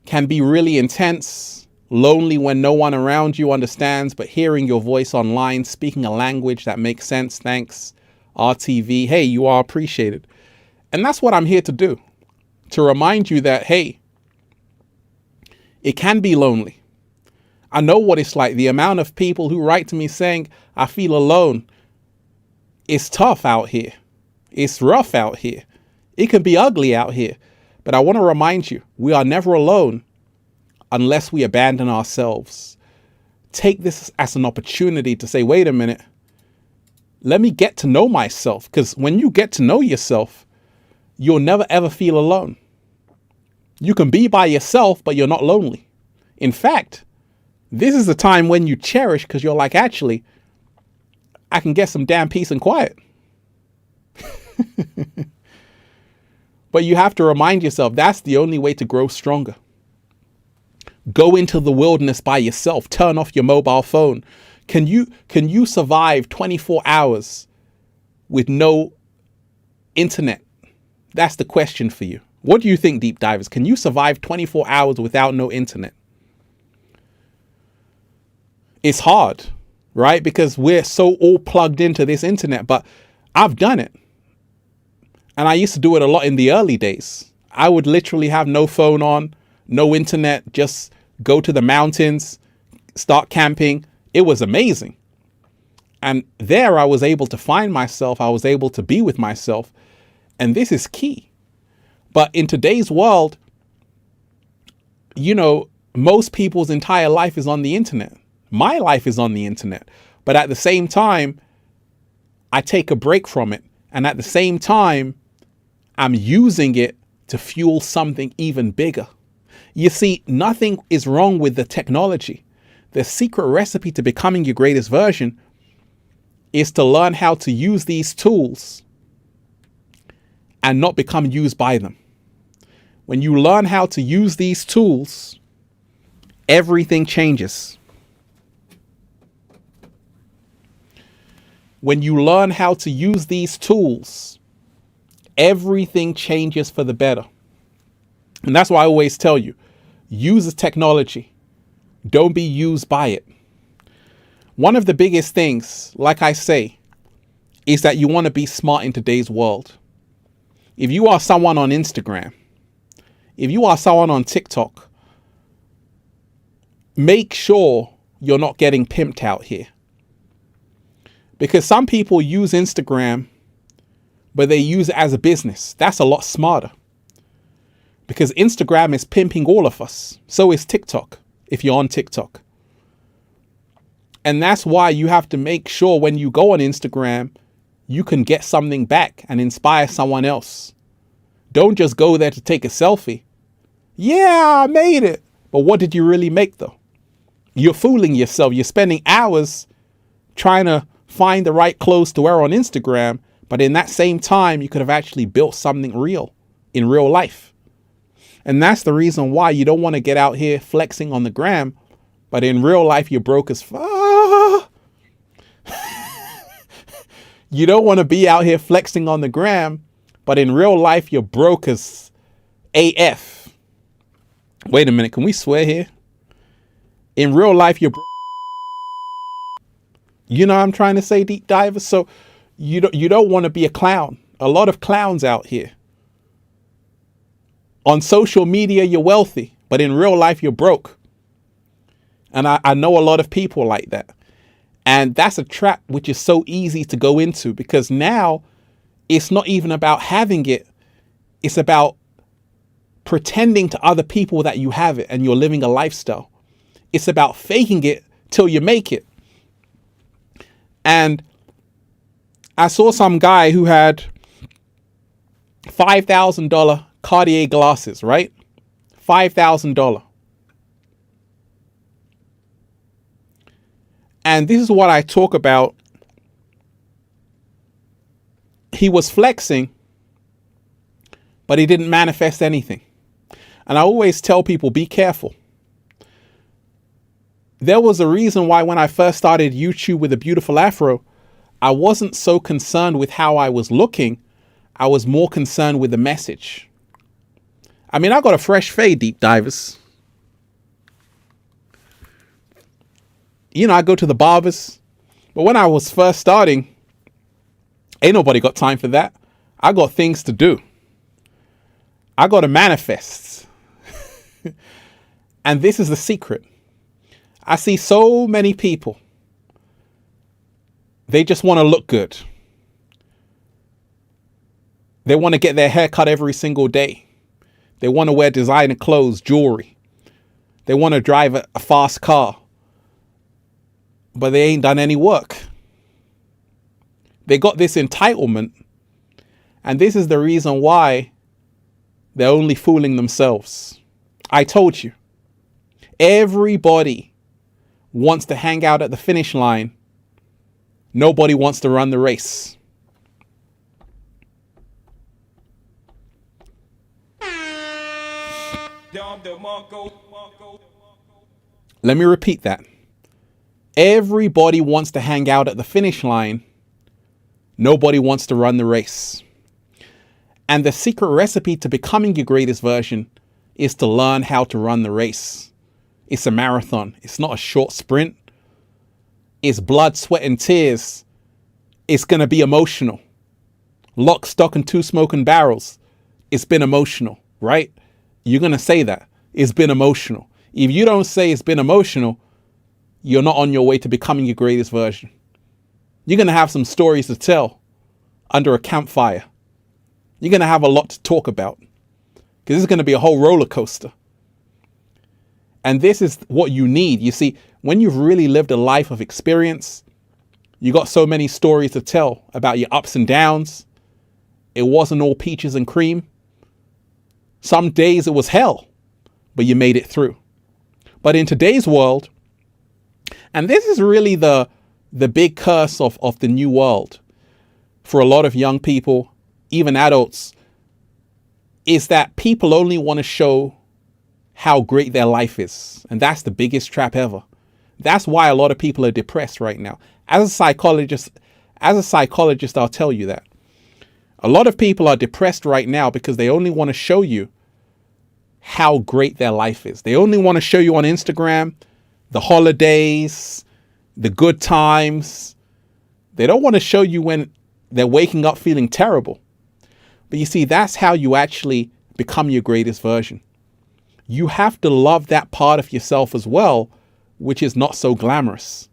can be really intense, lonely when no one around you understands, but hearing your voice online, speaking a language that makes sense. Thanks, RTV. Hey, you are appreciated. And that's what I'm here to do, to remind you that, hey, it can be lonely. I know what it's like. The amount of people who write to me saying, I feel alone. It's tough out here. It's rough out here. It can be ugly out here. But I want to remind you, we are never alone unless we abandon ourselves. Take this as an opportunity to say, wait a minute, let me get to know myself. Because when you get to know yourself, you'll never ever feel alone. You can be by yourself, but you're not lonely. In fact, this is the time when you cherish, because you're like, actually, I can get some damn peace and quiet. But you have to remind yourself that's the only way to grow stronger. Go into the wilderness by yourself. Turn off your mobile phone. Can you survive 24 hours with no internet? That's the question for you. What do you think, deep divers? Can you survive 24 hours without no internet? It's hard, right? Because we're so all plugged into this internet, but I've done it. And I used to do it a lot in the early days. I would literally have no phone on, no internet, just go to the mountains, start camping. It was amazing. And there I was able to find myself. I was able to be with myself. And this is key. But in today's world, you know, most people's entire life is on the internet. My life is on the internet. But at the same time, I take a break from it. And at the same time, I'm using it to fuel something even bigger. You see, nothing is wrong with the technology. The secret recipe to becoming your greatest version is to learn how to use these tools and not become used by them. When you learn how to use these tools, everything changes. When you learn how to use these tools, everything changes for the better. And that's why I always tell you, use the technology. Don't be used by it. One of the biggest things, like I say, is that you want to be smart in today's world. If you are someone on Instagram, if you are someone on TikTok, make sure you're not getting pimped out here. Because some people use Instagram, but they use it as a business. That's a lot smarter. Because Instagram is pimping all of us. So is TikTok, if you're on TikTok. And that's why you have to make sure when you go on Instagram, you can get something back and inspire someone else. Don't just go there to take a selfie. Yeah, I made it. But what did you really make though? You're fooling yourself. You're spending hours trying to find the right clothes to wear on Instagram. But in that same time, you could have actually built something real in real life. And that's the reason why you don't want to get out here flexing on the gram. But in real life, you're broke as fuck. You don't want to be out here flexing on the gram. But in real life, you're broke as AF. Wait a minute. Can we swear here? In real life, you're broke. You know what I'm trying to say, deep divers? So you don't want to be a clown. A lot of clowns out here. On social media, you're wealthy, but in real life, you're broke. And I know a lot of people like that. And that's a trap which is so easy to go into, because now it's not even about having it. It's about pretending to other people that you have it and you're living a lifestyle. It's about faking it till you make it. And I saw some guy who had $5,000 Cartier glasses, right? $5,000. And this is what I talk about he was flexing, but he didn't manifest anything. And I always tell people, be careful. There was a reason why when I first started YouTube with a beautiful afro, I wasn't so concerned with how I was looking. I was more concerned with the message. I mean, I got a fresh fade, deep divers. You know, I go to the barbers. But when I was first starting, ain't nobody got time for that. I got things to do. I got to manifest. And this is the secret. I see so many people. They just want to look good. They want to get their hair cut every single day. They want to wear designer clothes, jewelry. They want to drive a fast car. But they ain't done any work. They got this entitlement. And this is the reason why they're only fooling themselves. I told you. Everybody wants to hang out at the finish line. Nobody wants to run the race. Let me repeat that. Everybody wants to hang out at the finish line. Nobody wants to run the race. And the secret recipe to becoming your greatest version is to learn how to run the race. It's a marathon. It's not a short sprint. It's blood, sweat, and tears. It's going to be emotional. Lock, stock, and two smoking barrels. It's been emotional, right? You're going to say that. It's been emotional. If you don't say it's been emotional, you're not on your way to becoming your greatest version. You're going to have some stories to tell under a campfire. You're going to have a lot to talk about because this is going to be a whole roller coaster. And this is what you need. You see, when you've really lived a life of experience, you got so many stories to tell about your ups and downs. It wasn't all peaches and cream. Some days it was hell, but you made it through. But in today's world, and this is really the big curse of the new world for a lot of young people, even adults, is that people only want to show how great their life is. And that's the biggest trap ever. That's why a lot of people are depressed right now. As a psychologist, I'll tell you that. A lot of people are depressed right now because they only want to show you how great their life is. They only want to show you on Instagram the holidays, the good times. They don't want to show you when they're waking up feeling terrible. But you see, that's how you actually become your greatest version. You have to love that part of yourself as well, which is not so glamorous.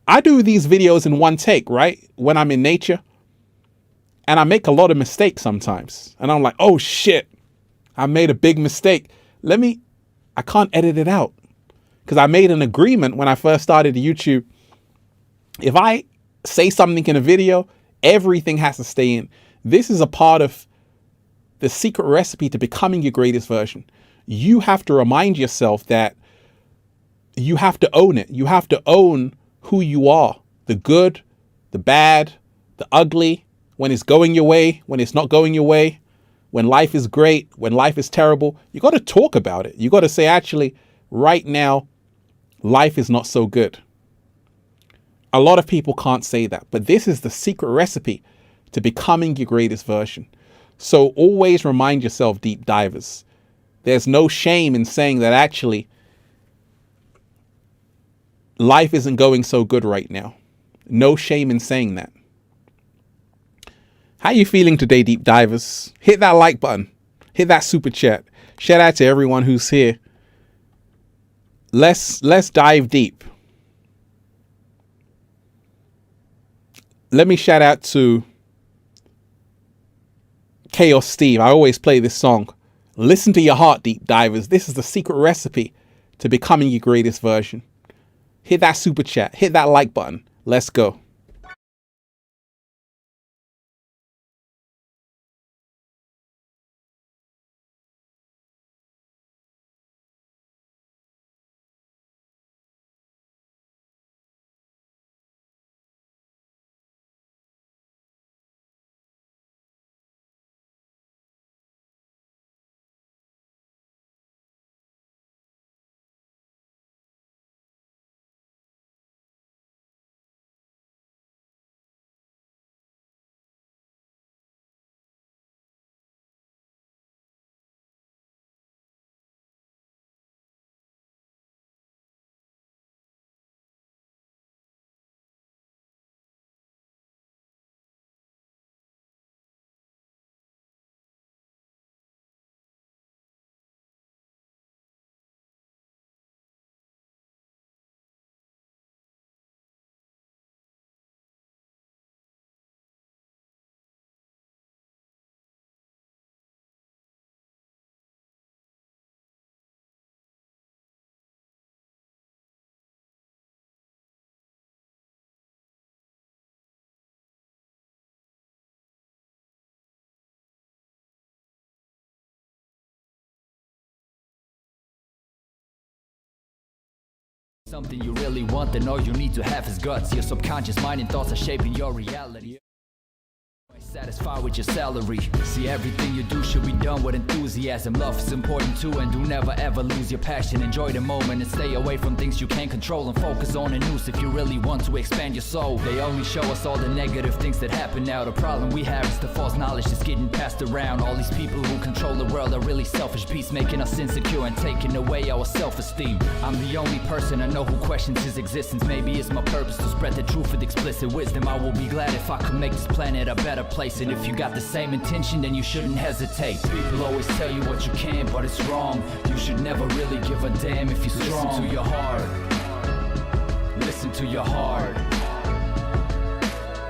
I do these videos in one take, right? When I'm in nature. And I make a lot of mistakes sometimes. And I'm like, oh shit, I made a big mistake. I can't edit it out. Because I made an agreement when I first started YouTube. If I say something in a video, everything has to stay in. This is a part of the secret recipe to becoming your greatest version. You have to remind yourself that you have to own it. You have to own who you are. The good, the bad, the ugly, when it's going your way, when it's not going your way, when life is great, when life is terrible. You got to talk about it. You got to say, actually, right now, life is not so good. A lot of people can't say that, but this is the secret recipe to becoming your greatest version. So always remind yourself, deep divers, there's no shame in saying that actually life isn't going so good right now. No shame in saying that. How you feeling today, deep divers? Hit that like button. Hit that super chat. Shout out to everyone who's here. Let's dive deep. Let me shout out to Chaos Steve. I always play this song. Listen to your heart, deep divers. This is the secret recipe to becoming your greatest version. Hit that super chat. Hit that like button. Let's go. Something you really want, then all you need to have is guts. Your subconscious mind and thoughts are shaping your reality. Satisfied with your salary. See, everything you do should be done with enthusiasm. Love is important too, and do never ever lose your passion. Enjoy the moment and stay away from things you can't control, and focus on the news if you really want to expand your soul. They only show us all the negative things that happen now. The problem we have is the false knowledge that's getting passed around. All these people who control the world are really selfish beasts, making us insecure and taking away our self-esteem. I'm the only person I know who questions his existence. Maybe it's my purpose to spread the truth with explicit wisdom. I will be glad if I could make this planet a better place. And if you got the same intention, then you shouldn't hesitate. People always tell you what you can, but it's wrong. You should never really give a damn if you're strong. Listen to your heart. Listen to your heart.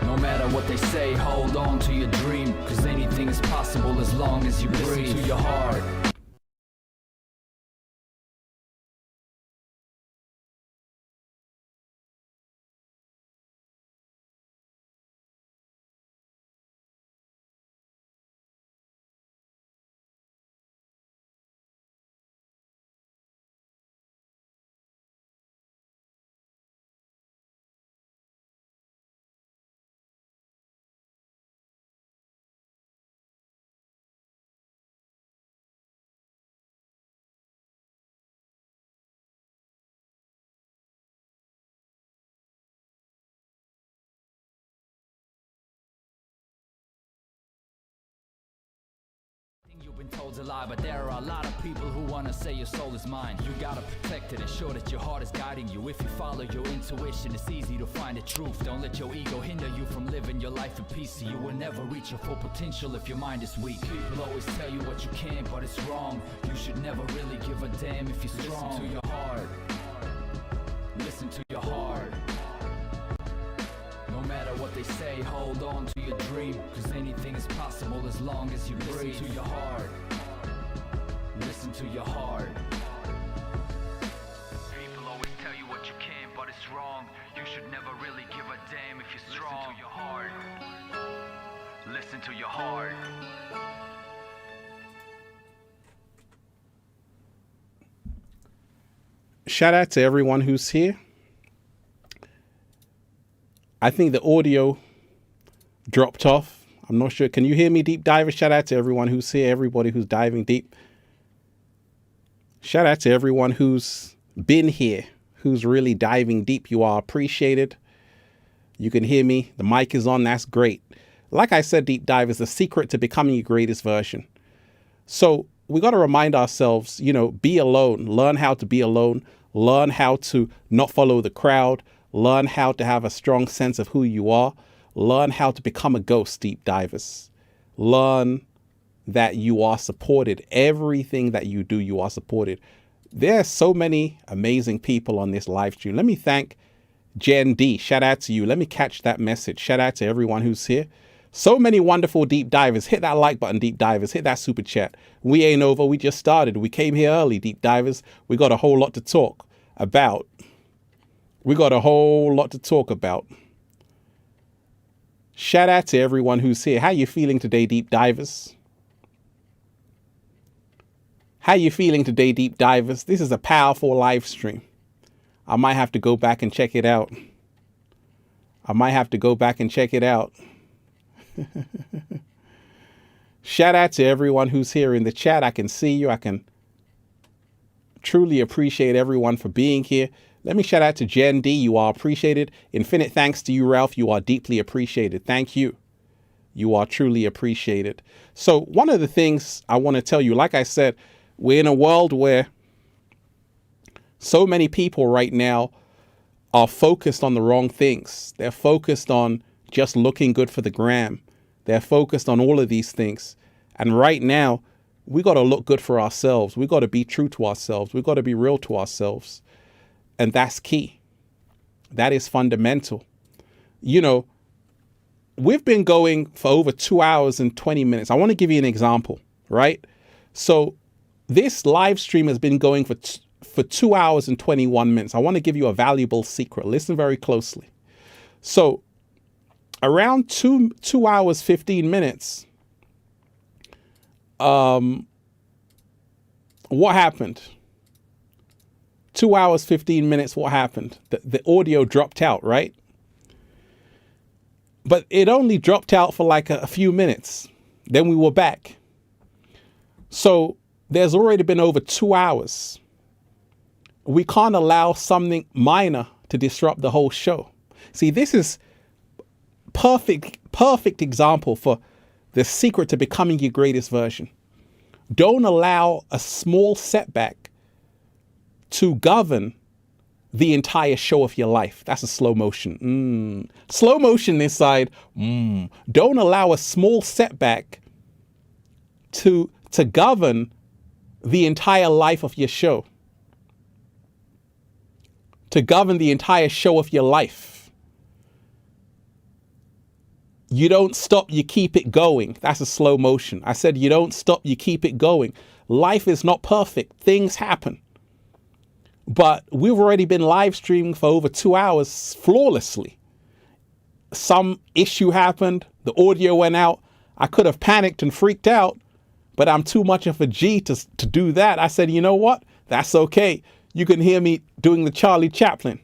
No matter what they say, hold on to your dream, cause anything is possible as long as you breathe. Listen to your heart. You've been told's a lie, but there are a lot of people who wanna say your soul is mine. You gotta protect it, ensure that your heart is guiding you. If you follow your intuition, it's easy to find the truth. Don't let your ego hinder you from living your life in peace. You will never reach your full potential if your mind is weak. People always tell you what you can, but it's wrong. You should never really give a damn if you're strong. Listen to your heart. Listen to your heart. No matter what they say, hold on to your dream, cause anything is possible as long as you breathe. Listen to your heart. Listen to your heart. People always tell you what you can, but it's wrong. You should never really give a damn if you're strong. Listen to your heart. Listen to your heart. Shout out to everyone who's here. I think the audio dropped off. I'm not sure. Can you hear me, deep divers? Shout out to everyone who's here, everybody who's diving deep. Shout out to everyone who's been here, who's really diving deep. You are appreciated. You can hear me. The mic is on. That's great. Like I said, deep divers, the secret to becoming your greatest version. So we got to remind ourselves, be alone. Learn how to be alone. Learn how to not follow the crowd. Learn how to have a strong sense of who you are. Learn how to become a ghost, deep divers. Learn that you are supported. Everything that you do, you are supported. There are so many amazing people on this live stream. Let me thank Jen D. Shout out to you. Let me catch that message. Shout out to everyone who's here. So many wonderful deep divers. Hit that like button, deep divers. Hit that super chat. We ain't over. We just started. We came here early, deep divers. We got a whole lot to talk about. Shout out to everyone who's here. How you feeling today, deep divers? How you feeling today, deep divers? This is a powerful live stream. I might have to go back and check it out. Shout out to everyone who's here in the chat. I can see you. I can truly appreciate everyone for being here. Let me shout out to Jen D. You are appreciated. Infinite thanks to you, Ralph. You are deeply appreciated. Thank you. You are truly appreciated. So one of the things I want to tell you, like I said, we're in a world where so many people right now are focused on the wrong things. They're focused on just looking good for the gram. They're focused on all of these things. And right now, we got to look good for ourselves. We got to be true to ourselves. We got to be real to ourselves. And that's key. That is fundamental. We've been going for over 2 hours and 20 minutes. I want to give you an example, right? So this live stream has been going for 2 hours and 21 minutes. I want to give you a valuable secret. Listen very closely. So around 2 hours, 15 minutes, what happened? 2 hours, 15 minutes, what happened? The audio dropped out, right? But it only dropped out for like a few minutes. Then we were back. So there's already been over 2 hours. We can't allow something minor to disrupt the whole show. See, this is perfect example for the secret to becoming your greatest version. Don't allow a small setback to govern the entire show of your life. That's a slow motion. Slow motion inside. Don't allow a small setback to govern the entire life of your show. To govern the entire show of your life. You don't stop, you keep it going. That's a slow motion. I said you don't stop, you keep it going. Life is not perfect. Things happen. But we've already been live streaming for over 2 hours flawlessly. Some issue happened. The audio went out. I could have panicked and freaked out, but I'm too much of a G to do that. I said, you know what? That's okay. You can hear me doing the Charlie Chaplin.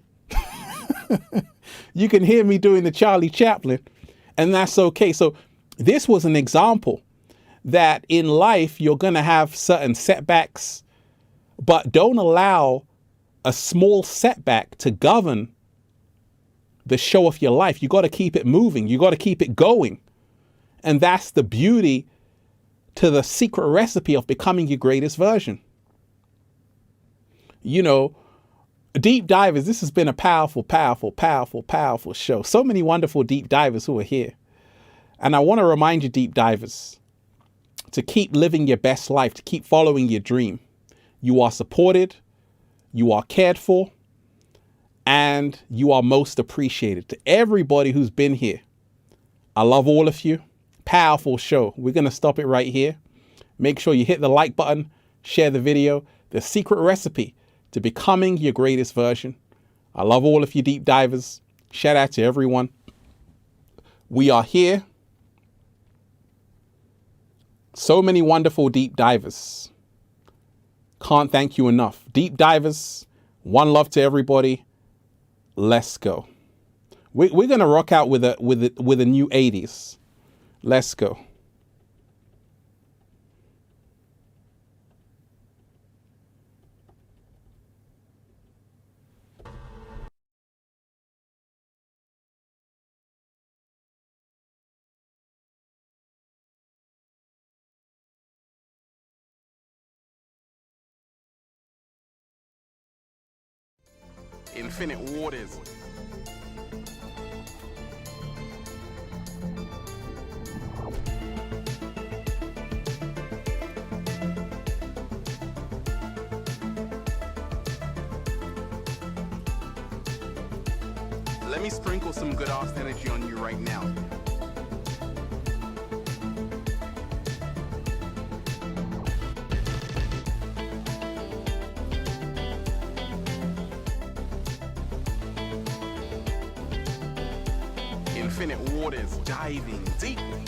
You can hear me doing the Charlie Chaplin. And that's okay. So this was an example that in life, you're going to have certain setbacks, but don't allow a small setback to govern the show of your life. You got to keep it moving. You got to keep it going. And that's the beauty to the secret recipe of becoming your greatest version. You know, deep divers, this has been a powerful show. So many wonderful deep divers who are here. And I want to remind you, deep divers, to keep living your best life, to keep following your dream. You are supported, you are cared for, and you are most appreciated. To everybody who's been here, I love all of you. Powerful show. We're going to stop it right here. Make sure you hit the like button, share the video. The secret recipe to becoming your greatest version. I love all of you deep divers. Shout out to everyone. We are here. So many wonderful deep divers. Can't thank you enough. Deep divers, one love to everybody. Let's go. We're going to rock out with a new 80s. Let's go. Infinite waters. Let me sprinkle some good ass energy on you right now. Infinite waters, diving deeply.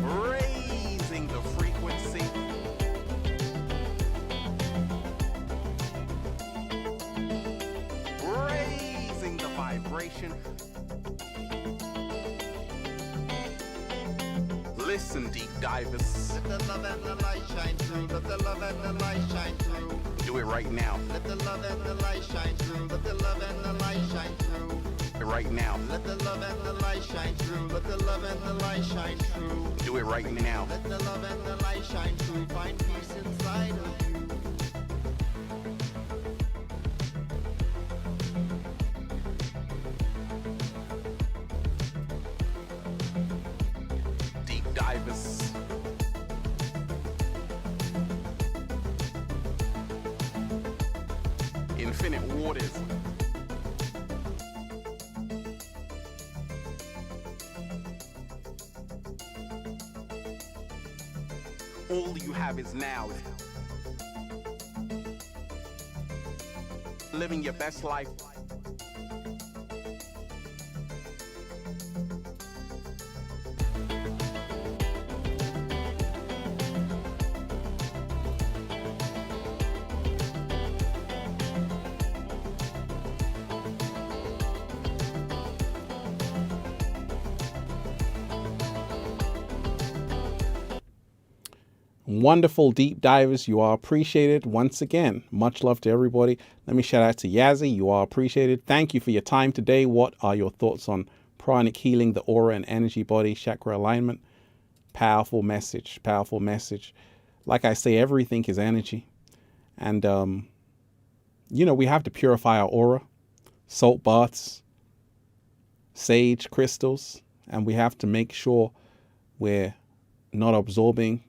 Raising the frequency. Raising the vibration. Listen, deep divers. Let the love and the light shine through. Let the love and the light shine through. Do it right now. Let the love and the light shine through. Let the love and the light shine through. Do it right now. Let the love and the light shine through. Let the love and the light shine through. Do it right now. Let the love and the light shine through. Find peace inside of you. Deep divers. Infinite waters. All you have is now. Living your best life. Wonderful deep divers, you are appreciated. Once again, much love to everybody. Let me shout out to Yazzie, you are appreciated. Thank you for your time today. What are your thoughts on pranic healing, the aura and energy body, chakra alignment? Powerful message, powerful message. Like I say, everything is energy. And, we have to purify our aura, salt baths, sage crystals, and we have to make sure we're not absorbing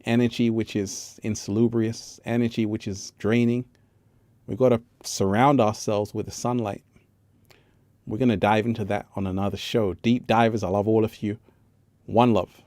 energy which is insalubrious, energy which is draining. We've got to surround ourselves with the sunlight. We're going to dive into that on another show. Deep divers, I love all of you. One love.